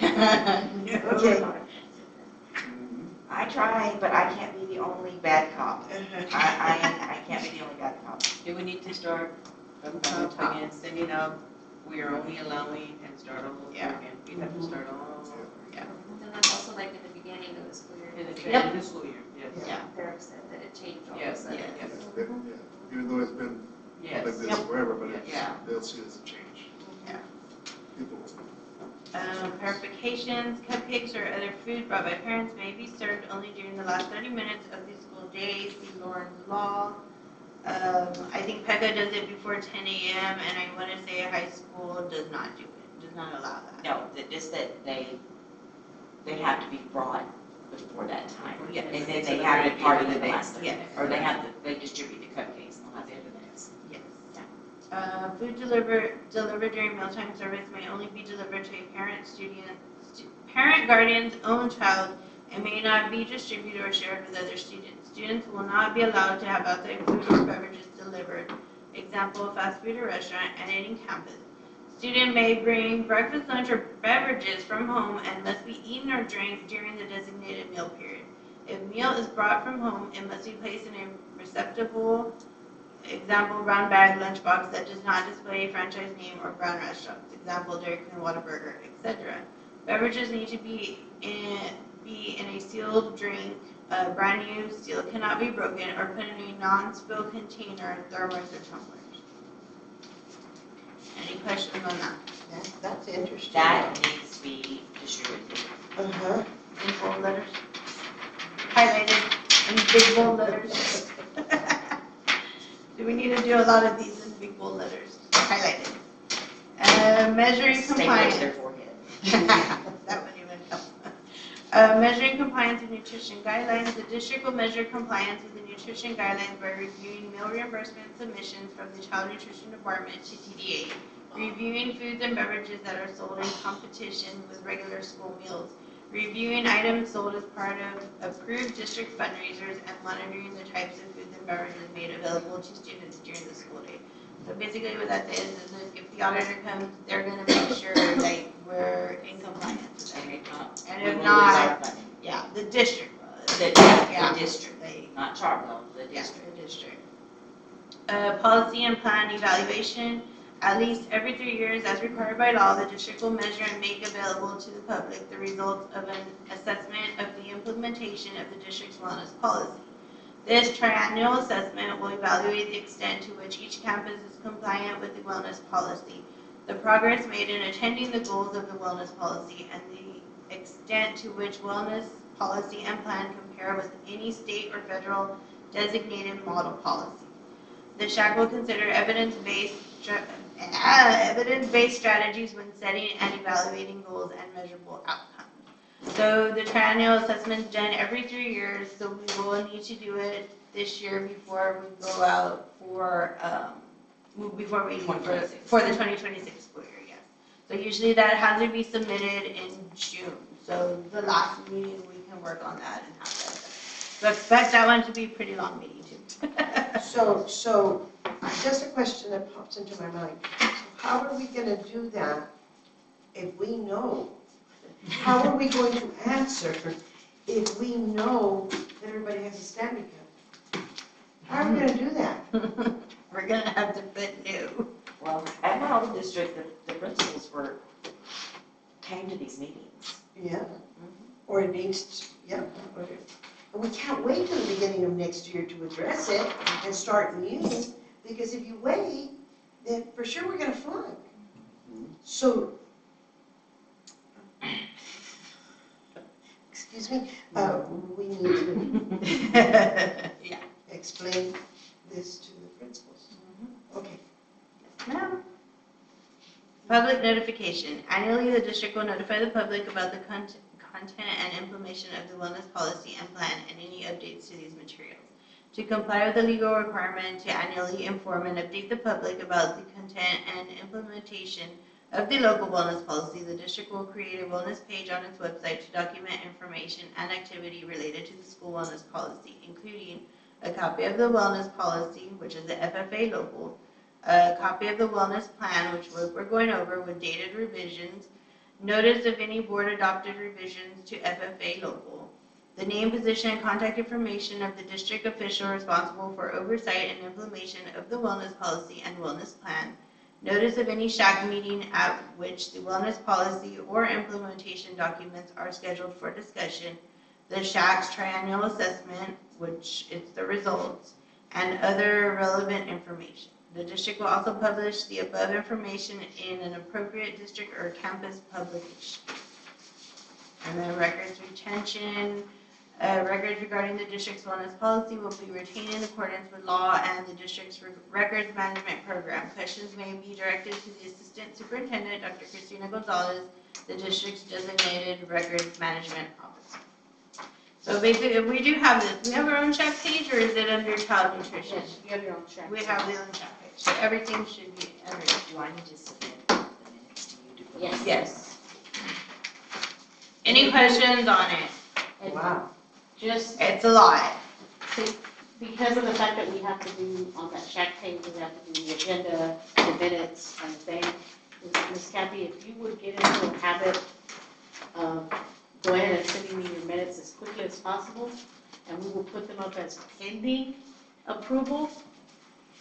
Speaker 2: No.
Speaker 4: Okay.
Speaker 3: I try, but I can't be the only bad cop. I can't be the only bad cop.
Speaker 6: It would need to start from the top again, sending out, we are only allowing and start all over
Speaker 2: Yeah.
Speaker 6: again. We have to start all over.
Speaker 8: And that's also like in the beginning of the school year.
Speaker 6: In the
Speaker 5: Yep.
Speaker 6: in the school year, yes.
Speaker 2: Yeah.
Speaker 8: They're upset that it changed all of a
Speaker 6: Yes,
Speaker 8: sudden.
Speaker 6: yes, yes.
Speaker 1: Yeah, even though it's been like
Speaker 6: Yes.
Speaker 1: this
Speaker 5: Yep.
Speaker 1: forever, but
Speaker 2: Yeah.
Speaker 1: they'll see it as a change.
Speaker 2: Yeah.
Speaker 1: People will.
Speaker 2: Clarifications, cupcakes or other food brought by parents may be served only during the last 30 minutes of the school day, see Lauren's law. I think PECA does it before 10 a.m. and I want to say high school does not do it, does not allow that.
Speaker 3: No, just that they have to be brought before that time.
Speaker 2: Yes.
Speaker 3: And then they have a party in the last 30
Speaker 2: Yes.
Speaker 3: minutes. Or they distribute the cupcakes in the last 30 minutes.
Speaker 2: Yes. Food delivered during mealtime service may only be delivered to a parent guardian's own child and may not be distributed or shared with other students. Students will not be allowed to have outside food or beverages delivered. Example, fast food or restaurant and any campus. Student may bring breakfast, lunch, or beverages from home and must be eaten or drank during the designated meal period. If meal is brought from home, it must be placed in a receptacle, example, brown bag, lunchbox that does not display a franchise name or brand restaurants, example, Dairy Queen, Whataburger, etc. Beverages need to be in a sealed drink. Brand new seal cannot be broken or put in a non-spill container, thermos, or tumblers. Any questions on that?
Speaker 4: That's interesting.
Speaker 3: That needs to be distributed.
Speaker 4: Uh-huh.
Speaker 2: In bold letters? Highlighted in big bold letters? Do we need to do a lot of these in big bold letters? Highlighted. Measuring
Speaker 3: Staple it
Speaker 2: compliance.
Speaker 3: to their forehead.
Speaker 2: That wouldn't even help. Measuring compliance with nutrition guidelines. The district will measure compliance with the nutrition guidelines by reviewing meal reimbursement submissions from the Child Nutrition Department to TDA, reviewing foods and beverages that are sold in competition with regular school meals, reviewing items sold as part of approved district fundraisers, and monitoring the types of foods and beverages made available to students during the school day. So basically what that is that if the auditor comes, they're gonna make sure that we're in compliance with
Speaker 3: And
Speaker 2: them.
Speaker 3: if not,
Speaker 2: And
Speaker 3: we
Speaker 2: if
Speaker 3: will lose
Speaker 2: not,
Speaker 3: our funding.
Speaker 2: yeah, the district was.
Speaker 3: The
Speaker 2: Yeah.
Speaker 3: district,
Speaker 2: They,
Speaker 3: not Chartwell, the
Speaker 2: yeah,
Speaker 3: district.
Speaker 2: the district. Policy and plan evaluation. At least every 3 years, as required by law, the district will measure and make available to the public the results of an assessment of the implementation of the district's wellness policy. This triennial assessment will evaluate the extent to which each campus is compliant with the wellness policy, the progress made in attending the goals of the wellness policy, and the extent to which wellness policy and plan compare with any state or federal designated model policy. The SHAC will consider evidence-based strategies when setting and evaluating goals and measurable outcomes. So the triennial assessment is done every 3 years, so we will need to do it this year before we go out for before we leave for
Speaker 6: 2026.
Speaker 2: the 2026 school year, yes. So usually that has to be submitted in June, so the last meeting, we can work on that and have that. So expect that one to be a pretty long meeting too.
Speaker 4: So, just a question that pops into my mind. So how are we gonna do that if we know? How are we going to answer if we know that everybody has a standing count? How are we gonna do that?
Speaker 2: We're gonna have to put new.
Speaker 3: Well, at my old district, the principals came to these meetings.
Speaker 4: Yeah, or it needs, yeah. Okay. And we can't wait till the beginning of next year to address it and start new, because if you wait, then for sure we're gonna flag. So, excuse me, we need to
Speaker 2: Yeah.
Speaker 4: explain this to the principals. Okay.
Speaker 2: Ma'am. Public notification. Annually, the district will notify the public about the content and implementation of the wellness policy and plan and any updates to these materials. To comply with the legal requirement to annually inform and update the public about the content and implementation of the local wellness policy, the district will create a wellness page on its website to document information and activity related to the school wellness policy, including a copy of the wellness policy, which is the FFA local, a copy of the wellness plan, which we're going over with dated revisions, notice of any board-adopted revisions to FFA local, the name, position, and contact information of the district official responsible for oversight and implementation of the wellness policy and wellness plan, notice of any SHAC meeting at which the wellness policy or implementation documents are scheduled for discussion, the SHAC's triennial assessment, which is the results, and other relevant information. The district will also publish the above information in an appropriate district or campus publication. And then records retention, records regarding the district's wellness policy will be retained in accordance with law and the district's records management program. Questions may be directed to the Assistant Superintendent, Dr. Christina Gonzalez, the district's designated records management officer. So basically, we do have this. We have our own SHAC page, or is it under child nutrition?
Speaker 5: Yes, you have your own track.
Speaker 2: We have the own SHAC page, so everything should be under.
Speaker 3: Do I need to submit the minutes to you to put?
Speaker 5: Yes.
Speaker 2: Yes. Any questions on it?
Speaker 5: And
Speaker 4: Wow.
Speaker 5: just
Speaker 2: It's a lot.
Speaker 5: because of the fact that we have to do on that SHAC page, we have to do the agenda, the minutes, and the thing. Ms. Kathy, if you would get into a habit of go ahead and sending me your minutes as quickly as possible, and we will put them up as pending approval,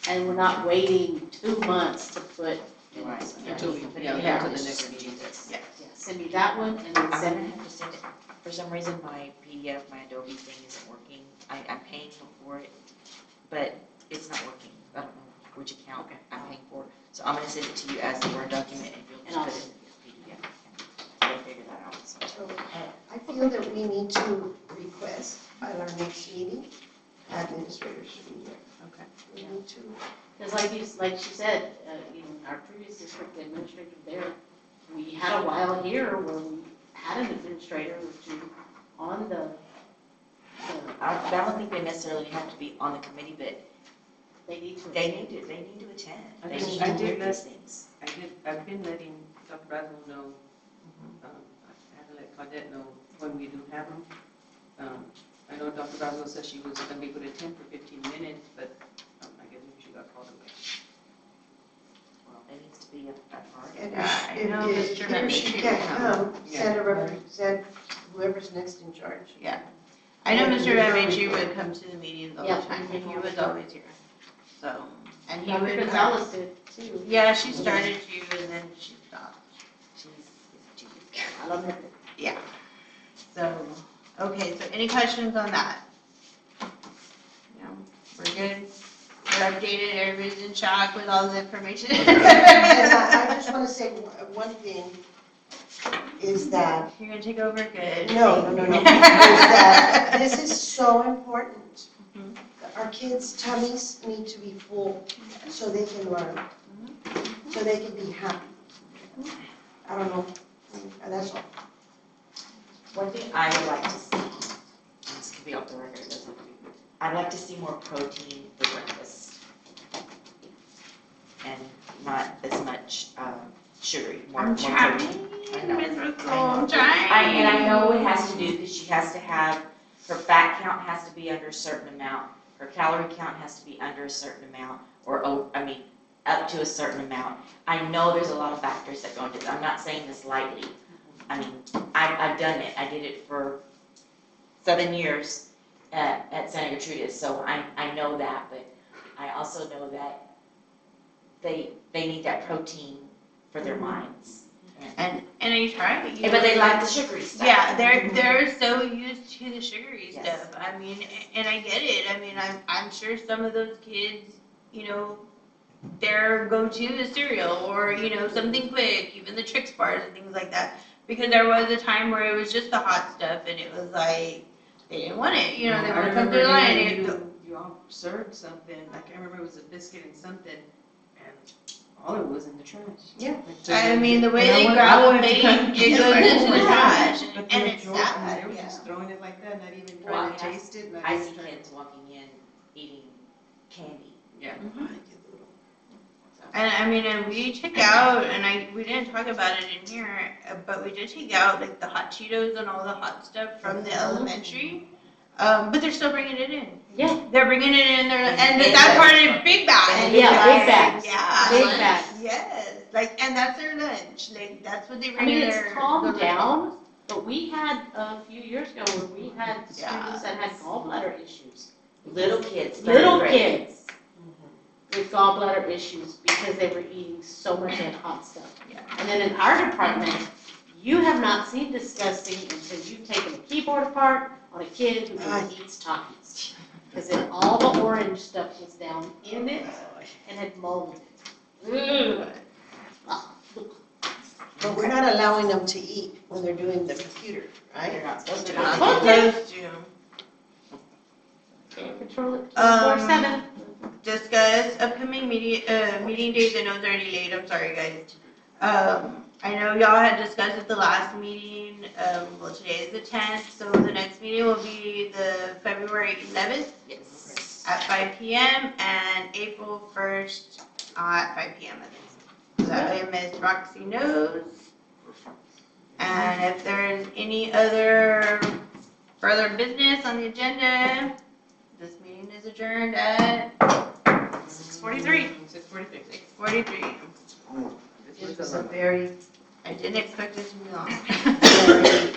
Speaker 5: and we're not waiting 2 months to put minutes.
Speaker 3: Right.
Speaker 6: Until we,
Speaker 5: Yeah.
Speaker 6: until the next meeting.
Speaker 2: Yeah.
Speaker 5: Yeah, send me that one, and then
Speaker 3: I'm
Speaker 5: send
Speaker 3: gonna
Speaker 5: me.
Speaker 3: have to send it, for some reason, my PDF, my Adobe thing isn't working. I'm paying for it, but it's not working. I don't know which account I'm paying for. So I'm gonna send it to you as a Word document, and you'll
Speaker 5: And I'll
Speaker 3: just put it in the PDF. We'll figure that out, so.
Speaker 4: So I feel that we need to request at our next meeting, administrators should be here.
Speaker 2: Okay.
Speaker 4: We need to,
Speaker 5: Because like she said, in our previous district administrator there, we had a while here where we had an administrator or two on the
Speaker 3: I don't think they necessarily have to be on the committee, but
Speaker 5: they need to.
Speaker 3: they need to attend.
Speaker 6: I
Speaker 3: They
Speaker 6: did-
Speaker 3: need
Speaker 6: I
Speaker 3: to
Speaker 6: did
Speaker 3: hear
Speaker 6: let-
Speaker 3: these things.
Speaker 6: I've been letting Dr. Braswell know, I had to let Claudette know when we do have them. I know Dr. Braswell said she was gonna be able to attend for 15 minutes, but I guess maybe she got called away.
Speaker 3: Well, it needs to be a part.
Speaker 4: and
Speaker 2: Yeah, I know
Speaker 4: if
Speaker 2: Mr.
Speaker 4: he or she
Speaker 2: Lemon
Speaker 4: can't
Speaker 2: should
Speaker 4: come,
Speaker 6: Yeah.
Speaker 4: send a represent, whoever's next in charge.
Speaker 2: I know Mr. Ravici would come to the meetings all the
Speaker 5: Yeah,
Speaker 2: time,
Speaker 5: he
Speaker 2: and he
Speaker 5: came
Speaker 2: was always here. So, and he
Speaker 5: Dr.
Speaker 2: would.
Speaker 5: Gonzalez did too.
Speaker 2: Yeah, she started to, and then she stopped.
Speaker 3: She's a genius.
Speaker 5: I love her.
Speaker 2: Yeah. So, okay, so any questions on that? No, we're good? We're updated, everybody's in shock with all the information?
Speaker 4: And I just want to say one thing, is that,
Speaker 2: You're gonna take over, good.
Speaker 4: no, is that this is so important.
Speaker 2: Mhm.
Speaker 4: Our kids' tummies need to be full so they can learn, so they can be happy. I don't know, and that's all.
Speaker 3: One thing I would like to see, this could be off the record, it doesn't have to be, I'd like to see more protein for breakfast. and not as much sugary, more
Speaker 2: I'm trying,
Speaker 3: protein. I know.
Speaker 2: Ms. Russell, I'm trying.
Speaker 3: And I know it has to do, because she has to have, her fat count has to be under a certain amount, her calorie count has to be under a certain amount, or, up to a certain amount. I know there's a lot of factors that go into this. I'm not saying this lightly. I mean, I've done it. I did it for 7 years at Santa Gertrudis, so I know that, but I also know that they need that protein for their minds.
Speaker 2: And I try. You
Speaker 3: But they like the sugary stuff.
Speaker 2: Yeah, they're so used to the sugary
Speaker 3: Yes.
Speaker 2: stuff. I mean, and I get it. I mean, I'm sure some of those kids, you know, their go-to is cereal or, you know, something quick, even the Trix bars and things like that. Because there was a time where it was just the hot stuff and it was like, they didn't want it, you know, they
Speaker 6: I
Speaker 2: want to come
Speaker 6: remember
Speaker 2: through the line.
Speaker 6: you all served something, I can't remember, it was a biscuit and something, and all it was in the trash.
Speaker 4: Yeah.
Speaker 2: I mean, the way
Speaker 6: And I
Speaker 2: they
Speaker 6: wanted-
Speaker 2: grab
Speaker 6: I
Speaker 2: the
Speaker 6: wanted to
Speaker 2: bait,
Speaker 6: come
Speaker 2: it
Speaker 6: get
Speaker 2: goes
Speaker 6: my
Speaker 2: into the
Speaker 6: own.
Speaker 2: trash,
Speaker 6: But
Speaker 2: and
Speaker 6: the
Speaker 2: it's
Speaker 6: majority,
Speaker 2: sad,
Speaker 6: they were
Speaker 2: yeah.
Speaker 6: just throwing it like that, not even
Speaker 3: Well,
Speaker 6: trying to
Speaker 3: I-
Speaker 6: taste it, not
Speaker 3: I
Speaker 6: even
Speaker 3: see
Speaker 6: trying.
Speaker 3: kids walking in eating candy.
Speaker 6: Yeah.
Speaker 2: And I mean, and we took out, and we didn't talk about it in here, but we did take out like the hot Cheetos and all the hot stuff from the elementary. But they're still bringing it in.
Speaker 5: Yeah.
Speaker 2: They're bringing it in there, and the
Speaker 3: Big
Speaker 2: sad part
Speaker 3: bags.
Speaker 2: is big bags.
Speaker 3: And
Speaker 5: yeah, big bags.
Speaker 2: Yeah.
Speaker 5: Big
Speaker 2: like,
Speaker 5: bags.
Speaker 2: Yes, like, and that's their lunch. Like, that's what they bring
Speaker 5: I mean,
Speaker 2: in
Speaker 5: it's
Speaker 2: their.
Speaker 5: calmed
Speaker 2: their
Speaker 5: down, but we had a few years ago where we had
Speaker 2: Yeah.
Speaker 5: students that had gallbladder issues.
Speaker 3: Little kids.
Speaker 5: Little
Speaker 3: third grade.
Speaker 5: kids with gallbladder issues because they were eating so much of that hot stuff.
Speaker 2: Yeah.
Speaker 5: And then in our department, you have not seen disgusting until you've taken a keyboard apart on a kid who eats Takis. Because then all the orange stuff was down in it and had molded. Ugh.
Speaker 4: But we're not allowing them to eat when they're doing the computer, right?
Speaker 3: They're not supposed to.
Speaker 2: They're not
Speaker 5: Okay.
Speaker 2: supposed to.
Speaker 5: Can't control it
Speaker 2: Um,
Speaker 5: 24/7.
Speaker 2: Discuss upcoming meeting dates. I know it's already late. I'm sorry, guys. I know y'all had discussed at the last meeting. Well, today is the 10th, so the next meeting will be the February 11th
Speaker 3: Yes.
Speaker 2: at 5 p.m. and April 1st at 5 p.m. I think. So that way Ms. Roxy knows. And if there's any other further business on the agenda, this meeting is adjourned at 6:43.
Speaker 6: 6:46.
Speaker 2: 6:43.
Speaker 6: This
Speaker 4: It
Speaker 6: was
Speaker 4: was
Speaker 6: a
Speaker 4: a very,
Speaker 2: I didn't expect it to be long.
Speaker 4: very